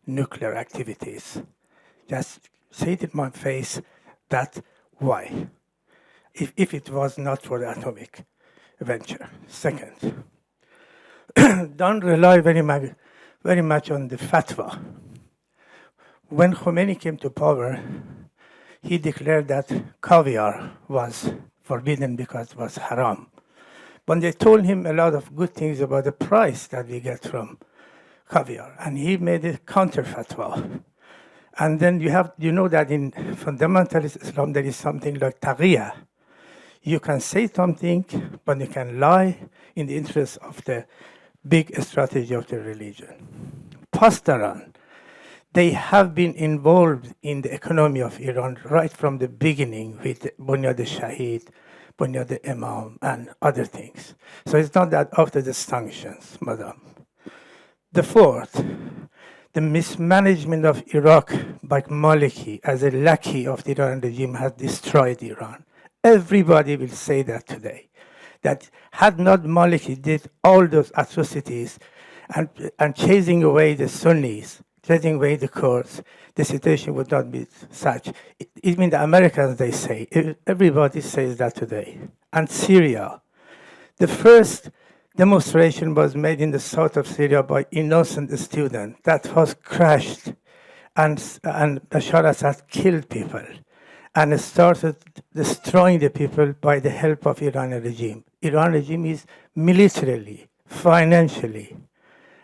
[SPEAKER 4] nuclear activities? Just say it in my face that why? If it was not for the atomic venture. Second, don't rely very much on the fatwa. When Khomeini came to power, he declared that caviar was forbidden because it was haram. But they told him a lot of good things about the price that we get from caviar, and he made a counter fatwa. And then you know that in fundamentalist Islam, there is something like taqiyya. You can say something, but you can lie in the interest of the big strategy of the religion. Pastoran, they have been involved in the economy of Iran right from the beginning with Bunyad al-Shahid, Bunyad al-Imam, and other things. So it's not that after the sanctions, madam. The fourth, the mismanagement of Iraq by Maliki as a lackey of the Iran regime has destroyed Iran. Everybody will say that today, that had not Maliki did all those atrocities and chasing away the Sunnis, chasing away the Kurds, the situation would not be such. Even the Americans, they say, everybody says that today. And Syria, the first demonstration was made in the south of Syria by innocent students that was crashed, and Bashar Assad killed people and started destroying the people by the help of Iranian regime. Iran regime is militarily, financially,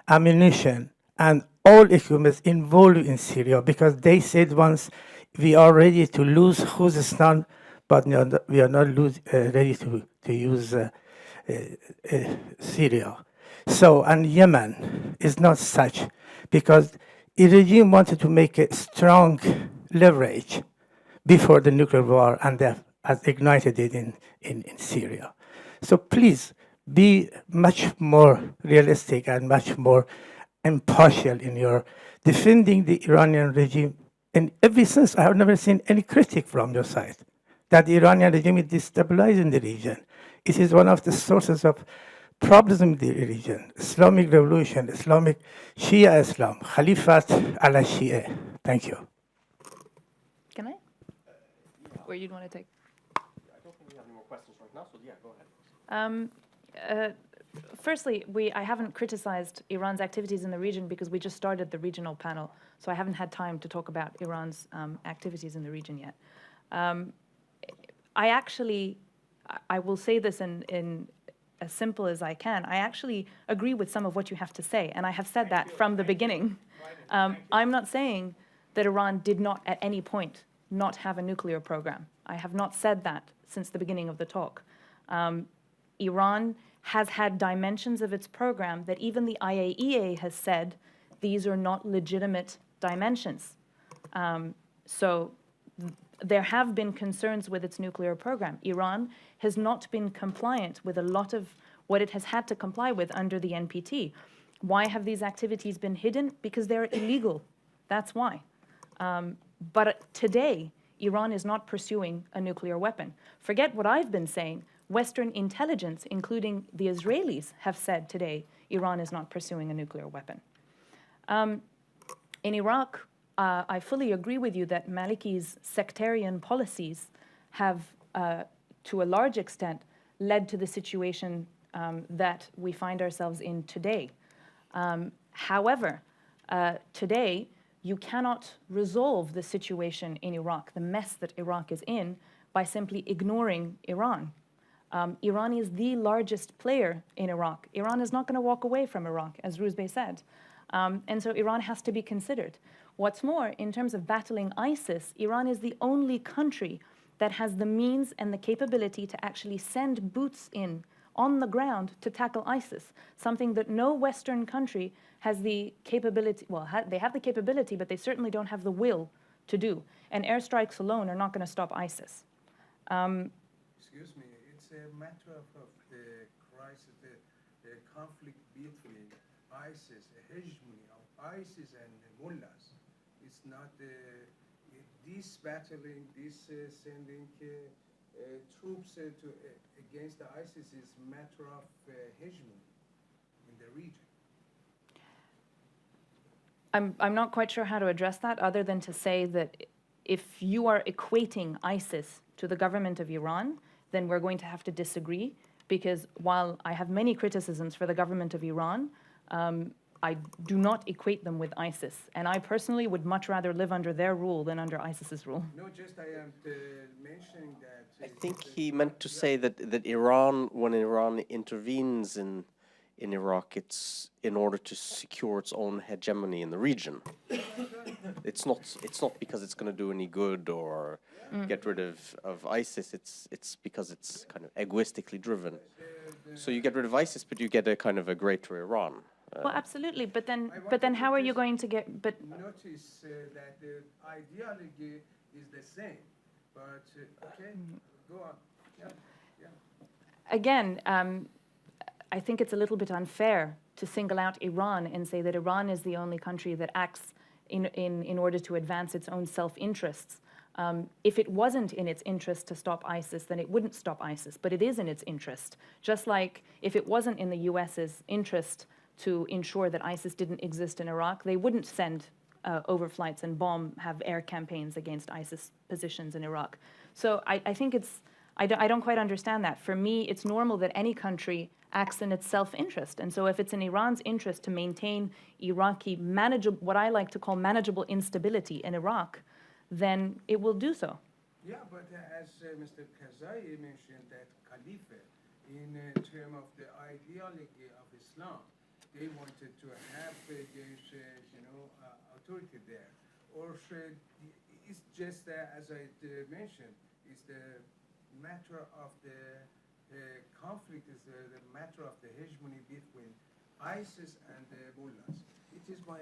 [SPEAKER 4] ammunition, and all equipment involved in Syria because they said once, we are ready to lose Khuzestan, but we are not ready to use Syria. So, and Yemen is not such because the regime wanted to make a strong leverage before the nuclear war, and they has ignited it in Syria. So please be much more realistic and much more impartial in your defending the Iranian regime. In every sense, I have never seen any critique from your side that the Iranian regime is destabilizing the region. It is one of the sources of problems in the region. Islamic revolution, Islamic Shia Islam, Khalifat ala Shia. Thank you.
[SPEAKER 2] Can I? Where you'd want to take?
[SPEAKER 1] I don't think we have any more questions right now, so yeah, go ahead.
[SPEAKER 2] Firstly, I haven't criticized Iran's activities in the region because we just started the regional panel, so I haven't had time to talk about Iran's activities in the region yet. I will say this in as simple as I can. I actually agree with some of what you have to say, and I have said that from the beginning. I'm not saying that Iran did not at any point not have a nuclear program. I have not said that since the beginning of the talk. Iran has had dimensions of its program that even the IAEA has said these are not legitimate dimensions. So there have been concerns with its nuclear program. Iran has not been compliant with a lot of what it has had to comply with under the NPT. Why have these activities been hidden? Because they're illegal. That's why. But today, Iran is not pursuing a nuclear weapon. Forget what I've been saying. Western intelligence, including the Israelis, have said today Iran is not pursuing a nuclear weapon. In Iraq, I fully agree with you that Maliki's sectarian policies have, to a large extent, led to the situation that we find ourselves in today. However, today, you cannot resolve the situation in Iraq, the mess that Iraq is in, by simply ignoring Iran. Iran is the largest player in Iraq. Iran is not going to walk away from Iraq, as Rouzbeh said. And so Iran has to be considered. What's more, in terms of battling ISIS, Iran is the only country that has the means and the capability to actually send boots in on the ground to tackle ISIS, something that no Western country has the capability, well, they have the capability, but they certainly don't have the will to do. And airstrikes alone are not going to stop ISIS.
[SPEAKER 5] Excuse me, it's a matter of the crisis, the conflict between ISIS, the hegemony of ISIS and the mullahs. It's not this battling, this sending troops against the ISIS is a matter of hegemony in the region.
[SPEAKER 2] I'm not quite sure how to address that other than to say that if you are equating ISIS to the government of Iran, then we're going to have to disagree, because while I have many criticisms for the government of Iran, I do not equate them with ISIS. And I personally would much rather live under their rule than under ISIS's rule.
[SPEAKER 5] No, just I am mentioning that.
[SPEAKER 1] I think he meant to say that Iran, when Iran intervenes in in Iraq, it's in order to secure its own hegemony in the region. It's not because it's going to do any good or get rid of ISIS. It's because it's kind of egoistically driven. So you get rid of ISIS, but you get a kind of a greater Iran.
[SPEAKER 2] Well, absolutely, but then how are you going to get? But
[SPEAKER 5] notice that the ideology is the same, but okay, go on. Yeah, yeah.
[SPEAKER 2] again, I think it's a little bit unfair to single out Iran and say that Iran is the only country that acts in order to advance its own self-interests. If it wasn't in its interest to stop ISIS, then it wouldn't stop ISIS, but it is in its interest. Just like if it wasn't in the US's interest to ensure that ISIS didn't exist in Iraq, they wouldn't send overflights and have air campaigns against ISIS positions in Iraq. So I think I don't quite understand that. For me, it's normal that any country acts in its self-interest. And so if it's in Iran's interest to maintain Iraqi what I like to call manageable instability in Iraq, then it will do so.
[SPEAKER 5] Yeah, but as Mr. Karzai mentioned, that Khalifa, in terms of the ideology of Islam, they wanted to have this, authority there. Or it's just, as I mentioned, it's the matter of the conflict, is the matter of the hegemony between ISIS and the mullahs. It is my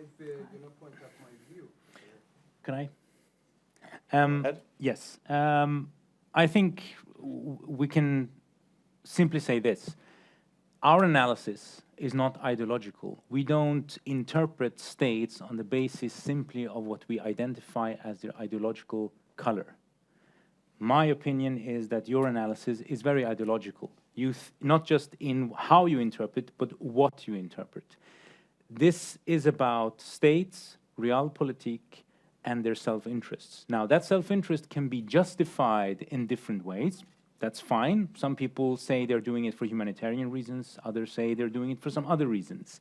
[SPEAKER 5] point of my view.
[SPEAKER 3] Can I?
[SPEAKER 1] Ed?
[SPEAKER 3] Yes. I think we can simply say this. Our analysis is not ideological. We don't interpret states on the basis simply of what we identify as their ideological color. My opinion is that your analysis is very ideological. Not just in how you interpret, but what you interpret. This is about states, realpolitik, and their self-interests. Now, that self-interest can be justified in different ways. That's fine. Some people say they're doing it for humanitarian reasons. Others say they're doing it for some other reasons.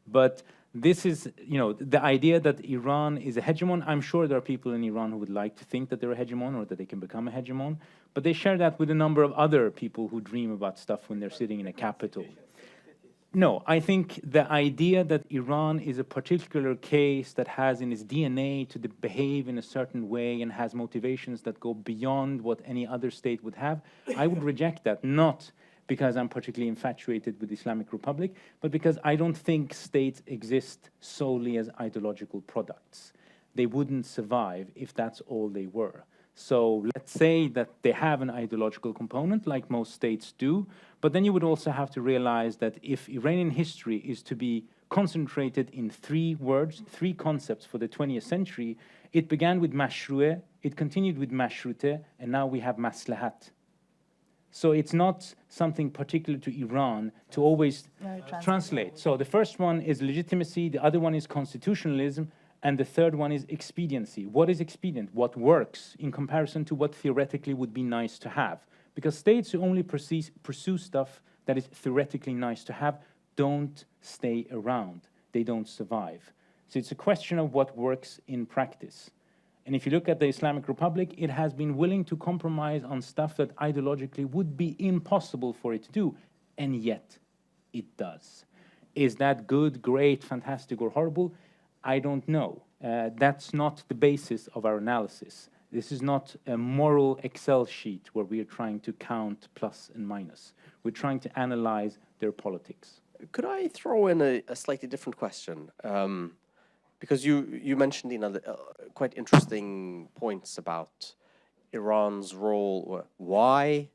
[SPEAKER 3] But this is, the idea that Iran is a hegemon. I'm sure there are people in Iran who would like to think that they're a hegemon or that they can become a hegemon. But they share that with a number of other people who dream about stuff when they're sitting in a capital. No, I think the idea that Iran is a particular case that has in its DNA to behave in a certain way and has motivations that go beyond what any other state would have, I would reject that, not because I'm particularly infatuated with the Islamic Republic, but because I don't think states exist solely as ideological products. They wouldn't survive if that's all they were. So let's say that they have an ideological component, like most states do, but then you would also have to realize that if Iranian history is to be concentrated in 3 words, 3 concepts for the 20th century, it began with mashru'e, it continued with mashrute, and now we have maslahat. So it's not something particular to Iran to always translate. So the first one is legitimacy, the other one is constitutionalism, and the third one is expediency. What is expedient? What works in comparison to what theoretically would be nice to have? Because states who only pursue stuff that is theoretically nice to have don't stay around. They don't survive. So it's a question of what works in practice. And if you look at the Islamic Republic, it has been willing to compromise on stuff that ideologically would be impossible for it to do, and yet it does. Is that good, great, fantastic, or horrible? I don't know. That's not the basis of our analysis. This is not a moral Excel sheet where we are trying to count plus and minus. We're trying to analyze their politics.
[SPEAKER 1] Could I throw in a slightly different question? Because you mentioned, Dina, quite interesting points about Iran's role, why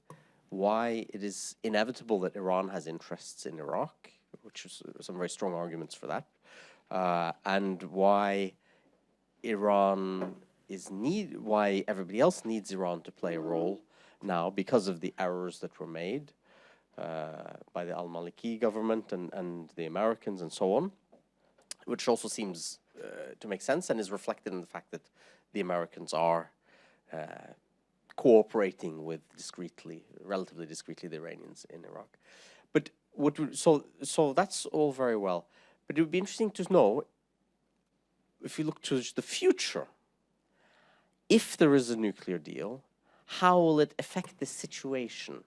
[SPEAKER 1] it is inevitable that Iran has interests in Iraq, which is some very strong arguments for that, and why why everybody else needs Iran to play a role now because of the errors that were made by the al-Maliki government and the Americans and so on, which also seems to make sense and is reflected in the fact that the Americans are cooperating with relatively discreetly, the Iranians in Iraq. But so that's all very well. But it would be interesting to know, if you look to the future, if there is a nuclear deal, how will it affect the situation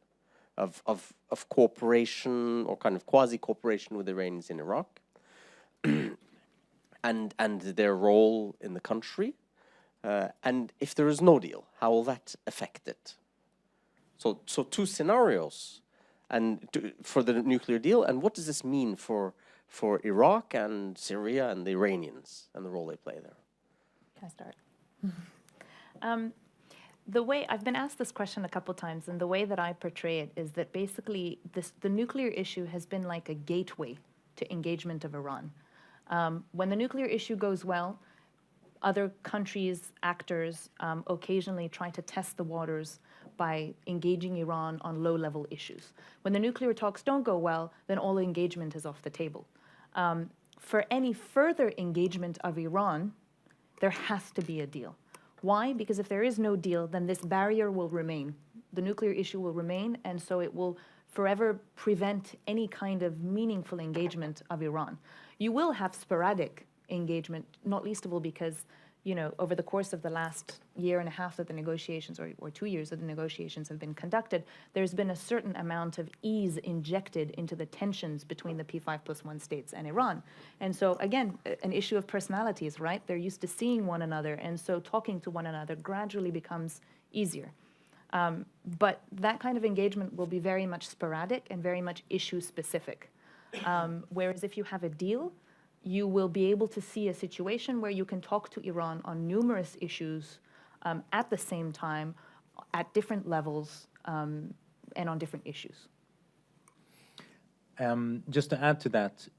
[SPEAKER 1] of cooperation or kind of quasi-cooperation with the Iranians in Iraq, and their role in the country. And if there is no deal, how will that affect it? So two scenarios, and for the nuclear deal, and what does this mean for Iraq and Syria and the Iranians and the role they play there?
[SPEAKER 2] Can I start? The way I've been asked this question a couple times, and the way that I portray it is that basically the nuclear issue has been like a gateway to engagement of Iran. When the nuclear issue goes well, other countries, actors, occasionally try to test the waters by engaging Iran on low-level issues. When the nuclear talks don't go well, then all engagement is off the table. For any further engagement of Iran, there has to be a deal. Why? Because if there is no deal, then this barrier will remain. The nuclear issue will remain, and so it will forever prevent any kind of meaningful engagement of Iran. You will have sporadic engagement, not least of all because, you know, over the course of the last year and a half that the negotiations, or 2 years that the negotiations have been conducted, there's been a certain amount of ease injected into the tensions between the P5+1 states and Iran. And so, again, an issue of personalities, right? They're used to seeing one another, and so talking to one another gradually becomes easier. But that kind of engagement will be very much sporadic and very much issue-specific. Whereas if you have a deal, you will be able to see a situation where you can talk to Iran on numerous issues at the same time, at different levels, and on different issues.
[SPEAKER 3] Just to add to that,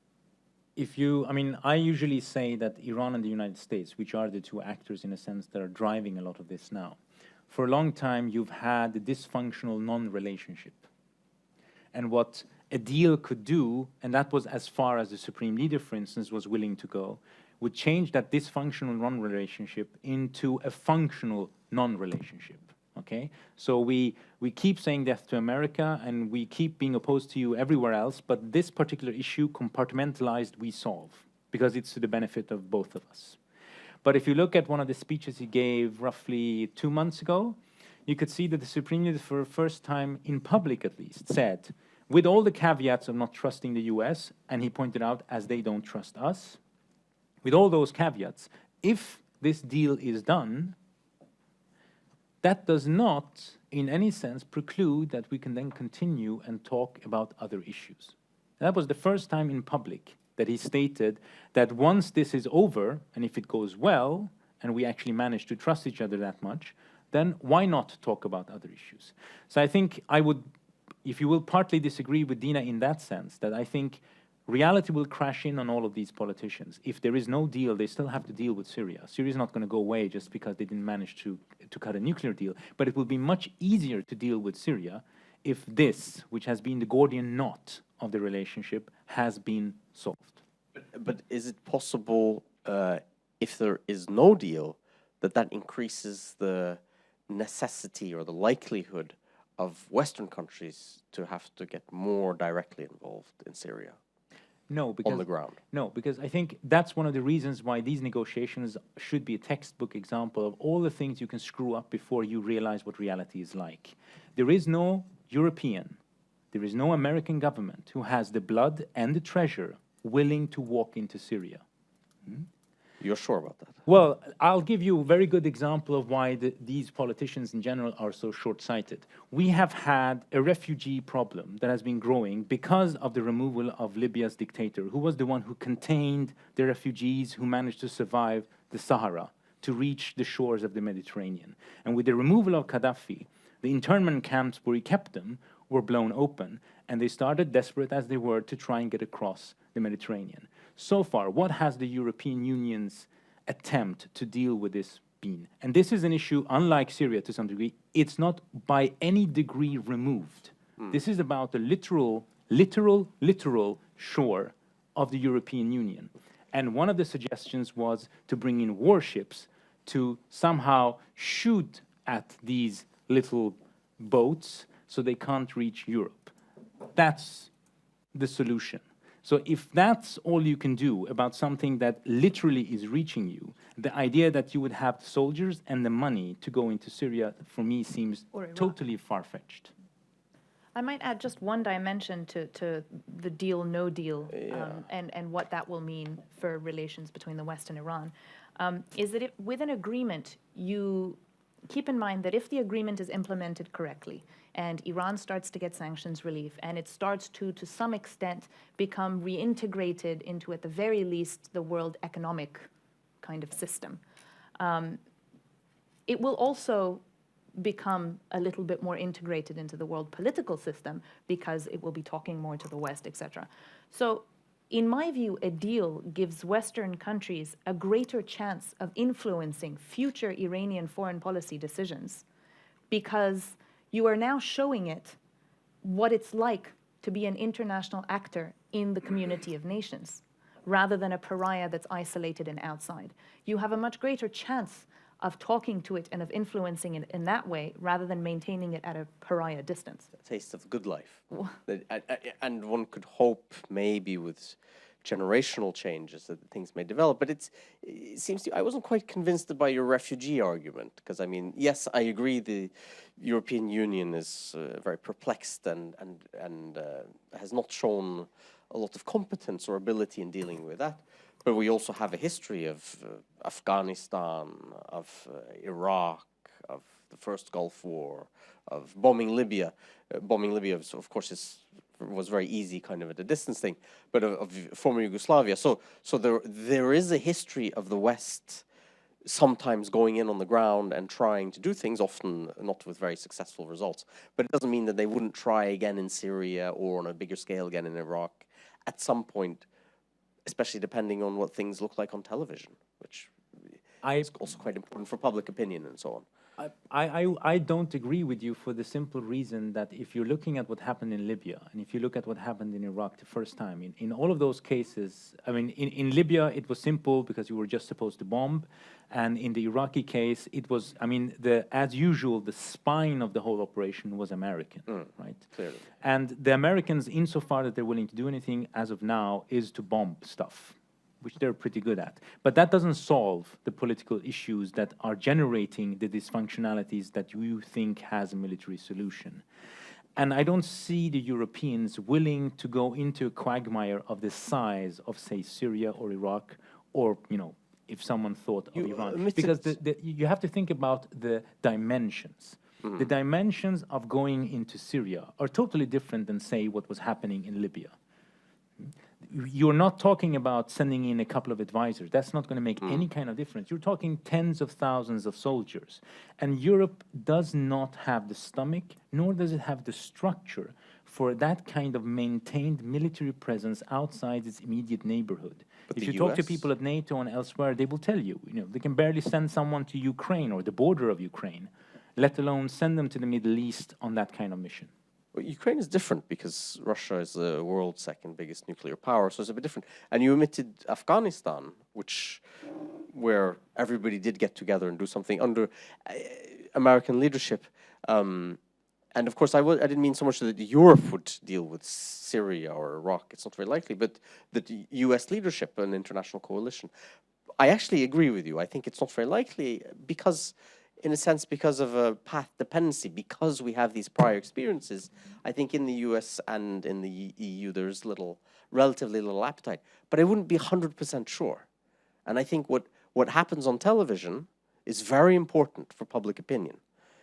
[SPEAKER 3] I usually say that Iran and the United States, which are the two actors in a sense that are driving a lot of this now, for a long time you've had a dysfunctional non-relationship. And what a deal could do, and that was as far as the Supreme Leader, for instance, was willing to go, would change that dysfunctional non-relationship into a functional non-relationship, okay? So we keep saying death to America, and we keep being opposed to you everywhere else, but this particular issue, compartmentalized, we solve, because it's to the benefit of both of us. But if you look at one of the speeches he gave roughly 2 months ago, you could see that the Supreme Leader, for the first time in public at least, said, with all the caveats of not trusting the US, and he pointed out, as they don't trust us, with all those caveats, if this deal is done, that does not, in any sense, preclude that we can then continue and talk about other issues. That was the first time in public that he stated that once this is over, and if it goes well, and we actually manage to trust each other that much, then why not talk about other issues? So I think I would, if you will, partly disagree with Dina in that sense, that I think reality will crash in on all of these politicians. If there is no deal, they still have to deal with Syria. Syria is not going to go away just because they didn't manage to cut a nuclear deal, but it will be much easier to deal with Syria if this, which has been the Gordian knot of the relationship, has been solved.
[SPEAKER 1] But is it possible, if there is no deal, that increases the necessity or the likelihood of Western countries to have to get more directly involved in Syria?
[SPEAKER 3] No, because,
[SPEAKER 1] on the ground.
[SPEAKER 3] No, because I think that's one of the reasons why these negotiations should be a textbook example of all the things you can screw up before you realize what reality is like. There is no European, there is no American government who has the blood and the treasure willing to walk into Syria. Hmm?
[SPEAKER 1] You're sure about that?
[SPEAKER 3] Well, I'll give you a very good example of why these politicians in general are so short-sighted. We have had a refugee problem that has been growing because of the removal of Libya's dictator, who was the one who contained the refugees who managed to survive the Sahara to reach the shores of the Mediterranean. And with the removal of Gaddafi, the internment camps where he kept them were blown open, and they started, desperate as they were, to try and get across the Mediterranean. So far, what has the European Union's attempt to deal with this been? And this is an issue, unlike Syria to some degree, it's not by any degree removed. This is about the literal shore of the European Union. And one of the suggestions was to bring in warships to somehow shoot at these little boats so they can't reach Europe. That's the solution. So if that's all you can do about something that literally is reaching you, the idea that you would have the soldiers and the money to go into Syria, for me, seems totally far-fetched.
[SPEAKER 2] I might add just one dimension to the deal, no deal, and what that will mean for relations between the West and Iran, is that with an agreement, you keep in mind that if the agreement is implemented correctly and Iran starts to get sanctions relief and it starts to some extent, become reintegrated into, at the very least, the world economic kind of system, it will also become a little bit more integrated into the world political system because it will be talking more to the West, etc. So in my view, a deal gives Western countries a greater chance of influencing future Iranian foreign policy decisions because you are now showing it what it's like to be an international actor in the community of nations rather than a pariah that's isolated and outside. You have a much greater chance of talking to it and of influencing it in that way rather than maintaining it at a pariah distance.
[SPEAKER 1] A taste of the good life. And one could hope maybe with generational changes that things may develop. But it seems to, I wasn't quite convinced by your refugee argument, because I mean, yes, I agree the European Union is very perplexed and has not shown a lot of competence or ability in dealing with that. But we also have a history of Afghanistan, of Iraq, of the first Gulf War, of bombing Libya. Bombing Libya, of course, was very easy, kind of at a distance thing, but of former Yugoslavia. So there is a history of the West sometimes going in on the ground and trying to do things, often not with very successful results. But it doesn't mean that they wouldn't try again in Syria or on a bigger scale again in Iraq at some point, especially depending on what things look like on television, which is also quite important for public opinion and so on.
[SPEAKER 3] I don't agree with you for the simple reason that if you're looking at what happened in Libya and if you look at what happened in Iraq the first time, in all of those cases, I mean, in Libya, it was simple because you were just supposed to bomb. And in the Iraqi case, it was, I mean, as usual, the spine of the whole operation was American, right?
[SPEAKER 1] Clearly.
[SPEAKER 3] And the Americans, insofar that they're willing to do anything as of now, is to bomb stuff, which they're pretty good at. But that doesn't solve the political issues that are generating the dysfunctionalities that you think has a military solution. And I don't see the Europeans willing to go into a quagmire of the size of, say, Syria or Iraq, or, you know, if someone thought of Iran. Because you have to think about the dimensions. The dimensions of going into Syria are totally different than, say, what was happening in Libya. You're not talking about sending in a couple of advisors. That's not going to make any kind of difference. You're talking tens of thousands of soldiers. And Europe does not have the stomach, nor does it have the structure for that kind of maintained military presence outside its immediate neighborhood.
[SPEAKER 1] But
[SPEAKER 3] if
[SPEAKER 1] the
[SPEAKER 3] you talk to
[SPEAKER 1] US?
[SPEAKER 3] people at NATO and elsewhere, they will tell you, you know, they can barely send someone to Ukraine or the border of Ukraine, let alone send them to the Middle East on that kind of mission.
[SPEAKER 1] Well, Ukraine is different because Russia is the world's second biggest nuclear power, so it's a bit different. And you omitted Afghanistan, where everybody did get together and do something under American leadership. And of course, I didn't mean so much that Europe would deal with Syria or Iraq. It's not very likely, but that U.S. leadership and international coalition. I actually agree with you. I think it's not very likely because, in a sense, because of a path dependency, because we have these prior experiences. I think in the U.S. and in the EU, there's relatively little appetite. But I wouldn't be 100% sure. And I think what happens on television is very important for public opinion.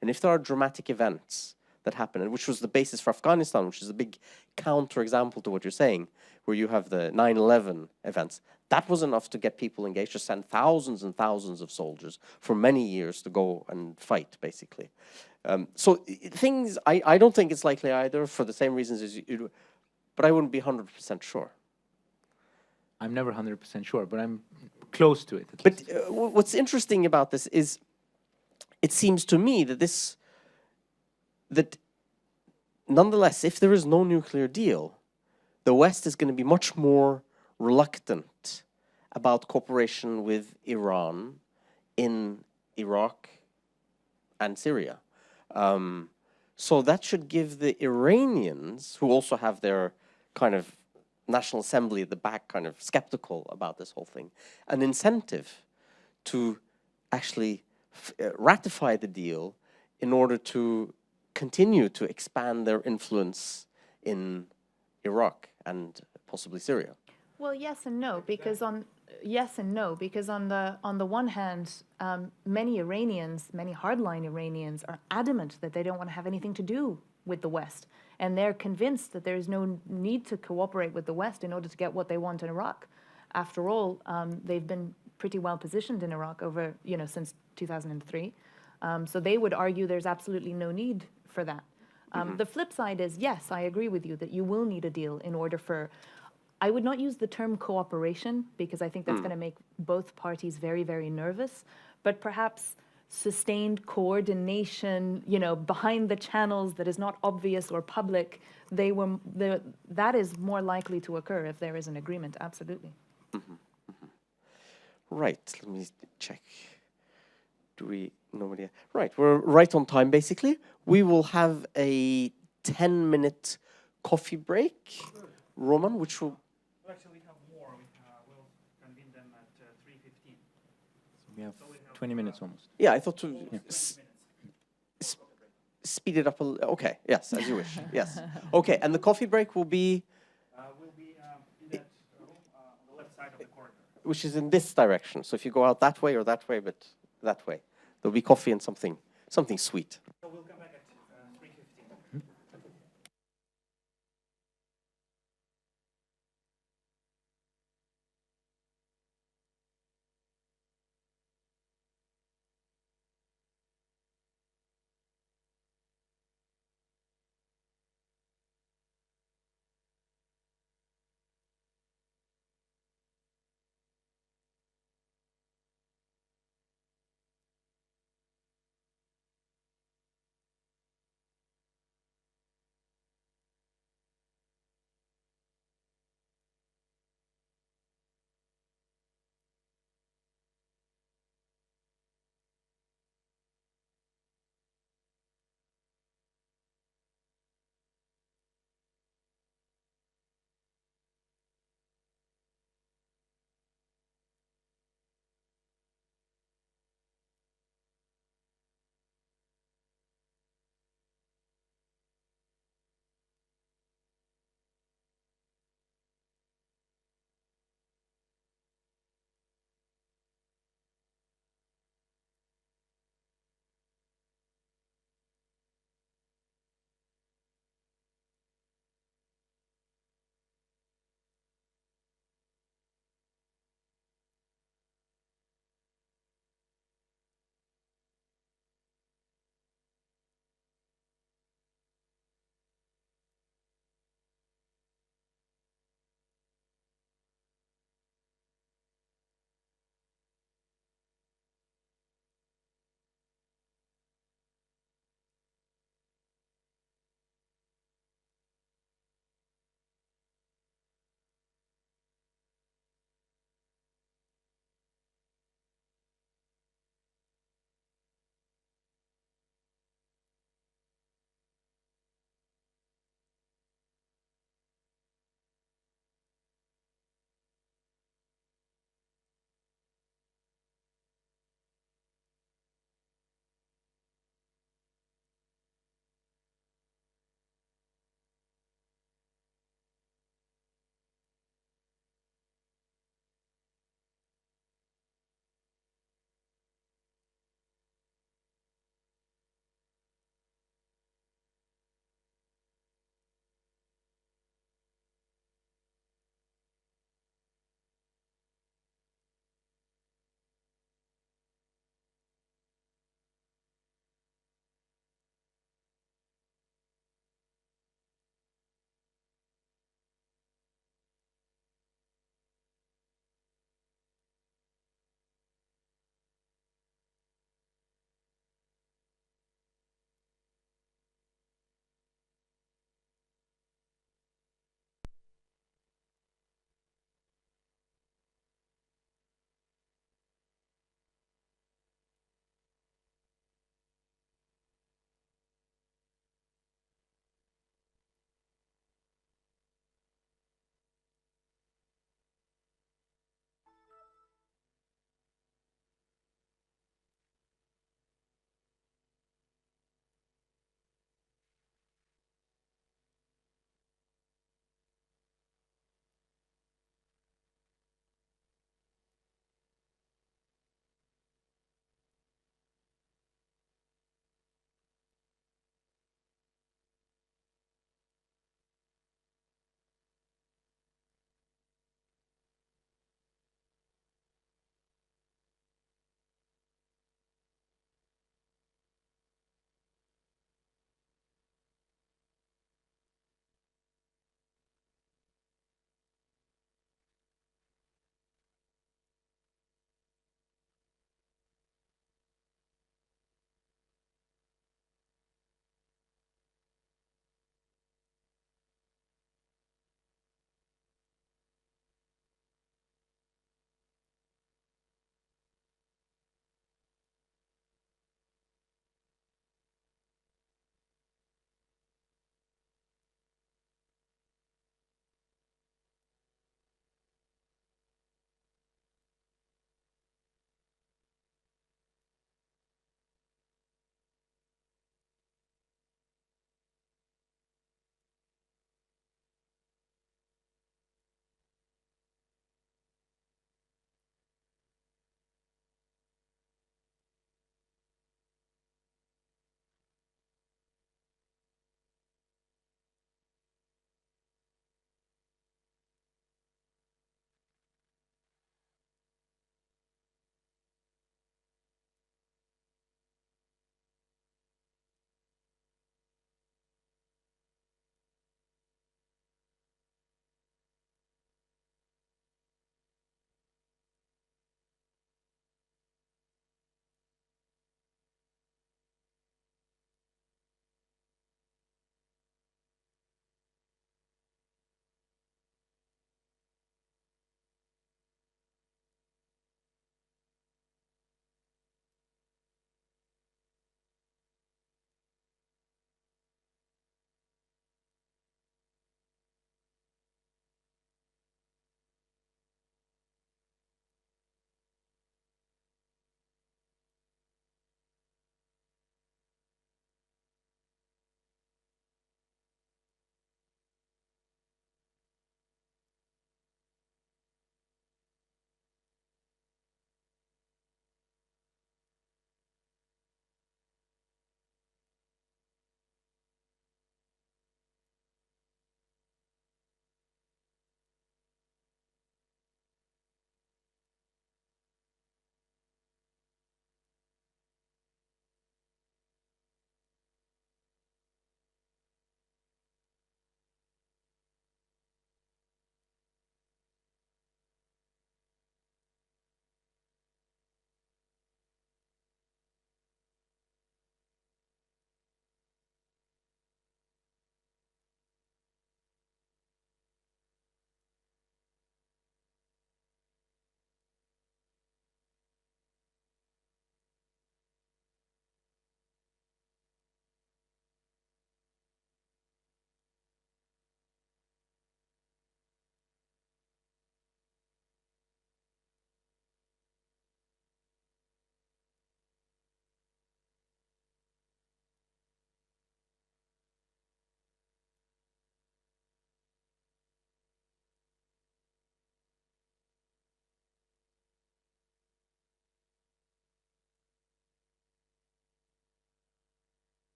[SPEAKER 1] And if there are dramatic events that happen, and which was the basis for Afghanistan, which is a big counterexample to what you're saying, where you have the 9/11 events, that was enough to get people engaged, to send thousands and thousands of soldiers for many years to go and fight, basically. So things, I don't think it's likely either, for the same reasons as you do, but I wouldn't be 100% sure.
[SPEAKER 3] I'm never 100% sure, but I'm close to it.
[SPEAKER 1] But what's interesting about this is, it seems to me that nonetheless, if there is no nuclear deal, the West is going to be much more reluctant about cooperation with Iran in Iraq and Syria. So that should give the Iranians, who also have their kind of National Assembly at the back, kind of skeptical about this whole thing, an incentive to actually ratify the deal in order to continue to expand their influence in Iraq and possibly Syria?
[SPEAKER 2] Well, yes and no, because on the one hand, many Iranians, many hardline Iranians, are adamant that they don't want to have anything to do with the West, and they're convinced that there is no need to cooperate with the West in order to get what they want in Iraq. After all, they've been pretty well positioned in Iraq over, since 2003. So they would argue there's absolutely no need for that. The flip side is, yes, I agree with you that you will need a deal in order for, I would not use the term cooperation because I think that's going to make both parties very, very nervous, but perhaps sustained coordination, behind the channels that is not obvious or public, that is more likely to occur if there is an agreement, absolutely.
[SPEAKER 1] Right, let me check. Do we nobody? Right, we're right on time basically. We will have a 10-minute coffee break. Roman, which will.
[SPEAKER 3] Actually, we have more. We'll convene them at 3:15. We have 20 minutes almost.
[SPEAKER 1] Yeah, I thought to speed it up a little. Okay, yes, as you wish. Yes. Okay, and the coffee break will be.
[SPEAKER 3] Will be in that room on the left side of the corridor.
[SPEAKER 1] Which is in this direction. So if you go out that way or that way, but that way, there'll be coffee and something sweet.
[SPEAKER 3] So we'll come back at 3:15.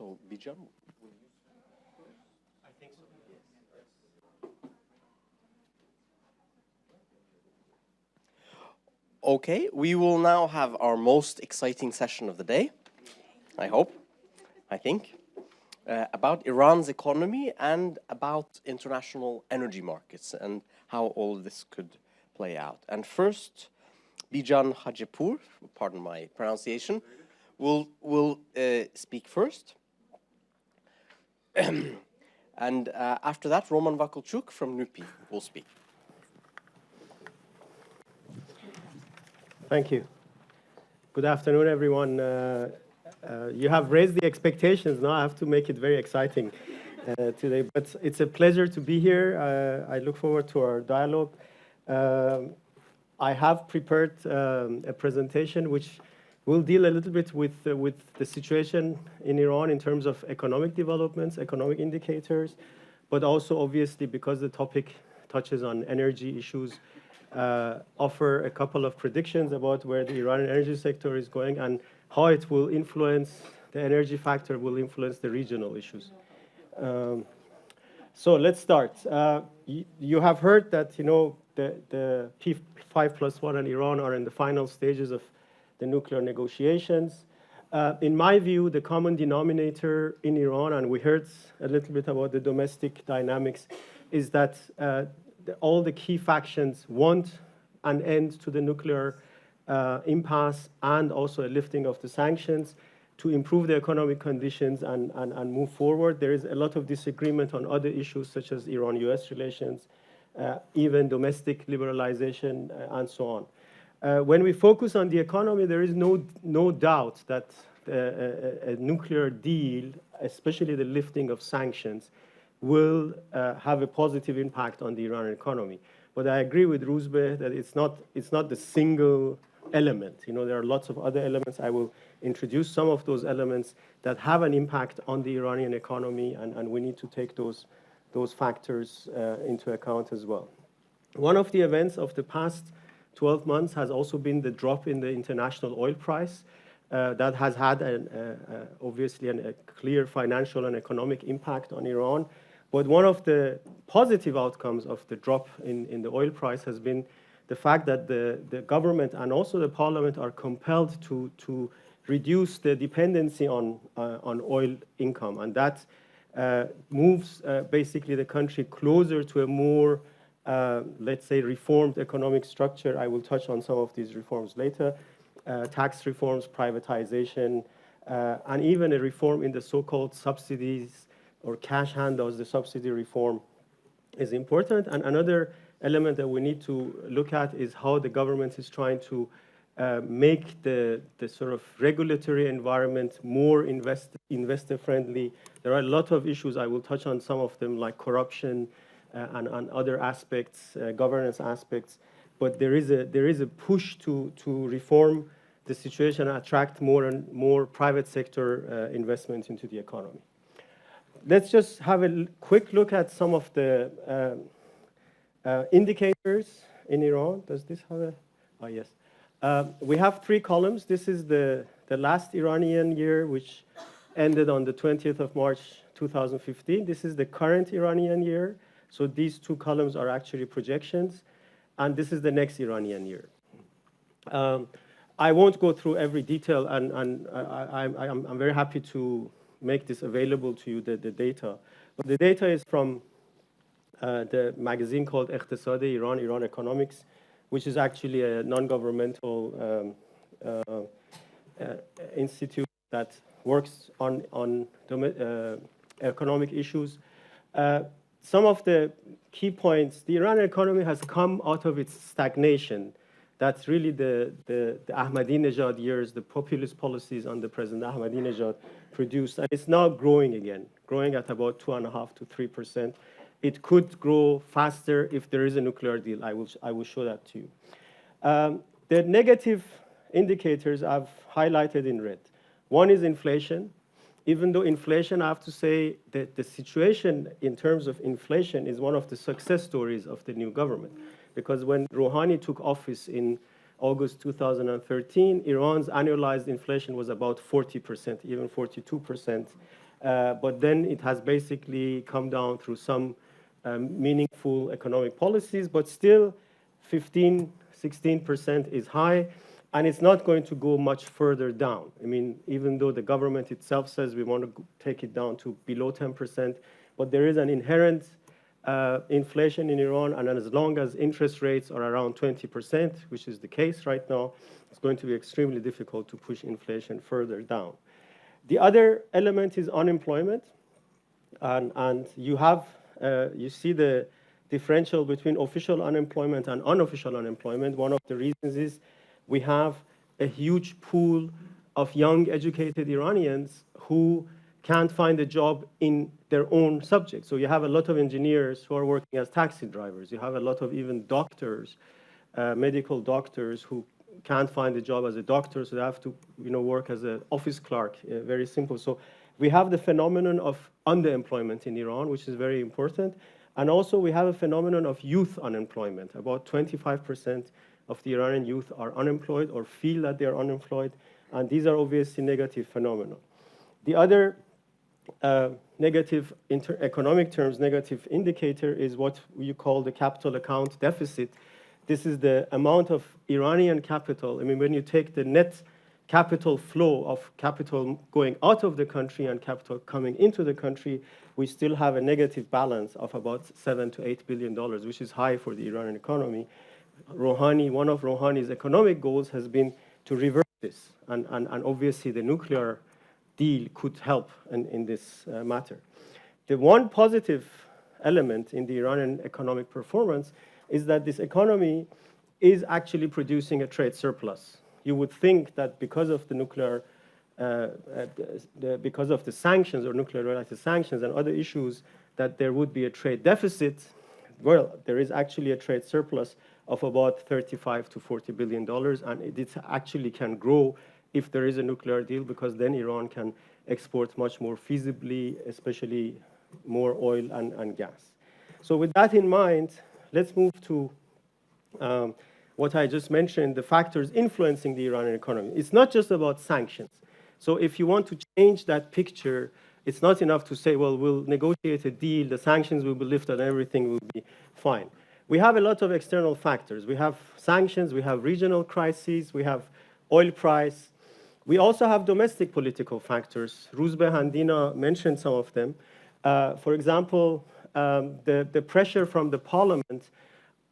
[SPEAKER 1] So, Bijan? Okay, we will now have our most exciting session of the day, I hope, I think, about Iran's economy and about international energy markets and how all of this could play out. And first, Bijan Hajipur, pardon my pronunciation, will speak first. And after that, Roman Vakulchuk from NUPI will speak.
[SPEAKER 8] Thank you. Good afternoon, everyone. You have raised the expectations. Now I have to make it very exciting today. But it's a pleasure to be here. I look forward to our dialogue. I have prepared a presentation which will deal a little bit with the situation in Iran in terms of economic developments, economic indicators, but also obviously because the topic touches on energy issues, offer a couple of predictions about where the Iranian energy sector is going and how it will influence, the energy factor will influence the regional issues. So let's start. You have heard that, the P5+1 and Iran are in the final stages of the nuclear negotiations. In my view, the common denominator in Iran, and we heard a little bit about the domestic dynamics, is that all the key factions want an end to the nuclear impasse and also a lifting of the sanctions to improve the economic conditions and move forward. There is a lot of disagreement on other issues such as Iran-US relations, even domestic liberalization, and so on. When we focus on the economy, there is no doubt that a nuclear deal, especially the lifting of sanctions, will have a positive impact on the Iranian economy. But I agree with Rouzbeh that it's not the single element. There are lots of other elements. I will introduce some of those elements that have an impact on the Iranian economy, and we need to take those factors into account as well. One of the events of the past 12 months has also been the drop in the international oil price. That has had obviously a clear financial and economic impact on Iran. But one of the positive outcomes of the drop in the oil price has been the fact that the government and also the parliament are compelled to reduce the dependency on oil income. And that moves basically the country closer to a more, let's say, reformed economic structure. I will touch on some of these reforms later. Tax reforms, privatization, and even a reform in the so-called subsidies or cash handouts. The subsidy reform is important. And another element that we need to look at is how the government is trying to make the sort of regulatory environment more investor-friendly. There are a lot of issues. I will touch on some of them, like corruption and other aspects, governance aspects. But there is a push to reform the situation and attract more and more private sector investment into the economy. Let's just have a quick look at some of the indicators in Iran. Does this have a? Oh, yes. We have 3 columns. This is the last Iranian year, which ended on the 20th of March, 2015. This is the current Iranian year. So these 2 columns are actually projections. And this is the next Iranian year. I won't go through every detail, and I'm very happy to make this available to you, the data. But the data is from the magazine called Iqtisad Iran Economics, which is actually a non-governmental institute that works on economic issues. Some of the key points: the Iranian economy has come out of its stagnation. That's really the Ahmadinejad years, the populist policies under President Ahmadinejad produced, and it's now growing again, growing at about 2.5% to 3%. It could grow faster if there is a nuclear deal. I will show that to you. The negative indicators I've highlighted in red. One is inflation. Even though inflation, I have to say that the situation in terms of inflation is one of the success stories of the new government. Because when Rouhani took office August 2013, Iran's annualized inflation was about 40%, even 42%. But then it has basically come down through some meaningful economic policies, but still 16% is high, and it's not going to go much further down. I mean, even though the government itself says we want to take it down to below 10%, but there is an inherent inflation in Iran, and as long as interest rates are around 20%, which is the case right now, it's going to be extremely difficult to push inflation further down. The other element is unemployment, and you have you see the differential between official unemployment and unofficial unemployment. One of the reasons is we have a huge pool of young educated Iranians who can't find a job in their own subject. So you have a lot of engineers who are working as taxi drivers. You have a lot of even doctors, medical doctors who can't find a job as a doctor, so they have to work as an office clerk, very simple. So we have the phenomenon of underemployment in Iran, which is very important. And also we have a phenomenon of youth unemployment. About 25% of the Iranian youth are unemployed or feel that they are unemployed, and these are obviously negative phenomena. The other negative, economic terms, negative indicator is what you call the capital account deficit. This is the amount of Iranian capital. I mean, when you take the net capital flow of capital going out of the country and capital coming into the country, we still have a negative balance of about $7 to $8 billion, which is high for the Iranian economy. Rouhani, one of Rouhani's economic goals has been to reverse this, and obviously the nuclear deal could help in this matter. The one positive element in the Iranian economic performance is that this economy is actually producing a trade surplus. You would think that because of the nuclear, because of the sanctions or nuclear-related sanctions and other issues, that there would be a trade deficit. Well, there is actually a trade surplus of about $35 to $40 billion, and it actually can grow if there is a nuclear deal, because then Iran can export much more feasibly, especially more oil and gas. So with that in mind, let's move to what I just mentioned, the factors influencing the Iranian economy. It's not just about sanctions. So if you want to change that picture, it's not enough to say, well, we'll negotiate a deal, the sanctions will be lifted, and everything will be fine. We have a lot of external factors. We have sanctions, we have regional crises, we have oil price. We also have domestic political factors. Rouzbeh and Dina mentioned some of them. For example, the pressure from the parliament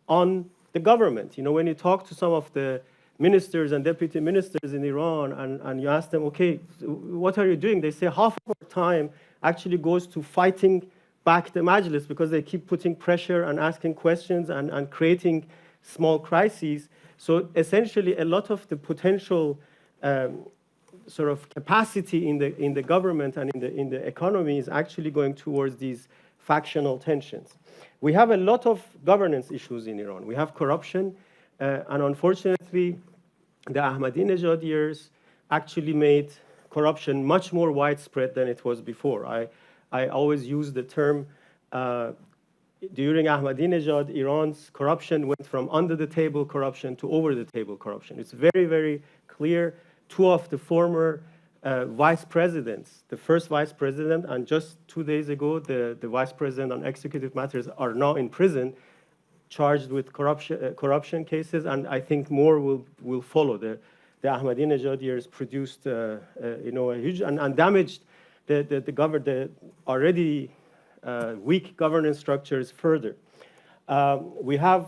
[SPEAKER 8] on the government. When you talk to some of the ministers and deputy ministers in Iran and you ask them, okay, what are you doing? They say half of our time actually goes to fighting back the Majlis because they keep putting pressure and asking questions and creating small crises. So essentially, a lot of the potential sort of capacity in the government and in the economy is actually going towards these factional tensions. We have a lot of governance issues in Iran. We have corruption, and unfortunately, the Ahmadinejad years actually made corruption much more widespread than it was before. I always use the term, during Ahmadinejad, Iran's corruption went from under-the-table corruption to over-the-table corruption. It's very, very clear. Two of the former vice presidents, the first vice president, and just 2 days ago, the vice president on executive matters are now in prison, charged with corruption cases, and I think more will follow. The Ahmadinejad years produced, a huge and damaged the already weak governance structures further. We have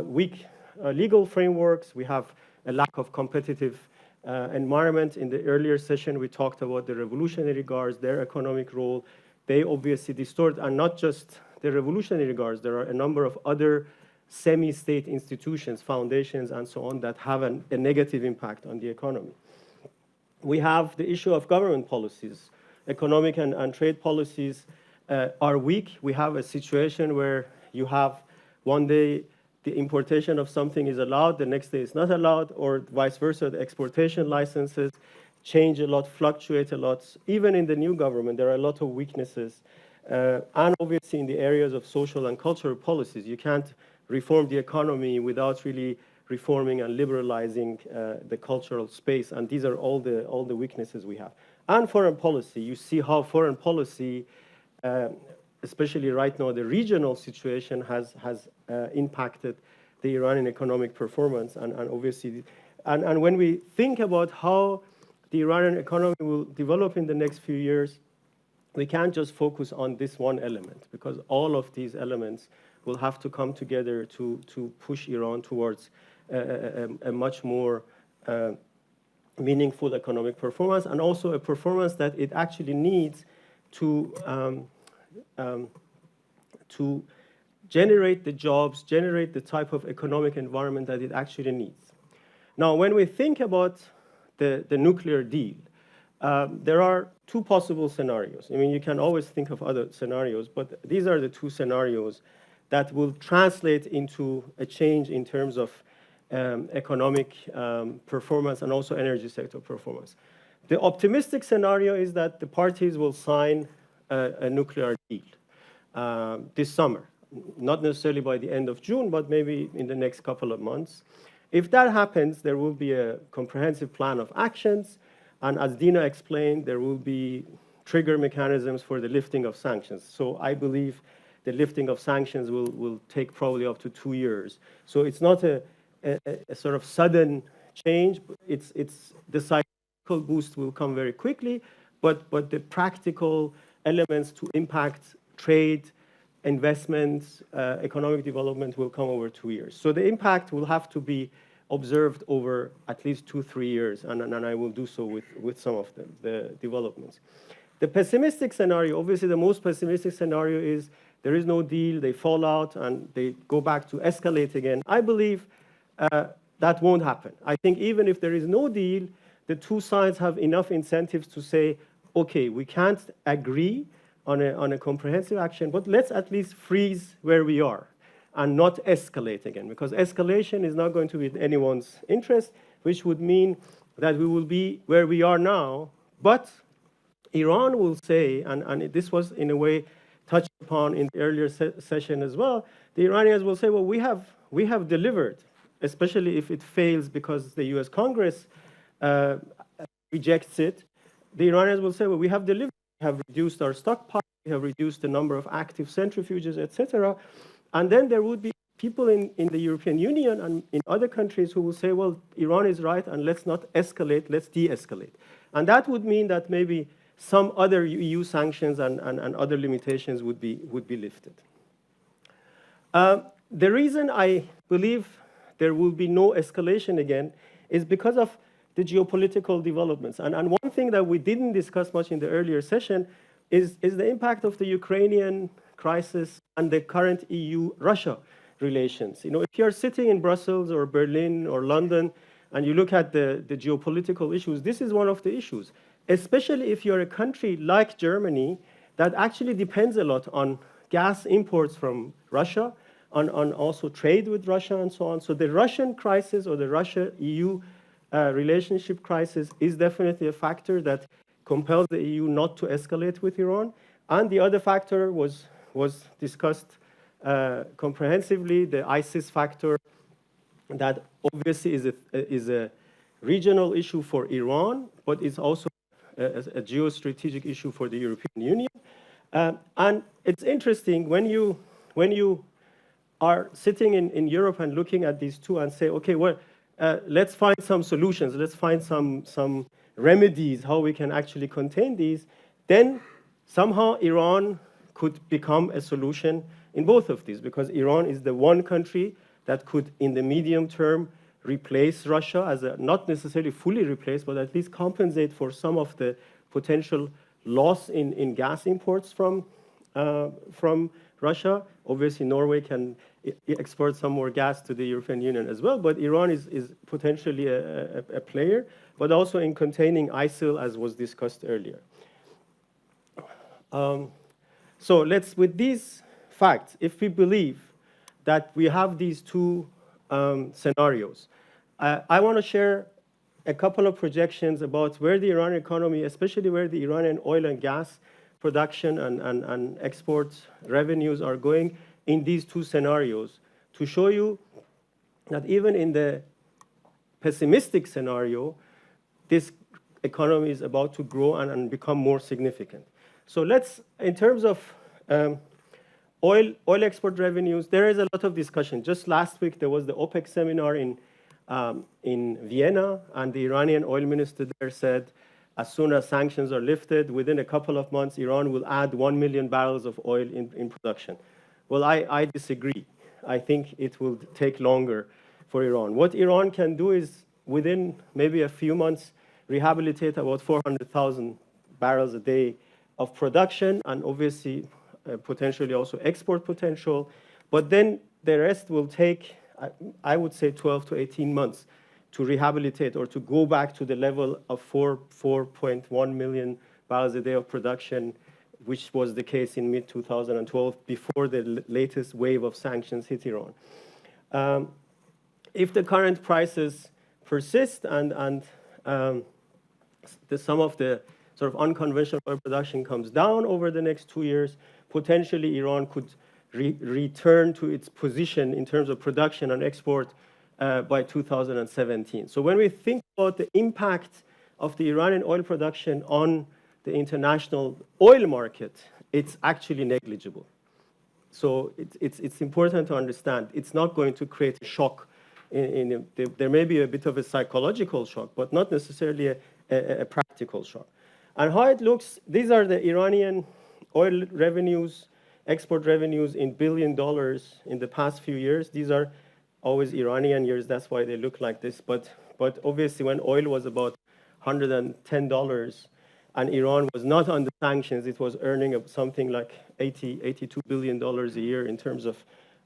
[SPEAKER 8] weak legal frameworks. We have a lack of competitive environment. In the earlier session, we talked about the Revolutionary Guards, their economic role. They obviously distort, and not just the Revolutionary Guards. There are a number of other semi-state institutions, foundations, and so on that have a negative impact on the economy. We have the issue of government policies. Economic and trade policies are weak. We have a situation where you have one day the importation of something is allowed, the next day it's not allowed, or vice versa. The exportation licenses change a lot, fluctuate a lot. Even in the new government, there are a lot of weaknesses. And obviously in the areas of social and cultural policies, you can't reform the economy without really reforming and liberalizing the cultural space. And these are all the weaknesses we have. And foreign policy, you see how foreign policy, especially right now, the regional situation has impacted the Iranian economic performance. And obviously, and when we think about how the Iranian economy will develop in the next few years, we can't just focus on this one element, because all of these elements will have to come together to push Iran towards a much more meaningful economic performance, and also a performance that it actually needs to generate the jobs, generate the type of economic environment that it actually needs. Now, when we think about the nuclear deal, there are two possible scenarios. I mean, you can always think of other scenarios, but these are the two scenarios that will translate into a change in terms of economic performance and also energy sector performance. The optimistic scenario is that the parties will sign a nuclear deal this summer, not necessarily by the end of June, but maybe in the next couple of months. If that happens, there will be a comprehensive plan of actions, and as Dina explained, there will be trigger mechanisms for the lifting of sanctions. So I believe the lifting of sanctions will take probably up to 2 years. So it's not a sort of sudden change. It's the psychological boost will come very quickly, but the practical elements to impact trade, investments, economic development will come over 2 years. So the impact will have to be observed over at least 2-3 years, and I will do so with some of the developments. The pessimistic scenario, obviously the most pessimistic scenario is there is no deal, they fall out, and they go back to escalate again. I believe that won't happen. I think even if there is no deal, the two sides have enough incentives to say, okay, we can't agree on a comprehensive action, but let's at least freeze where we are and not escalate again, because escalation is not going to be in anyone's interest, which would mean that we will be where we are now, but Iran will say, and this was in a way touched upon in the earlier session as well, the Iranians will say, well, we have delivered, especially if it fails because the US Congress rejects it. The Iranians will say, well, we have delivered, we have reduced our stockpile, we have reduced the number of active centrifuges, etc. And then there would be people in the European Union and in other countries who will say, well, Iran is right, and let's not escalate, let's de-escalate. And that would mean that maybe some other EU sanctions and other limitations would be lifted. The reason I believe there will be no escalation again is because of the geopolitical developments. And one thing that we didn't discuss much in the earlier session is the impact of the Ukrainian crisis and the current EU-Russia relations. You know, if you're sitting in Brussels or Berlin or London and you look at the geopolitical issues, this is one of the issues, especially if you're a country like Germany that actually depends a lot on gas imports from Russia, on also trade with Russia and so on. So the Russian crisis or the Russia-EU relationship crisis is definitely a factor that compels the EU not to escalate with Iran. And the other factor was discussed comprehensively, the ISIS factor, that obviously is a regional issue for Iran, but it's also a geostrategic issue for the European Union. And it's interesting when you are sitting in Europe and looking at these two and say, okay, well, let's find some solutions, let's find some remedies, how we can actually contain these, then somehow Iran could become a solution in both of these, because Iran is the one country that could, in the medium term, replace Russia as not necessarily fully replace, but at least compensate for some of the potential loss in gas imports from Russia. Obviously, Norway can export some more gas to the European Union as well, but Iran is potentially a player, but also in containing ISIL, as was discussed earlier. So with these facts, if we believe that we have these two scenarios, I want to share a couple of projections about where the Iranian economy, especially where the Iranian oil and gas production and export revenues are going in these two scenarios, to show you that even in the pessimistic scenario, this economy is about to grow and become more significant. So let's, in terms of oil export revenues, there is a lot of discussion. Just last week, there was the OPEC seminar in Vienna, and the Iranian oil minister there said, as soon as sanctions are lifted, within a couple of months, Iran will add 1 million barrels of oil in production. Well, I disagree. I think it will take longer for Iran. What Iran can do is, within maybe a few months, rehabilitate about 400,000 barrels a day of production, and obviously potentially also export potential. But then the rest will take, I would say, 12 to 18 months to rehabilitate or to go back to the level of 4.1 million barrels a day of production, which was the case in mid-2012 before the latest wave of sanctions hit Iran. If the current prices persist and some of the sort of unconventional oil production comes down over the next 2 years, potentially Iran could return to its position in terms of production and export by 2017. So when we think about the impact of the Iranian oil production on the international oil market, it's actually negligible. So it's important to understand it's not going to create a shock. There may be a bit of a psychological shock, but not necessarily a practical shock. And how it looks, these are the Iranian oil revenues, export revenues in $1 billion in the past few years. These are always Iranian years, that's why they look like this. But obviously when oil was about $110 and Iran was not under sanctions, it was earning something like $82 billion a year in terms of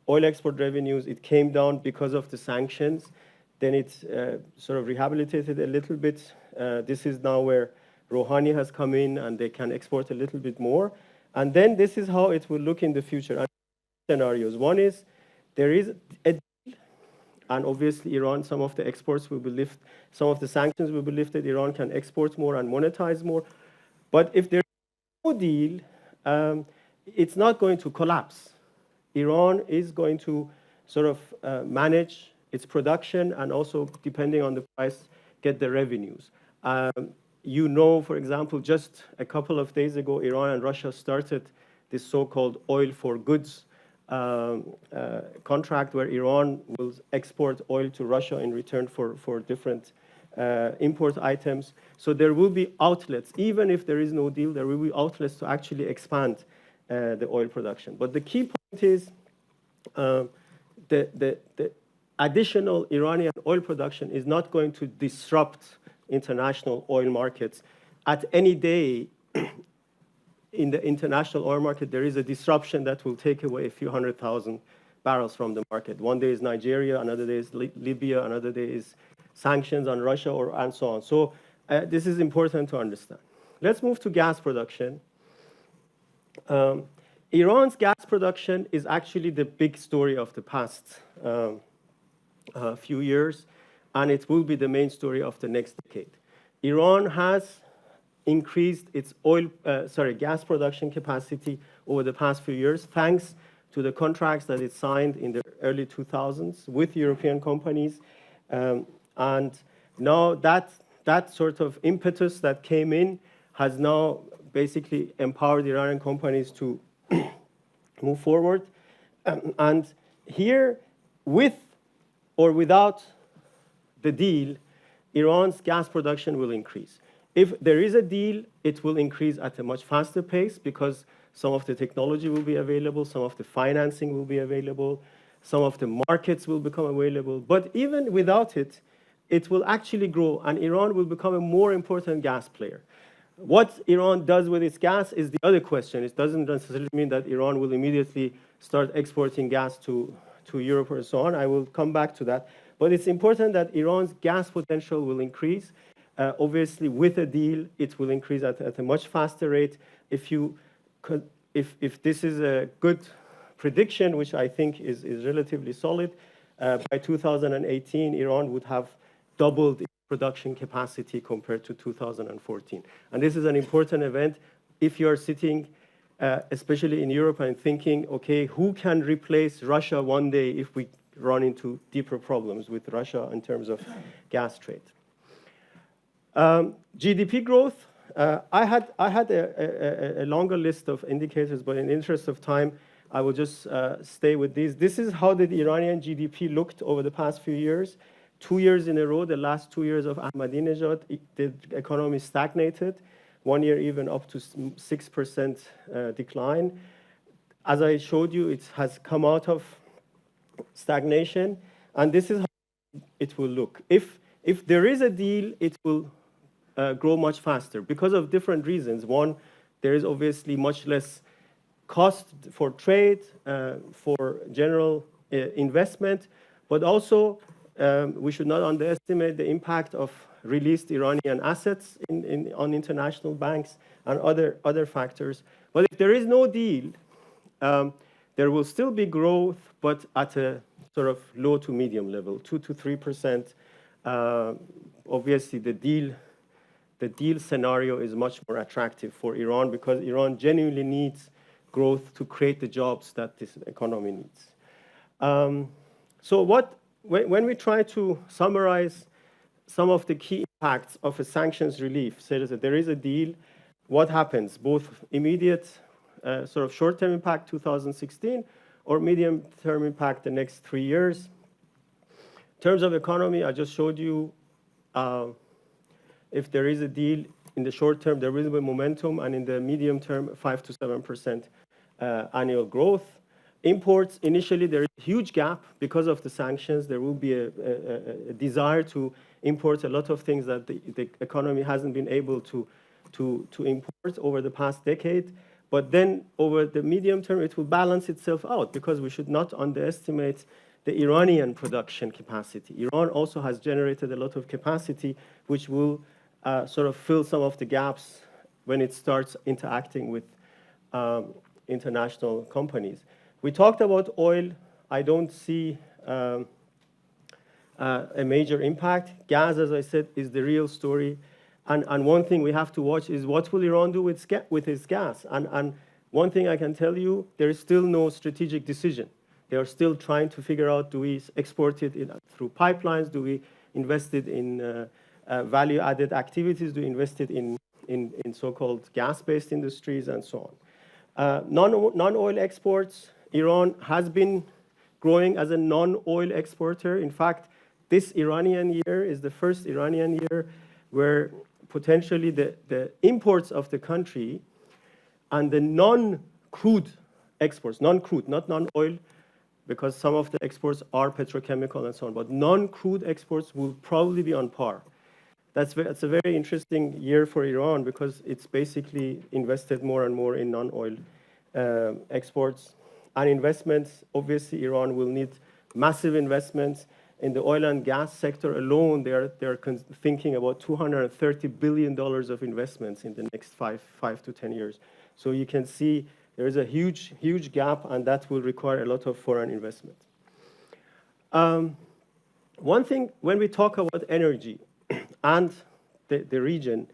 [SPEAKER 8] oil export revenues. It came down because of the sanctions. Then it sort of rehabilitated a little bit. This is now where Rouhani has come in and they can export a little bit more. And then this is how it will look in the future. And scenarios. One is there is a deal, and obviously Iran, some of the exports will be lifted, some of the sanctions will be lifted. Iran can export more and monetize more. But if there is no deal, it's not going to collapse. Iran is going to sort of manage its production and also, depending on the price, get the revenues. You know, for example, just a couple of days ago, Iran and Russia started this so-called oil for goods contract where Iran will export oil to Russia in return for different import items. So there will be outlets. Even if there is no deal, there will be outlets to actually expand the oil production. But the key point is the additional Iranian oil production is not going to disrupt international oil markets. At any day in the international oil market, there is a disruption that will take away a few 100,000 barrels from the market. One day is Nigeria, another day is Libya, another day is sanctions on Russia, and so on. So this is important to understand. Let's move to gas production. Iran's gas production is actually the big story of the past few years, and it will be the main story of the next decade. Iran has increased its gas production capacity over the past few years, thanks to the contracts that it signed in the early 2000s with European companies. And now that sort of impetus that came in has now basically empowered Iranian companies to move forward. And here, with or without the deal, Iran's gas production will increase. If there is a deal, it will increase at a much faster pace because some of the technology will be available, some of the financing will be available, some of the markets will become available. But even without it, it will actually grow, and Iran will become a more important gas player. What Iran does with its gas is the other question. It doesn't necessarily mean that Iran will immediately start exporting gas to Europe or so on. I will come back to that. But it's important that Iran's gas potential will increase. Obviously, with a deal, it will increase at a much faster rate. If this is a good prediction, which I think is relatively solid, by 2018, Iran would have doubled its production capacity compared to 2014. And this is an important event. If you're sitting, especially in Europe, and thinking, okay, who can replace Russia one day if we run into deeper problems with Russia in terms of gas trade. GDP growth, I had a longer list of indicators, but in the interest of time, I will just stay with these. This is how the Iranian GDP looked over the past few years. 2 years in a row, the last 2 years of Ahmadinejad, the economy stagnated. 1 year even up to 6% decline. As I showed you, it has come out of stagnation, and this is how it will look. If there is a deal, it will grow much faster because of different reasons. One, there is obviously much less cost for trade, for general investment, but also we should not underestimate the impact of released Iranian assets on international banks and other factors. But if there is no deal, there will still be growth, but at a sort of low to medium level, 2 to 3%. Obviously, the deal scenario is much more attractive for Iran because Iran genuinely needs growth to create the jobs that this economy needs. So when we try to summarize some of the key impacts of a sanctions relief, say that there is a deal, what happens? Both immediate sort of short-term impact 2016 or medium-term impact the next 3 years. In terms of economy, I just showed you if there is a deal in the short term, there will be momentum, and in the medium term, 5 to 7% annual growth. Imports, initially, there is a huge gap because of the sanctions. There will be a desire to import a lot of things that the economy hasn't been able to import over the past decade. But then over the medium term, it will balance itself out because we should not underestimate the Iranian production capacity. Iran also has generated a lot of capacity, which will sort of fill some of the gaps when it starts interacting with international companies. We talked about oil. I don't see a major impact. Gas, as I said, is the real story. And one thing we have to watch is what will Iran do with its gas? And one thing I can tell you, there is still no strategic decision. They are still trying to figure out, do we export it through pipelines? Do we invest it in value-added activities? Do we invest it in so-called gas-based industries and so on? Non-oil exports, Iran has been growing as a non-oil exporter. In fact, this Iranian year is the first Iranian year where potentially the imports of the country and the non-crude exports, non-crude, not non-oil, because some of the exports are petrochemical and so on, but non-crude exports will probably be on par. That's a very interesting year for Iran because it's basically invested more and more in non-oil exports and investments. Obviously, Iran will need massive investments. In the oil and gas sector alone, they're thinking about $230 billion of investments in the next 5 to 10 years. So you can see there is a huge, huge gap, and that will require a lot of foreign investment. One thing, when we talk about energy and the region,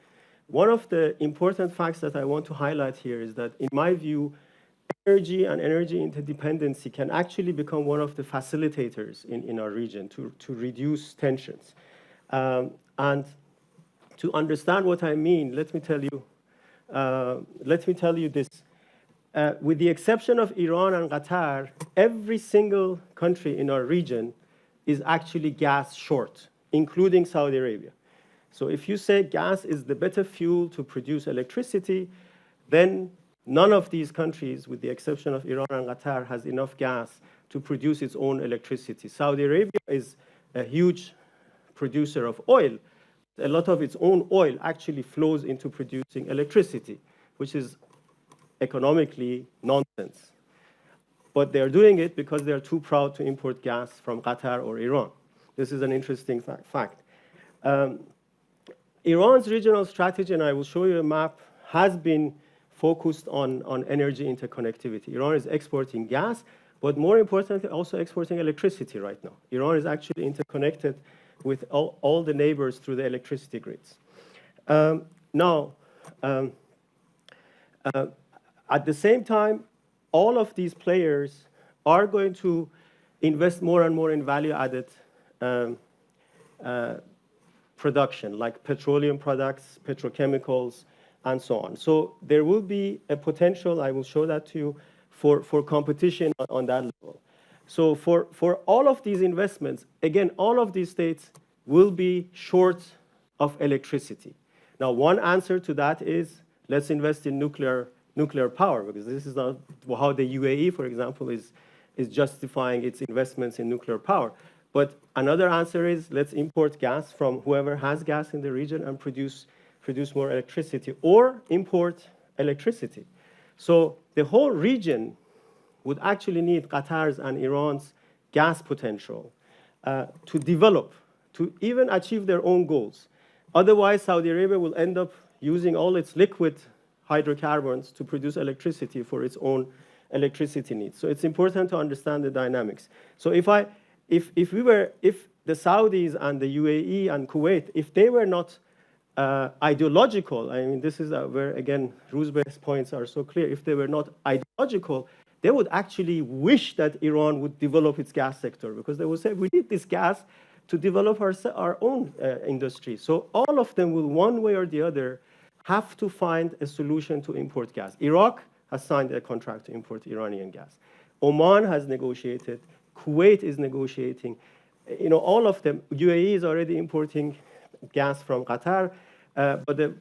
[SPEAKER 8] one of the important facts that I want to highlight here is that, in my view, energy and energy interdependency can actually become one of the facilitators in our region to reduce tensions. And to understand what I mean, let me tell you this. With the exception of Iran and Qatar, every single country in our region is actually gas short, including Saudi Arabia. So if you say gas is the better fuel to produce electricity, then none of these countries, with the exception of Iran and Qatar, has enough gas to produce its own electricity. Saudi Arabia is a huge producer of oil. A lot of its own oil actually flows into producing electricity, which is economically nonsense. But they're doing it because they're too proud to import gas from Qatar or Iran. This is an interesting fact. Iran's regional strategy, and I will show you a map, has been focused on energy interconnectivity. Iran is exporting gas, but more importantly, also exporting electricity right now. Iran is actually interconnected with all the neighbors through the electricity grids. At the same time, all of these players are going to invest more and more in value-added production, like petroleum products, petrochemicals, and so on. So there will be a potential, I will show that to you, for competition on that level. So for all of these investments, again, all of these states will be short of electricity. Now, one answer to that is, let's invest in nuclear power, because this is not how the UAE, for example, is justifying its investments in nuclear power. But another answer is, let's import gas from whoever has gas in the region and produce more electricity, or import electricity. So the whole region would actually need Qatar's and Iran's gas potential to develop, to even achieve their own goals. Otherwise, Saudi Arabia will end up using all its liquid hydrocarbons to produce electricity for its own electricity needs. So it's important to understand the dynamics. So if the Saudis and the UAE and Kuwait, if they were not ideological, I mean, this is where, again, Rouzbeh's points are so clear. If they were not ideological, they would actually wish that Iran would develop its gas sector, because they would say, we need this gas to develop our own industry. So all of them will, one way or the other, have to find a solution to import gas. Iraq has signed a contract to import Iranian gas. Oman has negotiated. Kuwait is negotiating. You know, all of them. UAE is already importing gas from Qatar. But the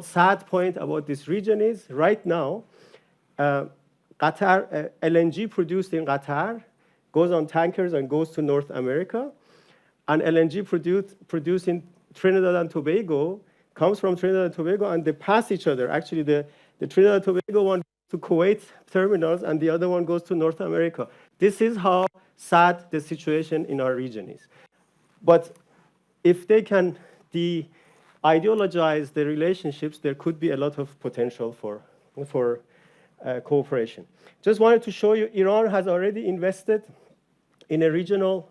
[SPEAKER 8] sad point about this region is, right now, Qatar, LNG produced in Qatar goes on tankers and goes to North America. And LNG produced in Trinidad and Tobago comes from Trinidad and Tobago, and they pass each other. Actually, the Trinidad and Tobago one goes to Kuwait terminals, and the other one goes to North America. This is how sad the situation in our region is. But if they can de-ideologize the relationships, there could be a lot of potential for cooperation. Just wanted to show you, Iran has already invested in a regional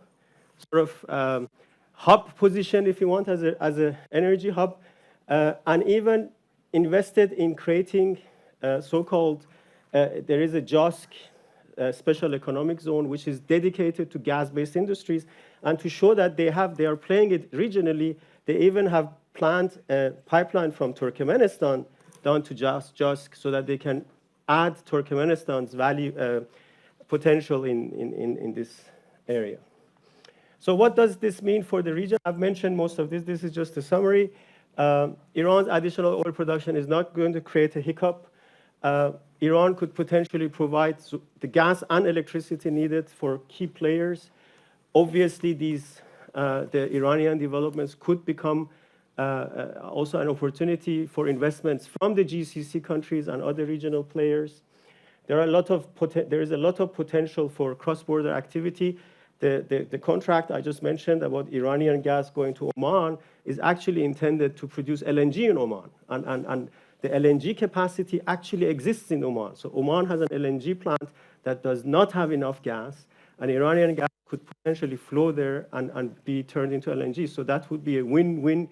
[SPEAKER 8] sort of hub position, if you want, as an energy hub, and even invested in creating so-called, there is a JOSC, special economic zone, which is dedicated to gas-based industries. And to show that they are playing it regionally, they even have planned a pipeline from Turkmenistan down to JOSC, so that they can add Turkmenistan's value potential in this area. So what does this mean for the region? I've mentioned most of this. This is just a summary. Iran's additional oil production is not going to create a hiccup. Iran could potentially provide the gas and electricity needed for key players. Obviously, the Iranian developments could become also an opportunity for investments from the GCC countries and other regional players. There is a lot of potential for cross-border activity. The contract I just mentioned about Iranian gas going to Oman is actually intended to produce LNG in Oman. And the LNG capacity actually exists in Oman. So Oman has an LNG plant that does not have enough gas, and Iranian gas could potentially flow there and be turned into LNG. So that would be a win-win,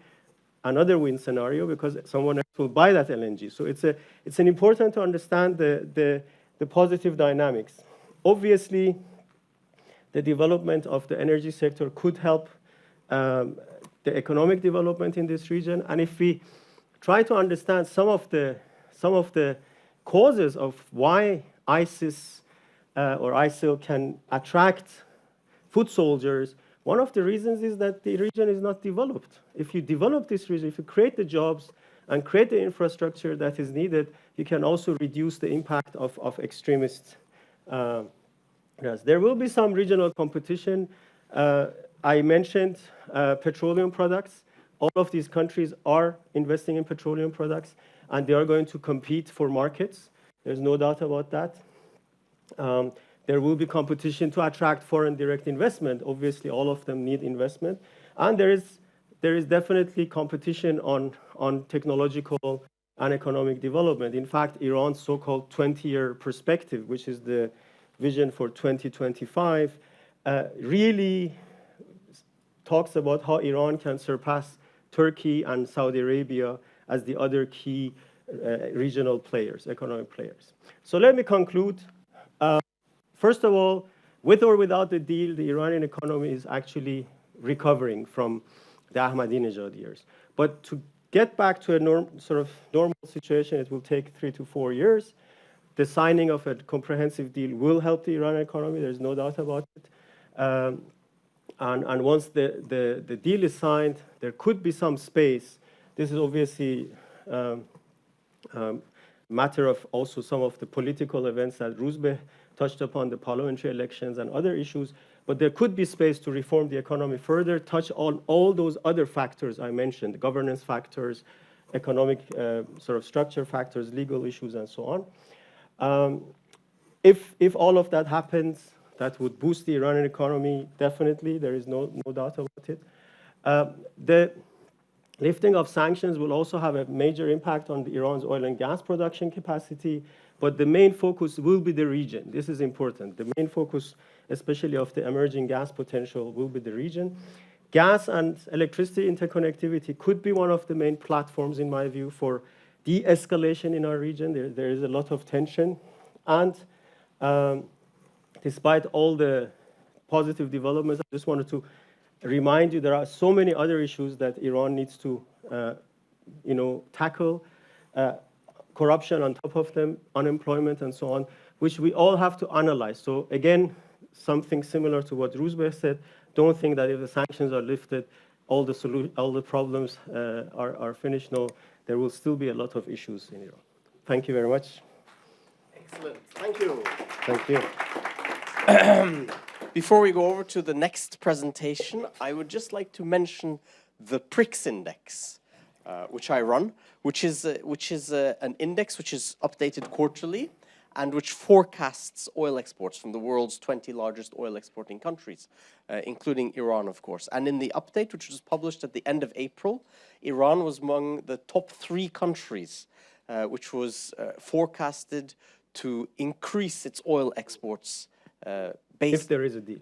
[SPEAKER 8] another win scenario, because someone else will buy that LNG. So it's an important to understand the positive dynamics. Obviously, the development of the energy sector could help the economic development in this region. And if we try to understand some of the causes of why ISIS or ISIL can attract foot soldiers, one of the reasons is that the region is not developed. If you develop this region, if you create the jobs and create the infrastructure that is needed, you can also reduce the impact of extremists. Yes, there will be some regional competition. I mentioned petroleum products. All of these countries are investing in petroleum products, and they are going to compete for markets. There's no doubt about that. There will be competition to attract foreign direct investment. Obviously, all of them need investment. And there is definitely competition on technological and economic development. In fact, Iran's so-called 20-year perspective, which is the vision for 2025, really talks about how Iran can surpass Turkey and Saudi Arabia as the other key regional players, economic players. So let me conclude. First of all, with or without the deal, the Iranian economy is actually recovering from the Ahmadinejad years. But to get back to a normal situation, it will take 3 to 4 years. The signing of a comprehensive deal will help the Iranian economy. There's no doubt about it. And once the deal is signed, there could be some space. This is obviously matter of also some of the political events that Rouzbeh touched upon, the parliamentary elections and other issues. But there could be space to reform the economy further, touch on all those other factors I mentioned, governance factors, economic structure factors, legal issues, and so on. If all of that happens, that would boost the Iranian economy, definitely. There is no doubt about it. The lifting of sanctions will also have a major impact on Iran's oil and gas production capacity, but the main focus will be the region. This is important. The main focus, especially of the emerging gas potential, will be the region. Gas and electricity interconnectivity could be one of the main platforms, in my view, for de-escalation in our region. There is a lot of tension. And despite all the positive developments, I just wanted to remind you there are so many other issues that Iran needs to tackle. Corruption on top of them, unemployment, and so on, which we all have to analyze. So again, something similar to what Rouzbeh said. Don't think that if the sanctions are lifted, all the problems are finished. No, there will still be a lot of issues in Iran. Thank you very much.
[SPEAKER 1] Excellent. Thank you.
[SPEAKER 8] Thank you.
[SPEAKER 1] Before we go over to the next presentation, I would just like to mention the PRIX index, which I run, which is an index which is updated quarterly and which forecasts oil exports from the world's 20 largest oil exporting countries, including Iran, of course. And in the update, which was published at the end of April, Iran was among the top 3 countries which was forecasted to increase its oil exports
[SPEAKER 8] If there is a deal.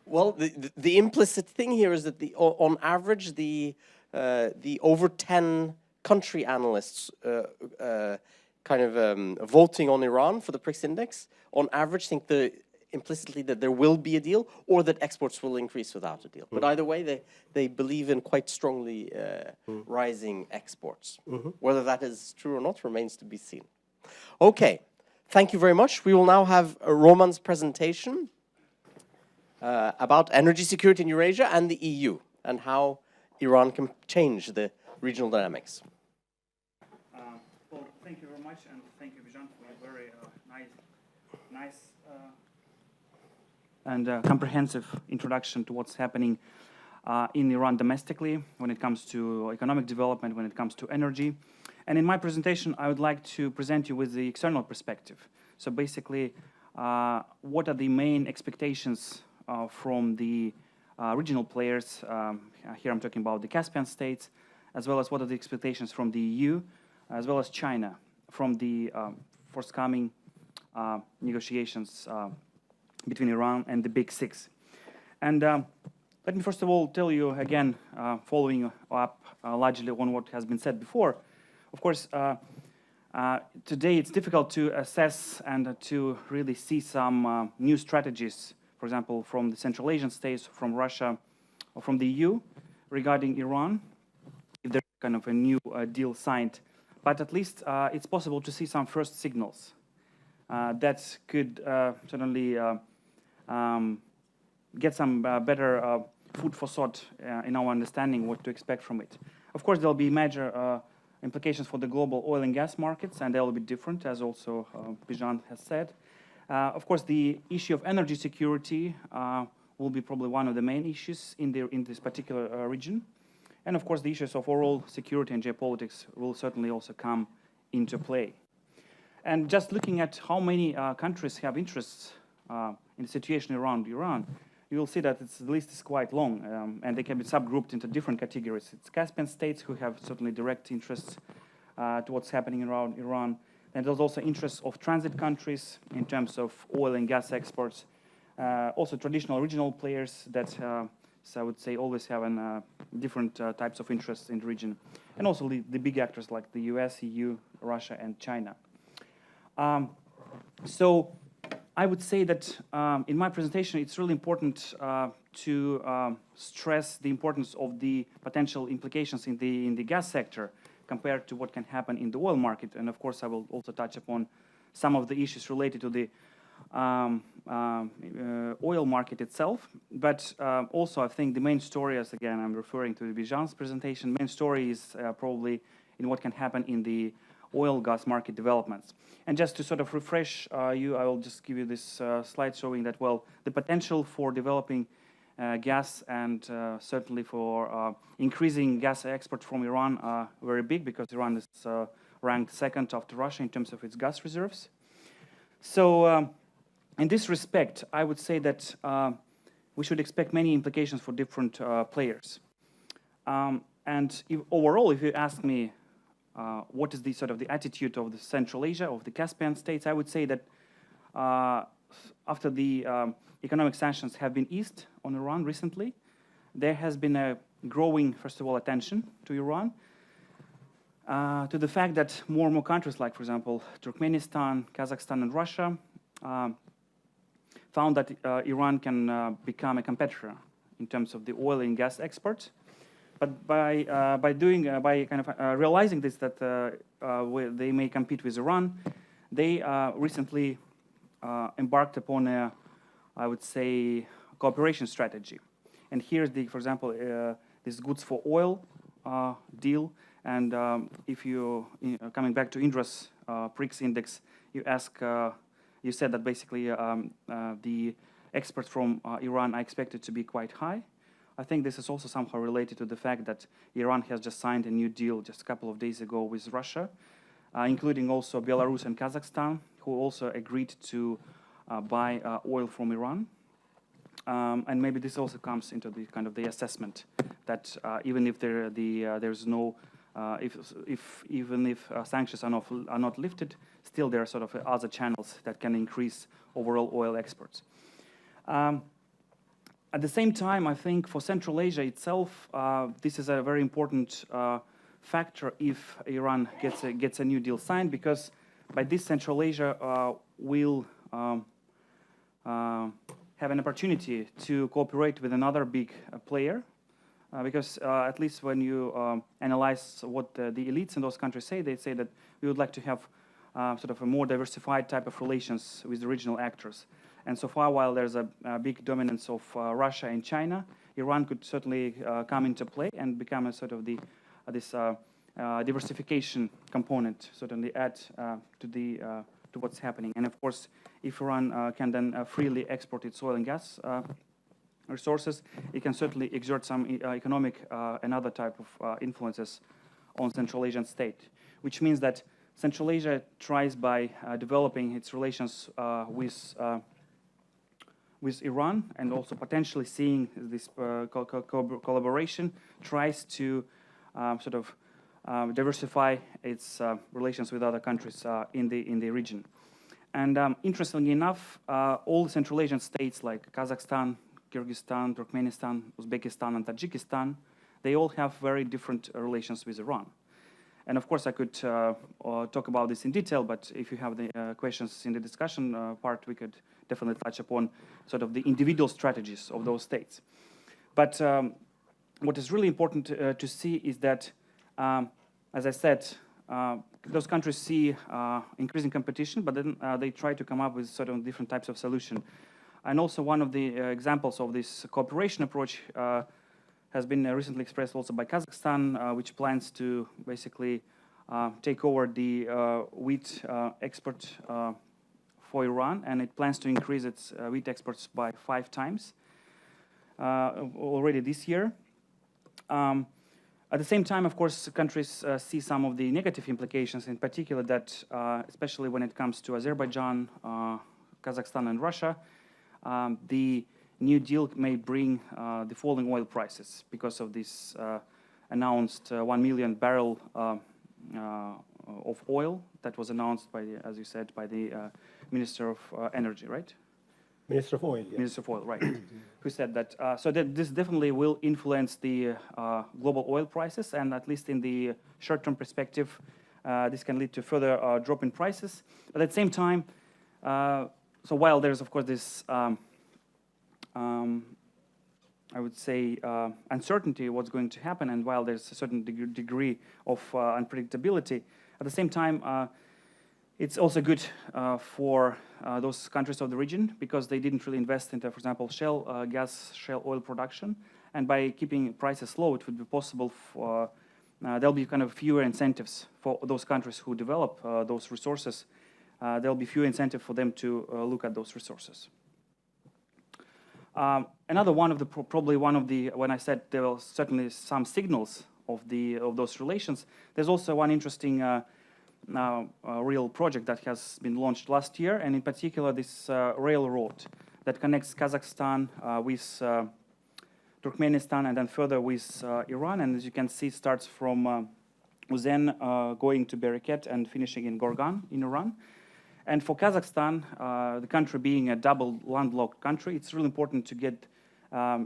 [SPEAKER 1] Well, the implicit thing here is that on average, the over 10 country analysts voting on Iran for the PRIX index, on average, think implicitly that there will be a deal or that exports will increase without a deal. But either way, they believe in quite strongly rising exports. Whether that is true or not remains to be seen. Okay, thank you very much. We will now have Roman's presentation about energy security in Eurasia and the EU and how Iran can change the regional dynamics.
[SPEAKER 9] Well, thank you very much, and thank you, Bijan, for a very nice and comprehensive introduction to what's happening in Iran domestically when it comes to economic development, when it comes to energy. And in my presentation, I would like to present you with the external perspective. So basically, what are the main expectations from the regional players? Here I'm talking about the Caspian states, as well as what are the expectations from the EU, as well as China, from the forthcoming negotiations between Iran and the Big Six. And let me first of all tell you again, following up largely on what has been said before, of course, today it's difficult to assess and to really see some new strategies, for example, from the Central Asian states, from Russia, or from the EU regarding Iran, if there's kind of a new deal signed. But at least it's possible to see some first signals that could certainly get some better food for thought in our understanding what to expect from it. Of course, there'll be major implications for the global oil and gas markets, and they'll be different, as also Bijan has said. Of course, the issue of energy security will be probably one of the main issues in this particular region. And of course, the issues of overall security and geopolitics will certainly also come into play. And just looking at how many countries have interests in the situation around Iran, you will see that the list is quite long, and they can be subgrouped into different categories. It's Caspian states who have certainly direct interests to what's happening around Iran. And there's also interests of transit countries in terms of oil and gas exports. Also traditional regional players that, so I would say, always have different types of interests in the region. And also the big actors like the US, EU, Russia, and China. So I would say that in my presentation, it's really important to stress the importance of the potential implications in the gas sector compared to what can happen in the oil market. And of course, I will also touch upon some of the issues related to the oil market itself. But also, I think the main story, as again, I'm referring to Bijan's presentation, main story is probably in what can happen in the oil gas market developments. And just to sort of refresh you, I will just give you this slide showing that, well, the potential for developing gas and certainly for increasing gas export from Iran are very big, because Iran is ranked second after Russia in terms of its gas reserves. So in this respect, I would say that we should expect many implications for different players. And overall, if you ask me what is the sort of the attitude of the Central Asia, of the Caspian states, I would say that after the economic sanctions have been eased on Iran recently, there has been a growing, first of all, attention to Iran, to the fact that more and more countries, like, for example, Turkmenistan, Kazakhstan, and Russia, found that Iran can become a competitor in terms of the oil and gas exports. But by realizing this, that they may compete with Iran, they recently embarked upon a, I would say, cooperation strategy. And here's the, for example, this goods for oil deal. And if you, coming back to Indra's PRIX index, you you said that basically the exports from Iran are expected to be quite high. I think this is also somehow related to the fact that Iran has just signed a new deal just a couple of days ago with Russia, including also Belarus and Kazakhstan, who also agreed to buy oil from Iran. And maybe this also comes into the kind of the assessment that even if there's no, even if sanctions are not lifted, still there are sort of other channels that can increase overall oil exports. At the same time, I think for Central Asia itself, this is a very important factor if Iran gets a new deal signed, because by this Central Asia will have an opportunity to cooperate with another big player, because at least when you analyze what the elites in those countries say, they say that we would like to have sort of a more diversified type of relations with the regional actors. And so far, while there's a big dominance of Russia and China, Iran could certainly come into play and become a sort of this diversification component, certainly add to what's happening. And of course, if Iran can then freely export its oil and gas resources, it can certainly exert some economic and other type of influences on Central Asian state, which means that Central Asia tries by developing its relations with Iran, and also potentially seeing this collaboration, tries to sort of diversify its relations with other countries in the region. And interestingly enough, all Central Asian states like Kazakhstan, Kyrgyzstan, Turkmenistan, Uzbekistan, and Tajikistan, they all have very different relations with Iran. And of course, I could talk about this in detail, but if you have the questions in the discussion part, we could definitely touch upon sort of the individual strategies of those states. But what is really important to see is that, as I said, those countries see increasing competition, but then they try to come up with sort of different types of solution. And also one of the examples of this cooperation approach has been recently expressed also by Kazakhstan, which plans to basically take over the wheat export for Iran, and it plans to increase its wheat exports by 5 times already this year. At the same time, of course, countries see some of the negative implications, in particular that, especially when it comes to Azerbaijan, Kazakhstan, and Russia, the new deal may bring the falling oil prices because of this announced 1 million barrel of oil that was announced by, as you said, by the Minister of Energy, right?
[SPEAKER 8] Minister of Oil. Yeah.
[SPEAKER 9] Minister of Oil, right? Who said that? So that this definitely will influence the global oil prices, and at least in the short-term perspective, this can lead to further drop in prices. But at the same time, so while there's of course this, I would say, uncertainty what's going to happen, and while there's a certain degree of unpredictability, at the same time, it's also good for those countries of the region because they didn't really invest into, for example, shale gas, shale oil production, and by keeping prices low, it would be possible for there'll be kind of fewer incentives for those countries who develop those resources. There'll be fewer incentive for them to look at those resources. Another one of the probably one of the, when I said there were certainly some signals of those relations, there's also one interesting real project that has been launched last year, and in particular this railroad that connects Kazakhstan with Turkmenistan and then further with Iran, and as you can see starts from Uzen going to Bereket and finishing in Gorgan in Iran. And for Kazakhstan, the country being a double landlocked country, it's really important to get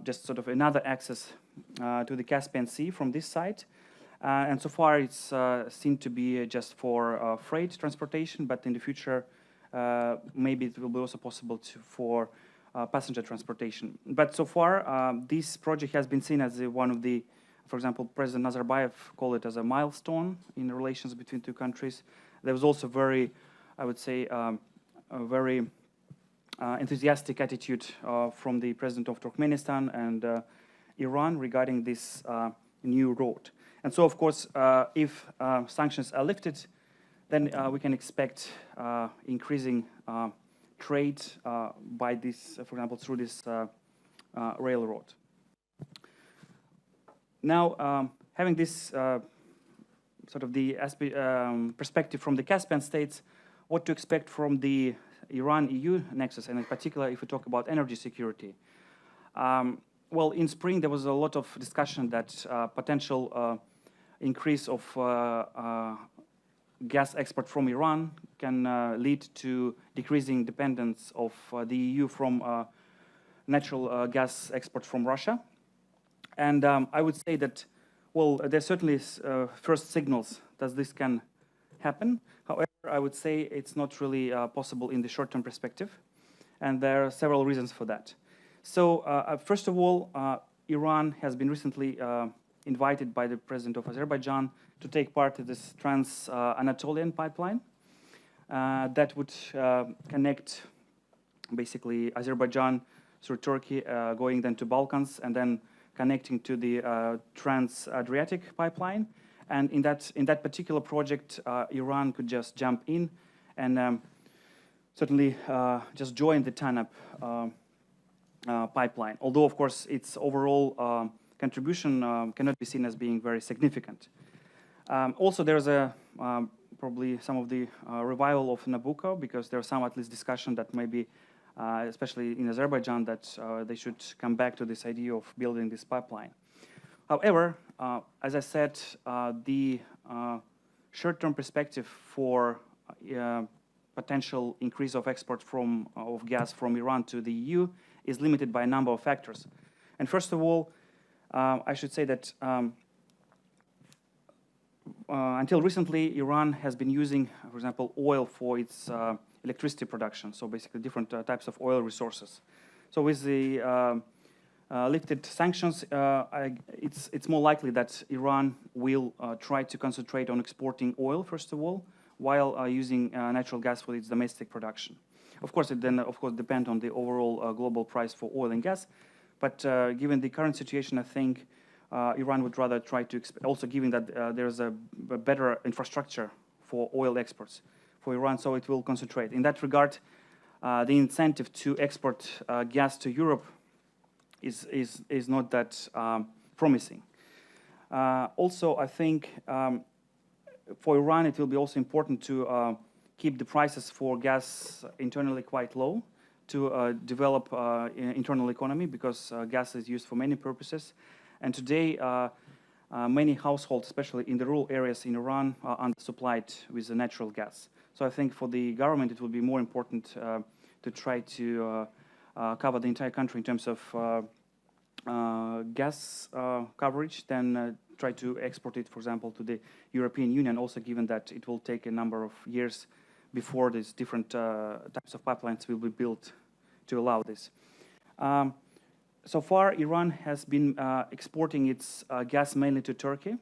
[SPEAKER 9] just sort of another access to the Caspian Sea from this side. And so far it's seen to be just for freight transportation, but in the future maybe it will be also possible for passenger transportation. But so far this project has been seen as one of the, for example, President Nazarbayev called it as a milestone in the relations between two countries. There was also very, I would say, a very enthusiastic attitude from the president of Turkmenistan and Iran regarding this new road. And so, of course, if sanctions are lifted, then we can expect increasing trade by this, for example, through this railroad. Now, having this sort of the perspective from the Caspian states, what to expect from the Iran-EU nexus, and in particular, if we talk about energy security. Well, in spring, there was a lot of discussion that potential increase of gas export from Iran can lead to decreasing dependence of the EU from natural gas export from Russia. And I would say that, well, there's certainly first signals that this can happen. However, I would say it's not really possible in the short-term perspective, and there are several reasons for that. So, first of all, Iran has been recently invited by the president of Azerbaijan to take part in this Trans-Anatolian pipeline that would connect basically Azerbaijan through Turkey, going then to Balkans, and then connecting to the Trans-Adriatic pipeline. And in that particular project, Iran could just jump in and certainly just join the TANAP pipeline. Although, of course, its overall contribution cannot be seen as being very significant. Also, there's probably some of the revival of Nabucco, because there's some at least discussion that maybe, especially in Azerbaijan, that they should come back to this idea of building this pipeline. However, as I said, the short-term perspective for potential increase of export of gas from Iran to the EU is limited by a number of factors. And first of all, I should say that until recently, Iran has been using, for example, oil for its electricity production, so basically different types of oil resources. So with the lifted sanctions, it's more likely that Iran will try to concentrate on exporting oil, first of all, while using natural gas for its domestic production. Of course, it then, of course, depends on the overall global price for oil and gas. But given the current situation, I think Iran would rather try to, also given that there's a better infrastructure for oil exports for Iran, so it will concentrate. In that regard, the incentive to export gas to Europe is not that promising. Also, I think for Iran, it will be also important to keep the prices for gas internally quite low, to develop internal economy, because gas is used for many purposes. And today, many households, especially in the rural areas in Iran, are undersupplied with the natural gas. So I think for the government, it will be more important to try to cover the entire country in terms of gas coverage than try to export it, for example, to the European Union, also given that it will take a number of years before these different types of pipelines will be built to allow this. So far, Iran has been exporting its gas mainly to Turkey.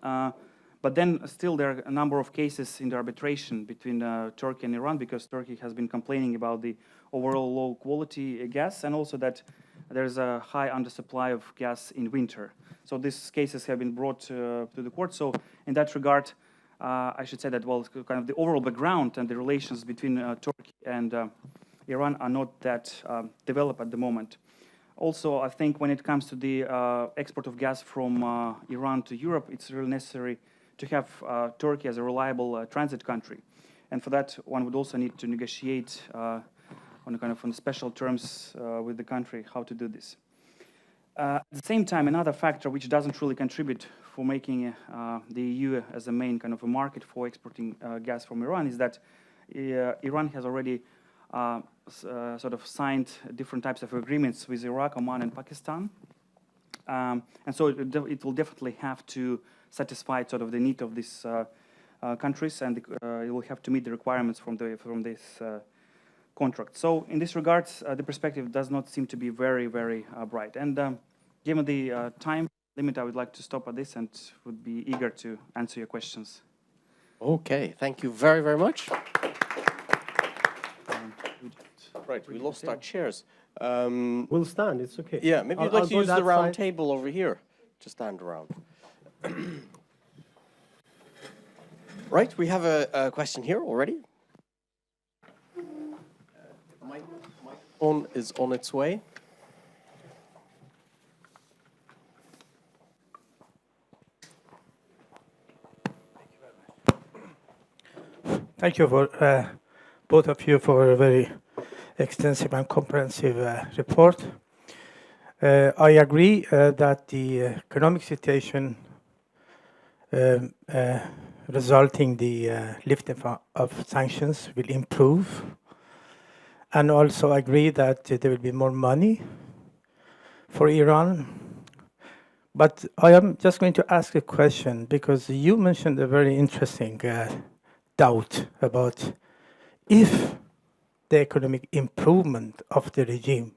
[SPEAKER 9] But then still there are a number of cases in the arbitration between Turkey and Iran, because Turkey has been complaining about the overall low quality gas, and also that there's a high undersupply of gas in winter. So these cases have been brought to the court. So in that regard, I should say that, well, kind of the overall background and the relations between Turkey and Iran are not that developed at the moment. Also, I think when it comes to the export of gas from Iran to Europe, it's really necessary to have Turkey as a reliable transit country. And for that, one would also need to negotiate on special terms with the country how to do this. At the same time, another factor which doesn't really contribute for making the EU as a main kind of a market for exporting gas from Iran is that Iran has already sort of signed different types of agreements with Iraq, Oman, and Pakistan. And so it will definitely have to satisfy sort of the need of these countries, and it will have to meet the requirements from this contract. So in this regard, the perspective does not seem to be very, very bright. And given the time limit, I would like to stop at this and would be eager to answer your questions.
[SPEAKER 1] Okay, thank you very, very much. Right, we lost our chairs.
[SPEAKER 8] We'll stand, it's okay.
[SPEAKER 1] Yeah, maybe you'd like to use the round table over here to stand around. Right, we have a question here already. The microphone is on its way.
[SPEAKER 4] Thank you for both of you for a very extensive and comprehensive report. I agree that the economic situation resulting the lifting of sanctions will improve, and also agree that there will be more money for Iran. But I am just going to ask a question, because you mentioned a very interesting doubt about if the economic improvement of the regime,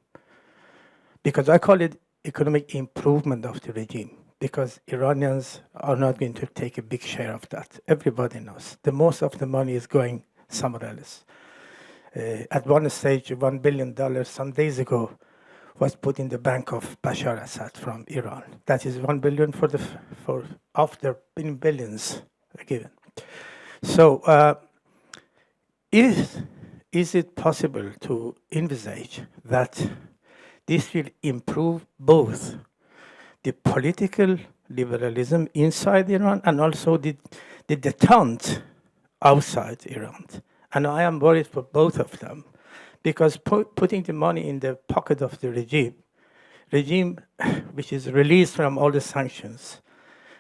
[SPEAKER 4] because I call it economic improvement of the regime, because Iranians are not going to take a big share of that. Everybody knows. The most of the money is going somewhere else. At one stage, $1 billion some days ago was put in the bank of Bashar Assad from Iran. That is $1 billion for after billions given. So is it possible to envisage that this will improve both the political liberalism inside Iran and also the detente outside Iran? And I am worried for both of them, because putting the money in the pocket of the regime which is released from all the sanctions,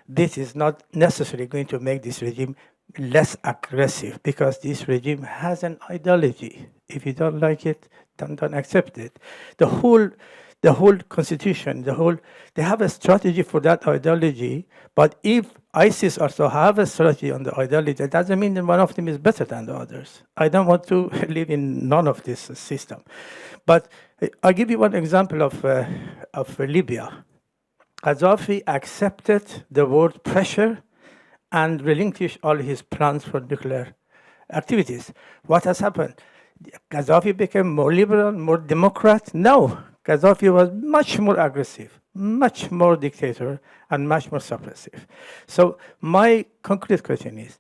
[SPEAKER 4] this is not necessarily going to make this regime less aggressive, because this regime has an ideology. If you don't like it, don't accept it. The whole constitution, they have a strategy for that ideology. But if ISIS also have a strategy on the ideology, that doesn't mean that one of them is better than the others. I don't want to live in none of this system. But I'll give you one example of Libya. Gaddafi accepted the word pressure and relinquished all his plans for nuclear activities. What has happened? Gaddafi became more liberal, more democrat? No. Gaddafi was much more aggressive, much more dictator, and much more suppressive. So my concrete question is,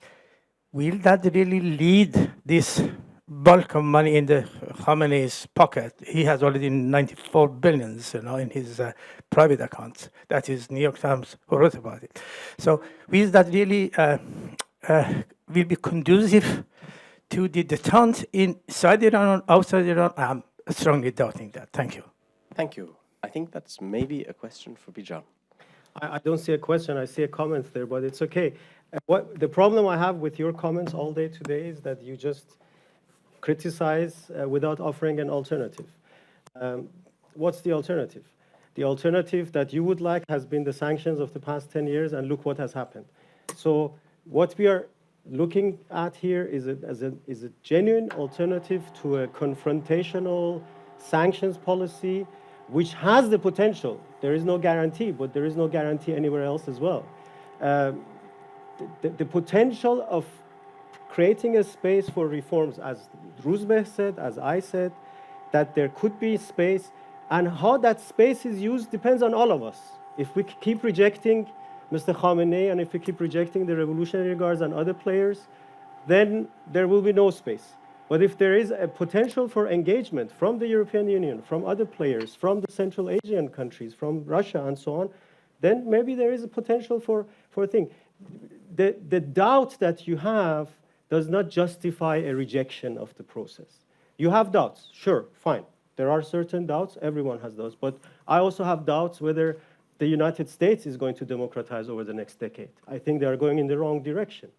[SPEAKER 4] will that really lead this bulk of money in the Khamenei's pocket? He has already 94 billions, in his private accounts. That is New York Times who wrote about it. So will that really will be conducive to the detente inside Iran or outside Iran? I'm strongly doubting that. Thank you.
[SPEAKER 1] Thank you. I think that's maybe a question for Bijan.
[SPEAKER 8] I don't see a question, I see a comment there, but it's okay. The problem I have with your comments all day today is that you just criticize without offering an alternative. What's the alternative? The alternative that you would like has been the sanctions of the past 10 years, and look what has happened. So what we are looking at here is a genuine alternative to a confrontational sanctions policy, which has the potential. There is no guarantee, but there is no guarantee anywhere else as well. The potential of creating a space for reforms, as Rouzbeh said, as I said, that there could be space, and how that space is used depends on all of us. If we keep rejecting Mr. Khamenei, and if we keep rejecting the Revolutionary Guards and other players, then there will be no space. But if there is a potential for engagement from the European Union, from other players, from the Central Asian countries, from Russia and so on, then maybe there is a potential for a thing. The doubt that you have does not justify a rejection of the process. You have doubts, sure, fine. There are certain doubts, everyone has those, but I also have doubts whether the United States is going to democratize over the next decade. I think they are going in the wrong direction.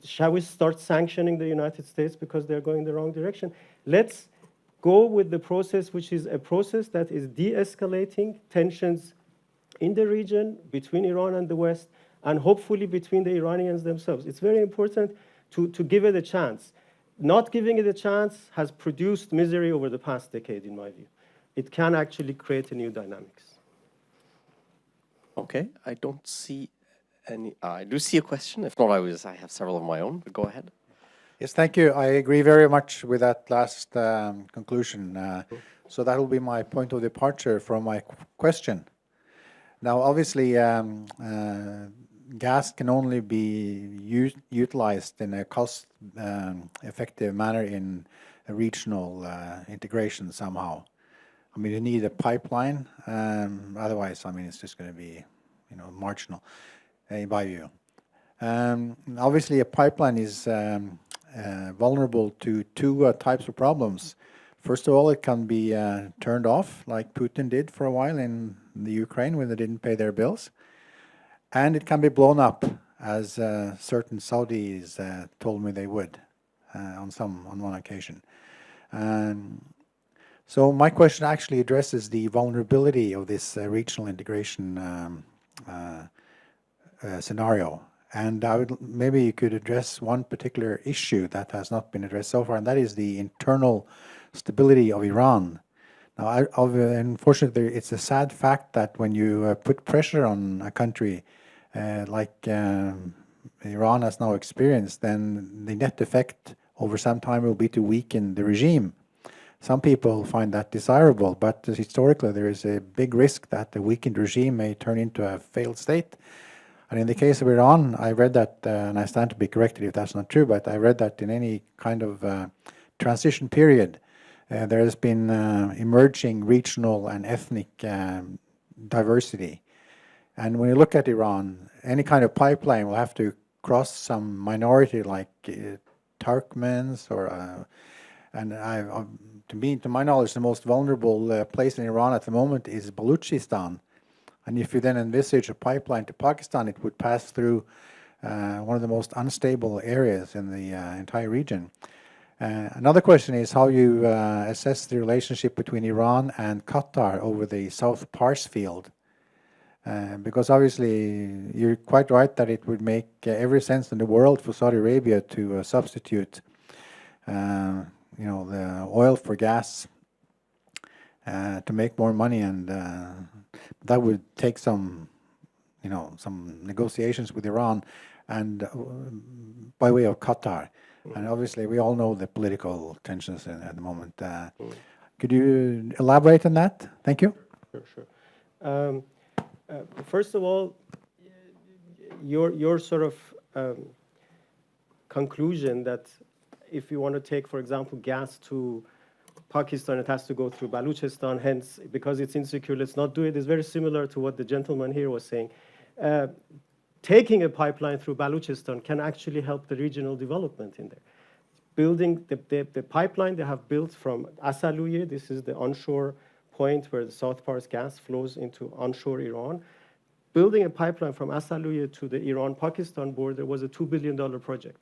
[SPEAKER 8] Shall we start sanctioning the United States because they're going in the wrong direction? Let's go with the process, which is a process that is de-escalating tensions in the region between Iran and the West, and hopefully between the Iranians themselves. It's very important to give it a chance. Not giving it a chance has produced misery over the past decade, in my view. It can actually create a new dynamics.
[SPEAKER 1] Okay, I don't see any. I do see a question. If not, I have several of my own, but go ahead.
[SPEAKER 6] Yes, thank you. I agree very much with that last conclusion. So that will be my point of departure from my question. Now, obviously, gas can only be utilized in a cost-effective manner in a regional integration somehow. I mean, you need a pipeline. Otherwise, I mean, it's just going to be, marginal, in my view. Obviously, a pipeline is vulnerable to two types of problems. First of all, it can be turned off, like Putin did for a while in the Ukraine when they didn't pay their bills. And it can be blown up, as certain Saudis told me they would on one occasion. So my question actually addresses the vulnerability of this regional integration scenario. And maybe you could address one particular issue that has not been addressed so far, and that is the internal stability of Iran. Now, unfortunately, it's a sad fact that when you put pressure on a country like Iran has now experienced, then the net effect over some time will be to weaken the regime. Some people find that desirable, but historically there is a big risk that the weakened regime may turn into a failed state. And in the case of Iran, I read that, and I stand to be corrected if that's not true, but I read that in any kind of transition period, there has been emerging regional and ethnic diversity. And when you look at Iran, any kind of pipeline will have to cross some minority like Turkmens or, to my knowledge, the most vulnerable place in Iran at the moment is Baluchistan. And if you then envisage a pipeline to Pakistan, it would pass through one of the most unstable areas in the entire region. Another question is how you assess the relationship between Iran and Qatar over the South Pars field. Because obviously you're quite right that it would make every sense in the world for Saudi Arabia to substitute the oil for gas to make more money, and that would take some negotiations with Iran and by way of Qatar. And obviously we all know the political tensions at the moment. Could you elaborate on that? Thank you.
[SPEAKER 8] Sure. First of all, your sort of conclusion that if you want to take, for example, gas to Pakistan, it has to go through Baluchistan, hence, because it's insecure, let's not do it, is very similar to what the gentleman here was saying. Taking a pipeline through Baluchistan can actually help the regional development in there. Building the pipeline they have built from Asaluye, this is the onshore point where the South Pars gas flows into onshore Iran. Building a pipeline from Asaluye to the Iran-Pakistan border was a $2 billion project.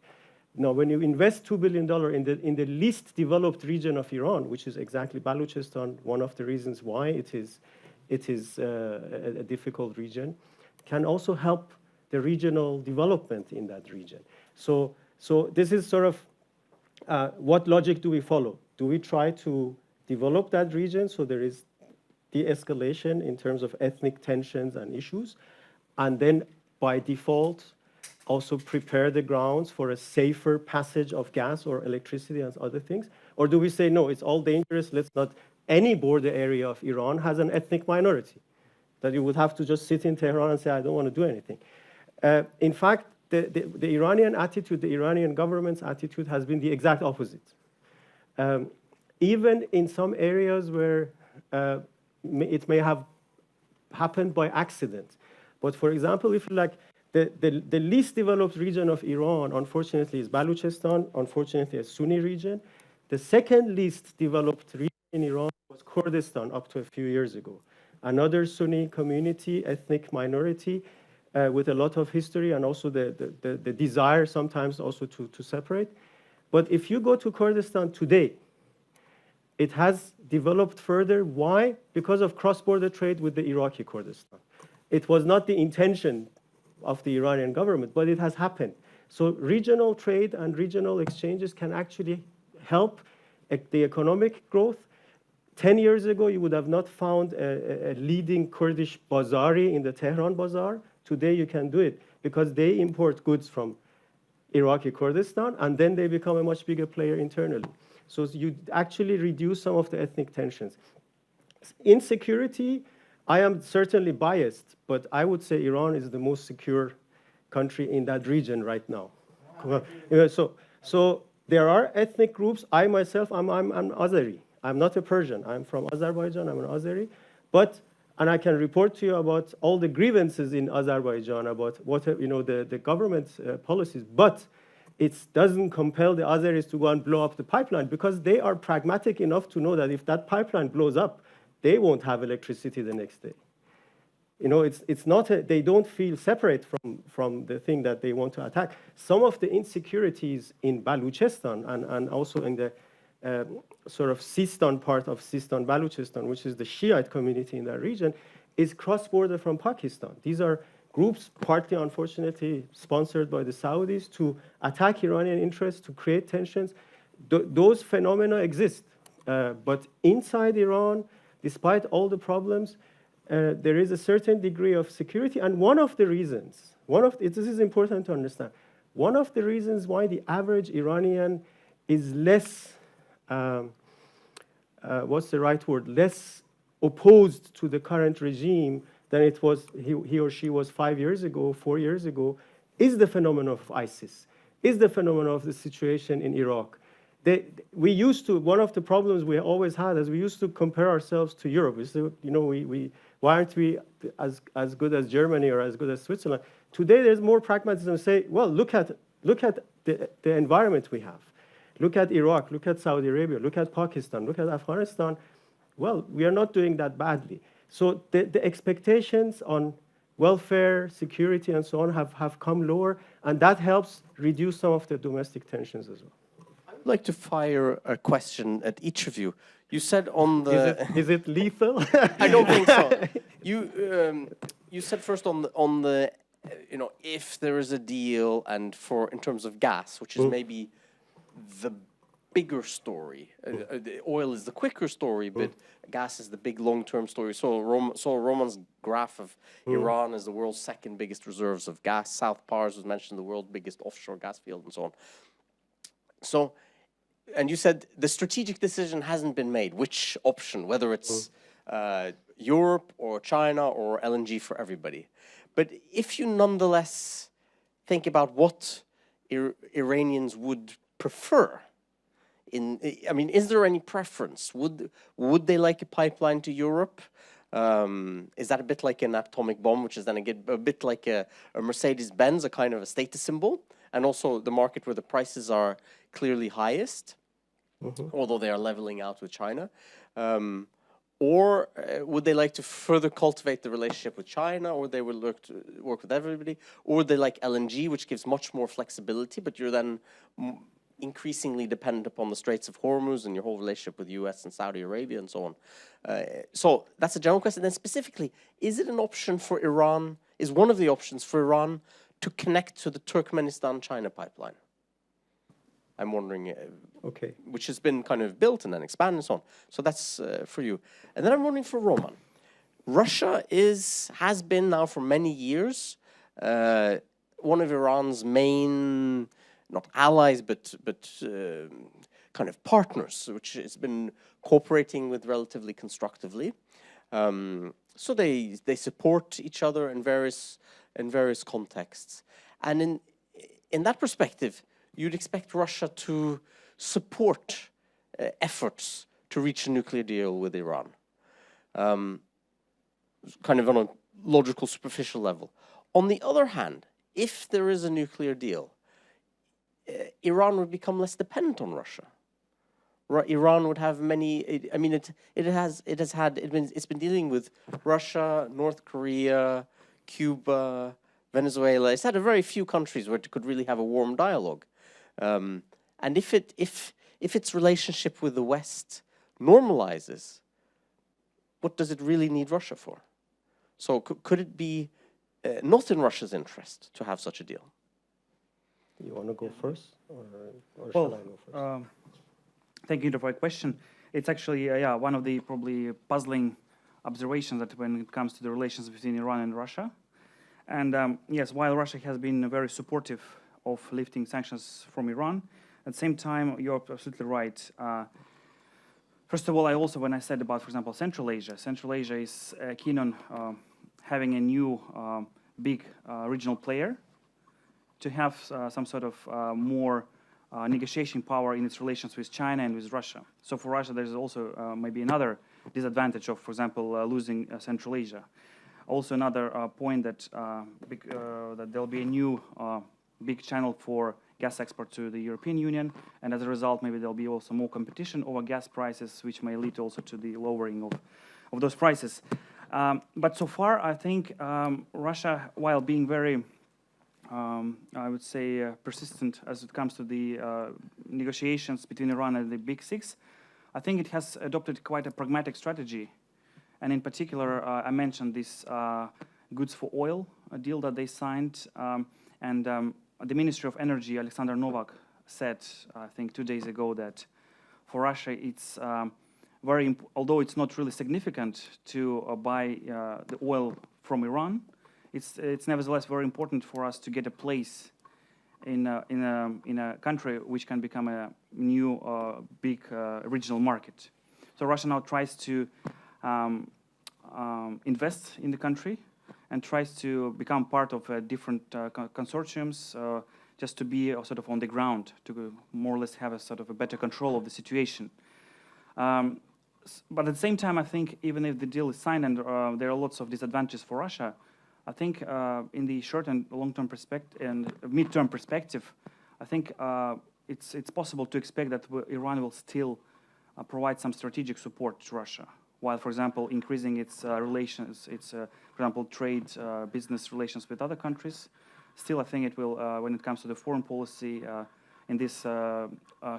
[SPEAKER 8] Now, when you invest $2 billion in the least developed region of Iran, which is exactly Baluchistan, one of the reasons why it is a difficult region, can also help the regional development in that region.
[SPEAKER 10] So this is sort of what logic do we follow? Do we try to develop that region so there is de-escalation in terms of ethnic tensions and issues, and then by default also prepare the grounds for a safer passage of gas or electricity and other things? Or do we say, no, it's all dangerous, let's not, any border area of Iran has an ethnic minority, that you would have to just sit in Tehran and say, I don't want to do anything. In fact, the Iranian attitude, the Iranian government's attitude has been the exact opposite. Even in some areas where it may have happened by accident. But for example, if you like, the least developed region of Iran, unfortunately, is Baluchistan, unfortunately, a Sunni region. The second least developed region in Iran was Kurdistan up to a few years ago. Another Sunni community, ethnic minority, with a lot of history and also the desire sometimes also to separate. But if you go to Kurdistan today, it has developed further. Why? Because of cross-border trade with the Iraqi Kurdistan. It was not the intention of the Iranian government, but it has happened. So regional trade and regional exchanges can actually help the economic growth. 10 years ago, you would have not found a leading Kurdish bazari in the Tehran bazaar. Today, you can do it because they import goods from Iraqi Kurdistan, and then they become a much bigger player internally. So you actually reduce some of the ethnic tensions. Insecurity, I am certainly biased, but I would say Iran is the most secure country in that region right now. So there are ethnic groups. I myself, I'm Azeri. I'm not a Persian. I'm from Azerbaijan. I'm an Azeri. And I can report to you about all the grievances in Azerbaijan about what the government's policies. But it doesn't compel the Azeris to go and blow up the pipeline because they are pragmatic enough to know that if that pipeline blows up, they won't have electricity the next day. It's not they don't feel separate from the thing that they want to attack. Some of the insecurities in Baluchistan and also in the sort of Sistan part of Sistan Baluchistan, which is the Shiite community in that region, is cross-border from Pakistan. These are groups, partly unfortunately sponsored by the Saudis, to attack Iranian interests, to create tensions. Those phenomena exist. But inside Iran, despite all the problems, there is a certain degree of security. And one of the reasons, this is important to understand, one of the reasons why the average Iranian is less, what's the right word, less opposed to the current regime than it was he or she was 5 years ago, 4 years ago, is the phenomenon of ISIS, is the phenomenon of the situation in Iraq. We used to, one of the problems we always had is we used to compare ourselves to Europe. We said, why aren't we as good as Germany or as good as Switzerland? Today there's more pragmatism. Say, well, look at the environment we have. Look at Iraq, look at Saudi Arabia, look at Pakistan, look at Afghanistan. Well, we are not doing that badly. So the expectations on welfare, security, and so on have come lower, and that helps reduce some of the domestic tensions as well.
[SPEAKER 1] I'd like to fire a question at each of you. You said on the...
[SPEAKER 10] Is it lethal?
[SPEAKER 1] I don't think so. You said first on the if there is a deal and in terms of gas, which is maybe the bigger story. The oil is the quicker story, but gas is the big long-term story. So Roman's graph of Iran as the world's second biggest reserves of gas. South Pars was mentioned, the world's biggest offshore gas field, and so on. So, and you said the strategic decision hasn't been made. Which option, whether it's Europe or China or LNG for everybody. But if you nonetheless think about what Iranians would prefer, is there any preference? Would they like a pipeline to Europe? Is that a bit like an atomic bomb, which is then a bit like a Mercedes-Benz, a kind of a status symbol, and also the market where the prices are clearly highest, although they are leveling out with China? Or would they like to further cultivate the relationship with China, or they would look to work with everybody? Or would they like LNG, which gives much more flexibility, but you're then increasingly dependent upon the Straits of Hormuz and your whole relationship with the US and Saudi Arabia and so on? So that's a general question. Then specifically, is it an option for Iran, is one of the options for Iran to connect to the Turkmenistan-China pipeline. I'm wondering,
[SPEAKER 10] Okay.
[SPEAKER 1] which has been kind of built and then expanded and so on. So that's for you. And then I'm wondering for Roman. Russia has been now for many years one of Iran's main, not allies, but kind of partners, which has been cooperating with relatively constructively. So they support each other in various contexts, and in that perspective, you'd expect Russia to support efforts to reach a nuclear deal with Iran, kind of on a logical, superficial level. On the other hand, if there is a nuclear deal, Iran would become less dependent on Russia. Iran would have many. I mean, it's been dealing with Russia, North Korea, Cuba, Venezuela. It's had a very few countries where it could really have a warm dialogue. And if its relationship with the West normalizes, what does it really need Russia for? So could it be not in Russia's interest to have such a deal?
[SPEAKER 10] You want to go first, or
[SPEAKER 9] Well,
[SPEAKER 10] shall I go first?
[SPEAKER 9] Thank you for your question. It's actually one of the probably puzzling observations that when it comes to the relations between Iran and Russia. And yes, while Russia has been very supportive of lifting sanctions from Iran, at the same time, you're absolutely right. First of all, when I said about, for example, Central Asia is keen on having a new big regional player to have some sort of more negotiation power in its relations with China and with Russia. So for Russia, there's also maybe another disadvantage of, for example, losing Central Asia. Also another point that there'll be a new big channel for gas export to the European Union, and as a result, maybe there'll be also more competition over gas prices, which may lead also to the lowering of those prices. But so far, I think Russia, while being very I would say persistent as it comes to the negotiations between Iran and the Big Six, I think it has adopted quite a pragmatic strategy. And in particular, I mentioned this goods for oil deal that they signed. And the Ministry of Energy, Alexander Novak, said, I think 2 days ago, that for Russia, it's although it's not really significant to buy the oil from Iran, it's nevertheless very important for us to get a place in a country which can become a new big regional market. So Russia now tries to invest in the country and tries to become part of different consortiums just to be sort of on the ground, to more or less have a sort of a better control of the situation. But at the same time, I think even if the deal is signed and there are lots of disadvantages for Russia, I think in the short and long-term perspective and mid-term perspective, I think it's possible to expect that Iran will still provide some strategic support to Russia, while, for example, increasing its relations, for example, trade, business relations with other countries. Still, I think it will, when it comes to the foreign policy, in this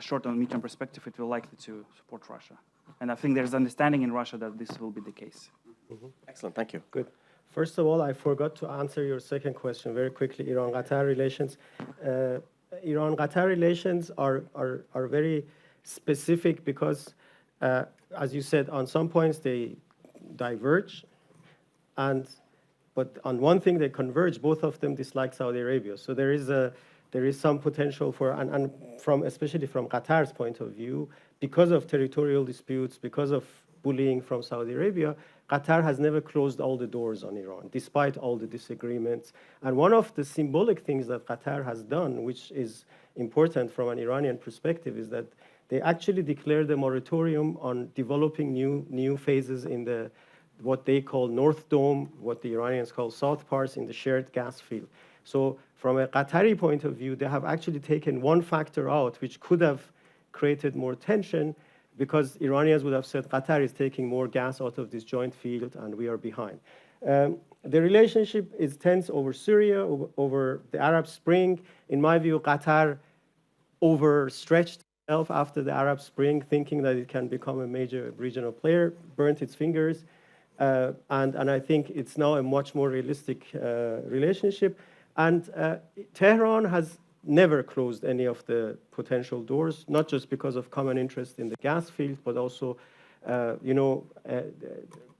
[SPEAKER 9] short and mid-term perspective, it will likely to support Russia. And I think there's understanding in Russia that this will be the case.
[SPEAKER 10] Mm-hmm.
[SPEAKER 1] Excellent, thank you.
[SPEAKER 10] Good. First of all, I forgot to answer your second question very quickly. Iran-Qatar relations. Iran-Qatar relations are very specific because, as you said, on some points they diverge, but on one thing they converge. Both of them dislike Saudi Arabia. So there is some potential for, and especially from Qatar's point of view, because of territorial disputes, because of bullying from Saudi Arabia, Qatar has never closed all the doors on Iran, despite all the disagreements. And one of the symbolic things that Qatar has done, which is important from an Iranian perspective, is that they actually declared a moratorium on developing new phases in what they call North Dome, what the Iranians call South Pars, in the shared gas field. So from a Qatari point of view, they have actually taken one factor out, which could have created more tension, because Iranians would have said Qatar is taking more gas out of this joint field and we are behind. The relationship is tense over Syria, over the Arab Spring. In my view, Qatar overstretched itself after the Arab Spring, thinking that it can become a major regional player, burnt its fingers. And I think it's now a much more realistic relationship. And Tehran has never closed any of the potential doors, not just because of common interest in the gas field, but also,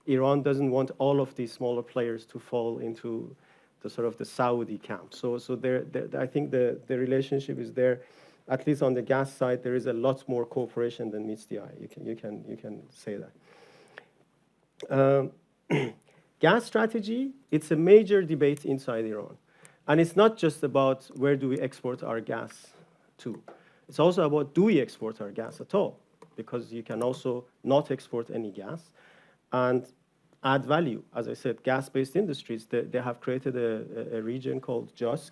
[SPEAKER 10] Iran doesn't want all of these smaller players to fall into the sort of the Saudi camp. So I think the relationship is there. At least on the gas side, there is a lot more cooperation than meets the eye. You can say that. Gas strategy, it's a major debate inside Iran. And it's not just about where do we export our gas to. It's also about do we export our gas at all? Because you can also not export any gas and add value. As I said, gas-based industries, they have created a region called JUSC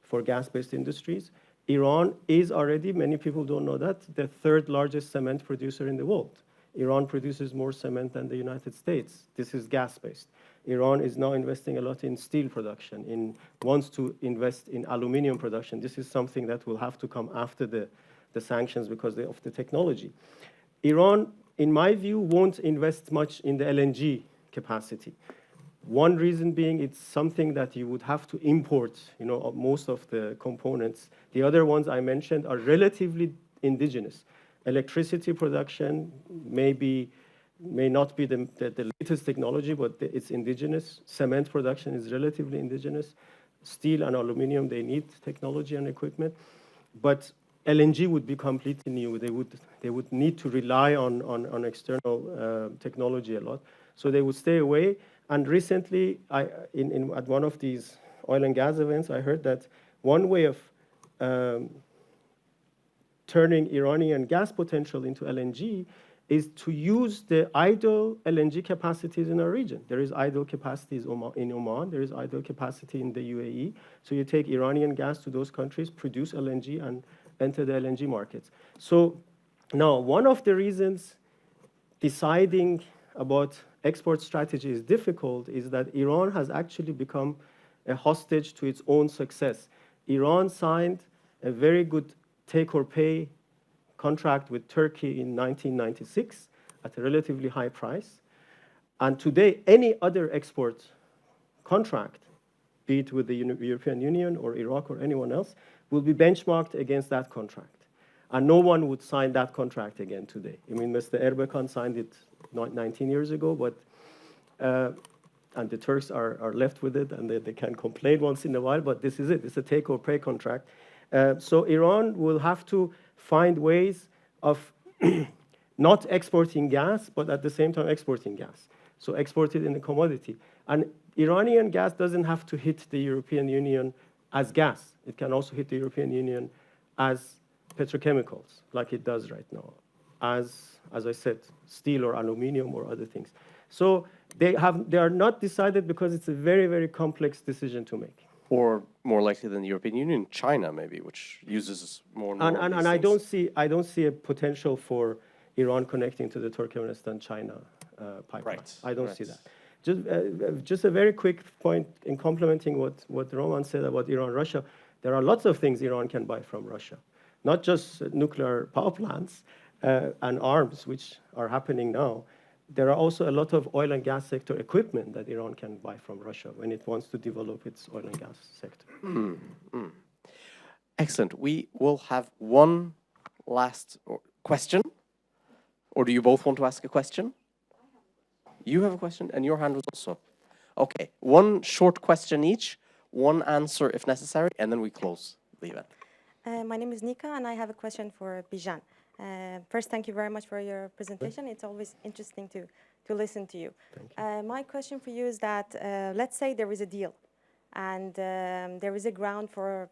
[SPEAKER 10] for gas-based industries. Iran is already, many people don't know that, the third largest cement producer in the world. Iran produces more cement than the United States. This is gas-based. Iran is now investing a lot in steel production, wants to invest in aluminum production. This is something that will have to come after the sanctions because of the technology. Iran, in my view, won't invest much in the LNG capacity. One reason being it's something that you would have to import, most of the components. The other ones I mentioned are relatively indigenous. Electricity production may not be the latest technology, but it's indigenous. Cement production is relatively indigenous. Steel and aluminum, they need technology and equipment. But LNG would be completely new. They would need to rely on external technology a lot. So they would stay away. And recently, at one of these oil and gas events, I heard that one way of turning Iranian gas potential into LNG is to use the idle LNG capacities in our region. There is idle capacities in Oman. There is idle capacity in the UAE. So you take Iranian gas to those countries, produce LNG, and enter the LNG markets. So now, one of the reasons deciding about export strategy is difficult is that Iran has actually become a hostage to its own success. Iran signed a very good take-or-pay contract with Turkey in 1996 at a relatively high price. And today, any other export contract, be it with the European Union or Iraq or anyone else, will be benchmarked against that contract. And no one would sign that contract again today. I mean, Mr. Erbakan signed it 19 years ago, but and the Turks are left with it, and they can complain once in a while, but this is it. It's a take-or-pay contract. So Iran will have to find ways of not exporting gas, but at the same time exporting gas. So export it in a commodity. And Iranian gas doesn't have to hit the European Union as gas. It can also hit the European Union as petrochemicals, like it does right now, as I said, steel or aluminum or other things. So they are not decided because it's a very, very complex decision to make.
[SPEAKER 1] Or more likely than the European Union, China maybe, which uses more and more.
[SPEAKER 10] And I don't see a potential for Iran connecting to the Turkmenistan-China pipeline.
[SPEAKER 1] Right.
[SPEAKER 10] I don't see that. Just a very quick point in complementing what Roman said about Iran-Russia. There are lots of things Iran can buy from Russia, not just nuclear power plants and arms, which are happening now. There are also a lot of oil and gas sector equipment that Iran can buy from Russia when it wants to develop its oil and gas sector.
[SPEAKER 1] Excellent. We will have one last question. Or do you both want to ask a question? You have a question, and your hand was also. Okay, one short question each, one answer if necessary, and then we close the event.
[SPEAKER 11] My name is Nika, and I have a question for Bijan. First, thank you very much for your presentation. It's always interesting to listen to you. My question for you is that, let's say there is a deal, and there is a ground for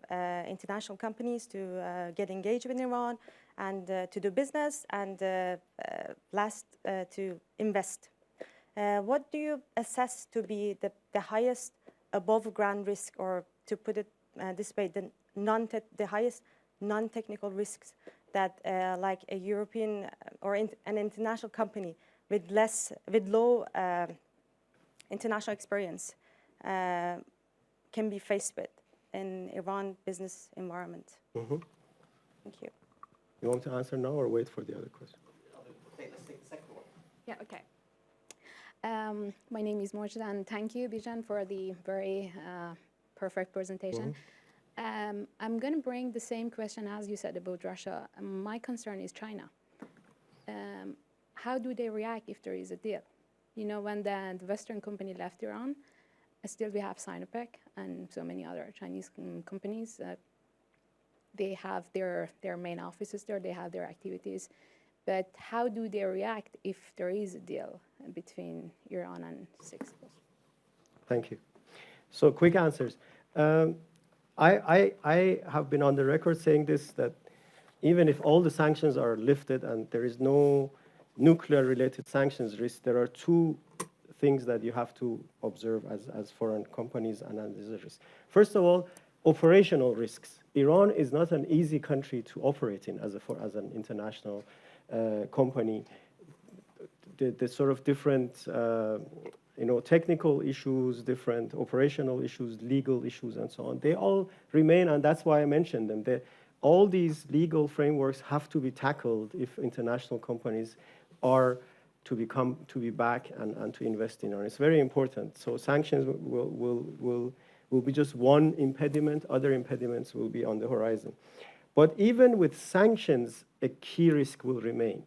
[SPEAKER 11] international companies to get engaged with Iran and to do business, and to invest. What do you assess to be the highest above ground risk, or to put it this way, the highest non-technical risks that like a European or an international company with low international experience can be faced with in Iran business environment?
[SPEAKER 10] Mm-hmm.
[SPEAKER 11] Thank you.
[SPEAKER 10] You want to answer now or wait for the other question?
[SPEAKER 1] Let's take the second one.
[SPEAKER 12] Yeah, okay. My name is Mojda, and thank you, Bijan, for the very perfect presentation. I'm going to bring the same question as you said about Russia. My concern is China. How do they react if there is a deal? You know, when the Western company left Iran, still we have Sinopec and so many other Chinese companies. They have their main offices there, they have their activities. But how do they react if there is a deal between Iran and six?
[SPEAKER 10] Thank you. So quick answers. I have been on the record saying this, that even if all the sanctions are lifted and there is no nuclear-related sanctions risk, there are two things that you have to observe as foreign companies and as a risk. First of all, operational risks. Iran is not an easy country to operate in as an international company. The sort of different technical issues, different operational issues, legal issues, and so on, they all remain, and that's why I mentioned them. All these legal frameworks have to be tackled if international companies are to be back and to invest in Iran. It's very important. So sanctions will be just one impediment. Other impediments will be on the horizon. But even with sanctions, a key risk will remain.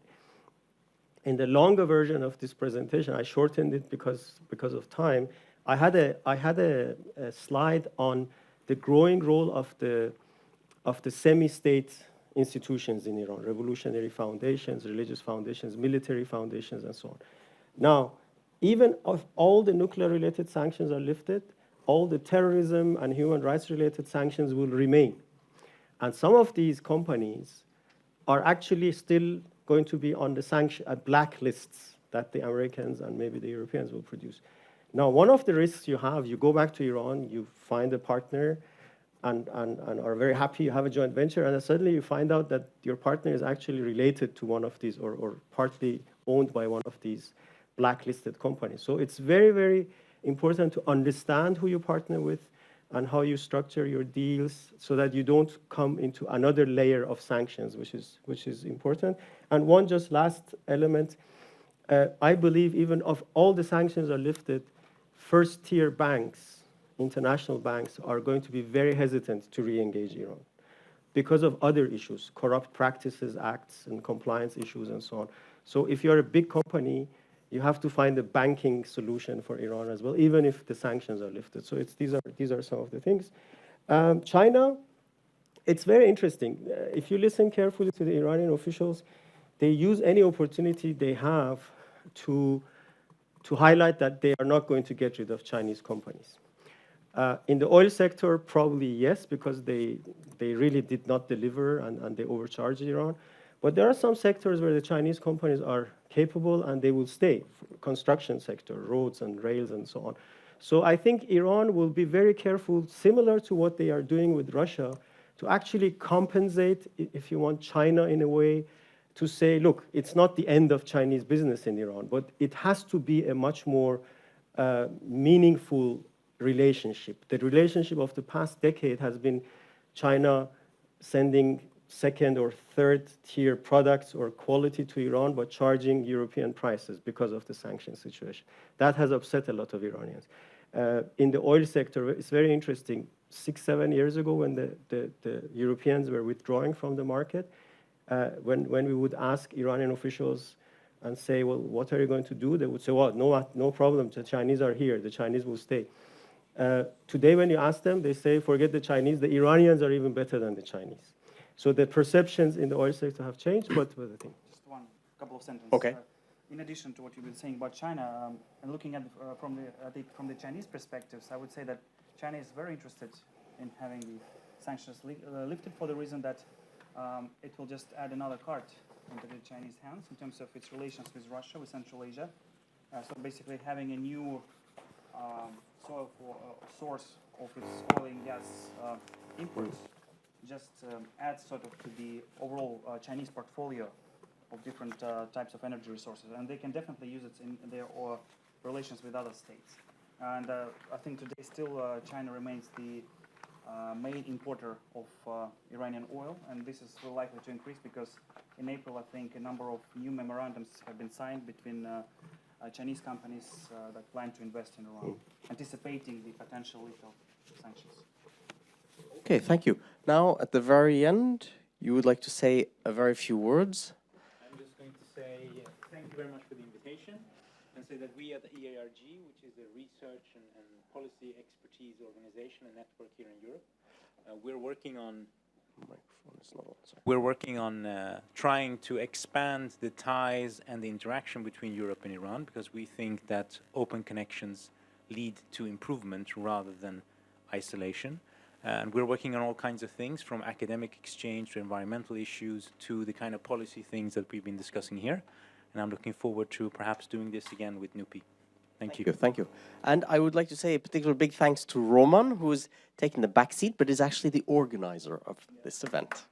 [SPEAKER 10] In the longer version of this presentation, I shortened it because of time. I had a slide on the growing role of the semi-state institutions in Iran: revolutionary foundations, religious foundations, military foundations, and so on. Now, even if all the nuclear-related sanctions are lifted, all the terrorism and human rights-related sanctions will remain. And some of these companies are actually still going to be on the blacklists that the Americans and maybe the Europeans will produce. Now, one of the risks you have, you go back to Iran, you find a partner, and are very happy you have a joint venture, and then suddenly you find out that your partner is actually related to one of these or partly owned by one of these blacklisted companies. So it's very, very important to understand who you partner with and how you structure your deals so that you don't come into another layer of sanctions, which is important. And one just last element, I believe even if all the sanctions are lifted, first-tier banks, international banks, are going to be very hesitant to re-engage Iran because of other issues, corrupt practices acts and compliance issues and so on. So if you're a big company, you have to find a banking solution for Iran as well, even if the sanctions are lifted. So these are some of the things. China, it's very interesting. If you listen carefully to the Iranian officials, they use any opportunity they have to highlight that they are not going to get rid of Chinese companies. In the oil sector, probably yes, because they really did not deliver and they overcharged Iran. But there are some sectors where the Chinese companies are capable and they will stay. Construction sector, roads and rails and so on. So I think Iran will be very careful, similar to what they are doing with Russia, to actually compensate, if you want, China in a way to say, look, it's not the end of Chinese business in Iran, but it has to be a much more meaningful relationship. The relationship of the past decade has been China sending second or third tier products or quality to Iran, but charging European prices because of the sanction situation. That has upset a lot of Iranians. In the oil sector, it's very interesting. 6-7 years ago, when the Europeans were withdrawing from the market, when we would ask Iranian officials and say, well, what are you going to do? They would say, well, no problem. The Chinese are here. The Chinese will stay. Today, when you ask them, they say, forget the Chinese. The Iranians are even better than the Chinese. So the perceptions in the oil sector have changed, but the thing.
[SPEAKER 9] Just couple of sentences.
[SPEAKER 1] Okay.
[SPEAKER 9] In addition to what you've been saying about China, and looking at from the Chinese perspectives, I would say that China is very interested in having the sanctions lifted for the reason that it will just add another card into the Chinese hands in terms of its relations with Russia, with Central Asia. So basically having a new source of its oil and gas imports just adds sort of to the overall Chinese portfolio of different types of energy resources, and they can definitely use it in their relations with other states. And I think today still China remains the main importer of Iranian oil, and this is likely to increase because in April I think a number of new memorandums have been signed between Chinese companies that plan to invest in Iran, anticipating the potential sanctions.
[SPEAKER 1] Okay, thank you. Now, at the very end, you would like to say a very few words.
[SPEAKER 3] I'm just going to say thank you very much for the invitation and say that we at the EARG, which is a research and policy expertise organization and network here in Europe, we're working on trying to expand the ties and the interaction between Europe and Iran, because we think that open connections lead to improvement rather than isolation. And we're working on all kinds of things, from academic exchange to environmental issues to the kind of policy things that we've been discussing here. And I'm looking forward to perhaps doing this again with NUPI. Thank you.
[SPEAKER 1] Thank you. And I would like to say a particular big thanks to Roman, who is taking the back seat, but is actually the organizer of this event.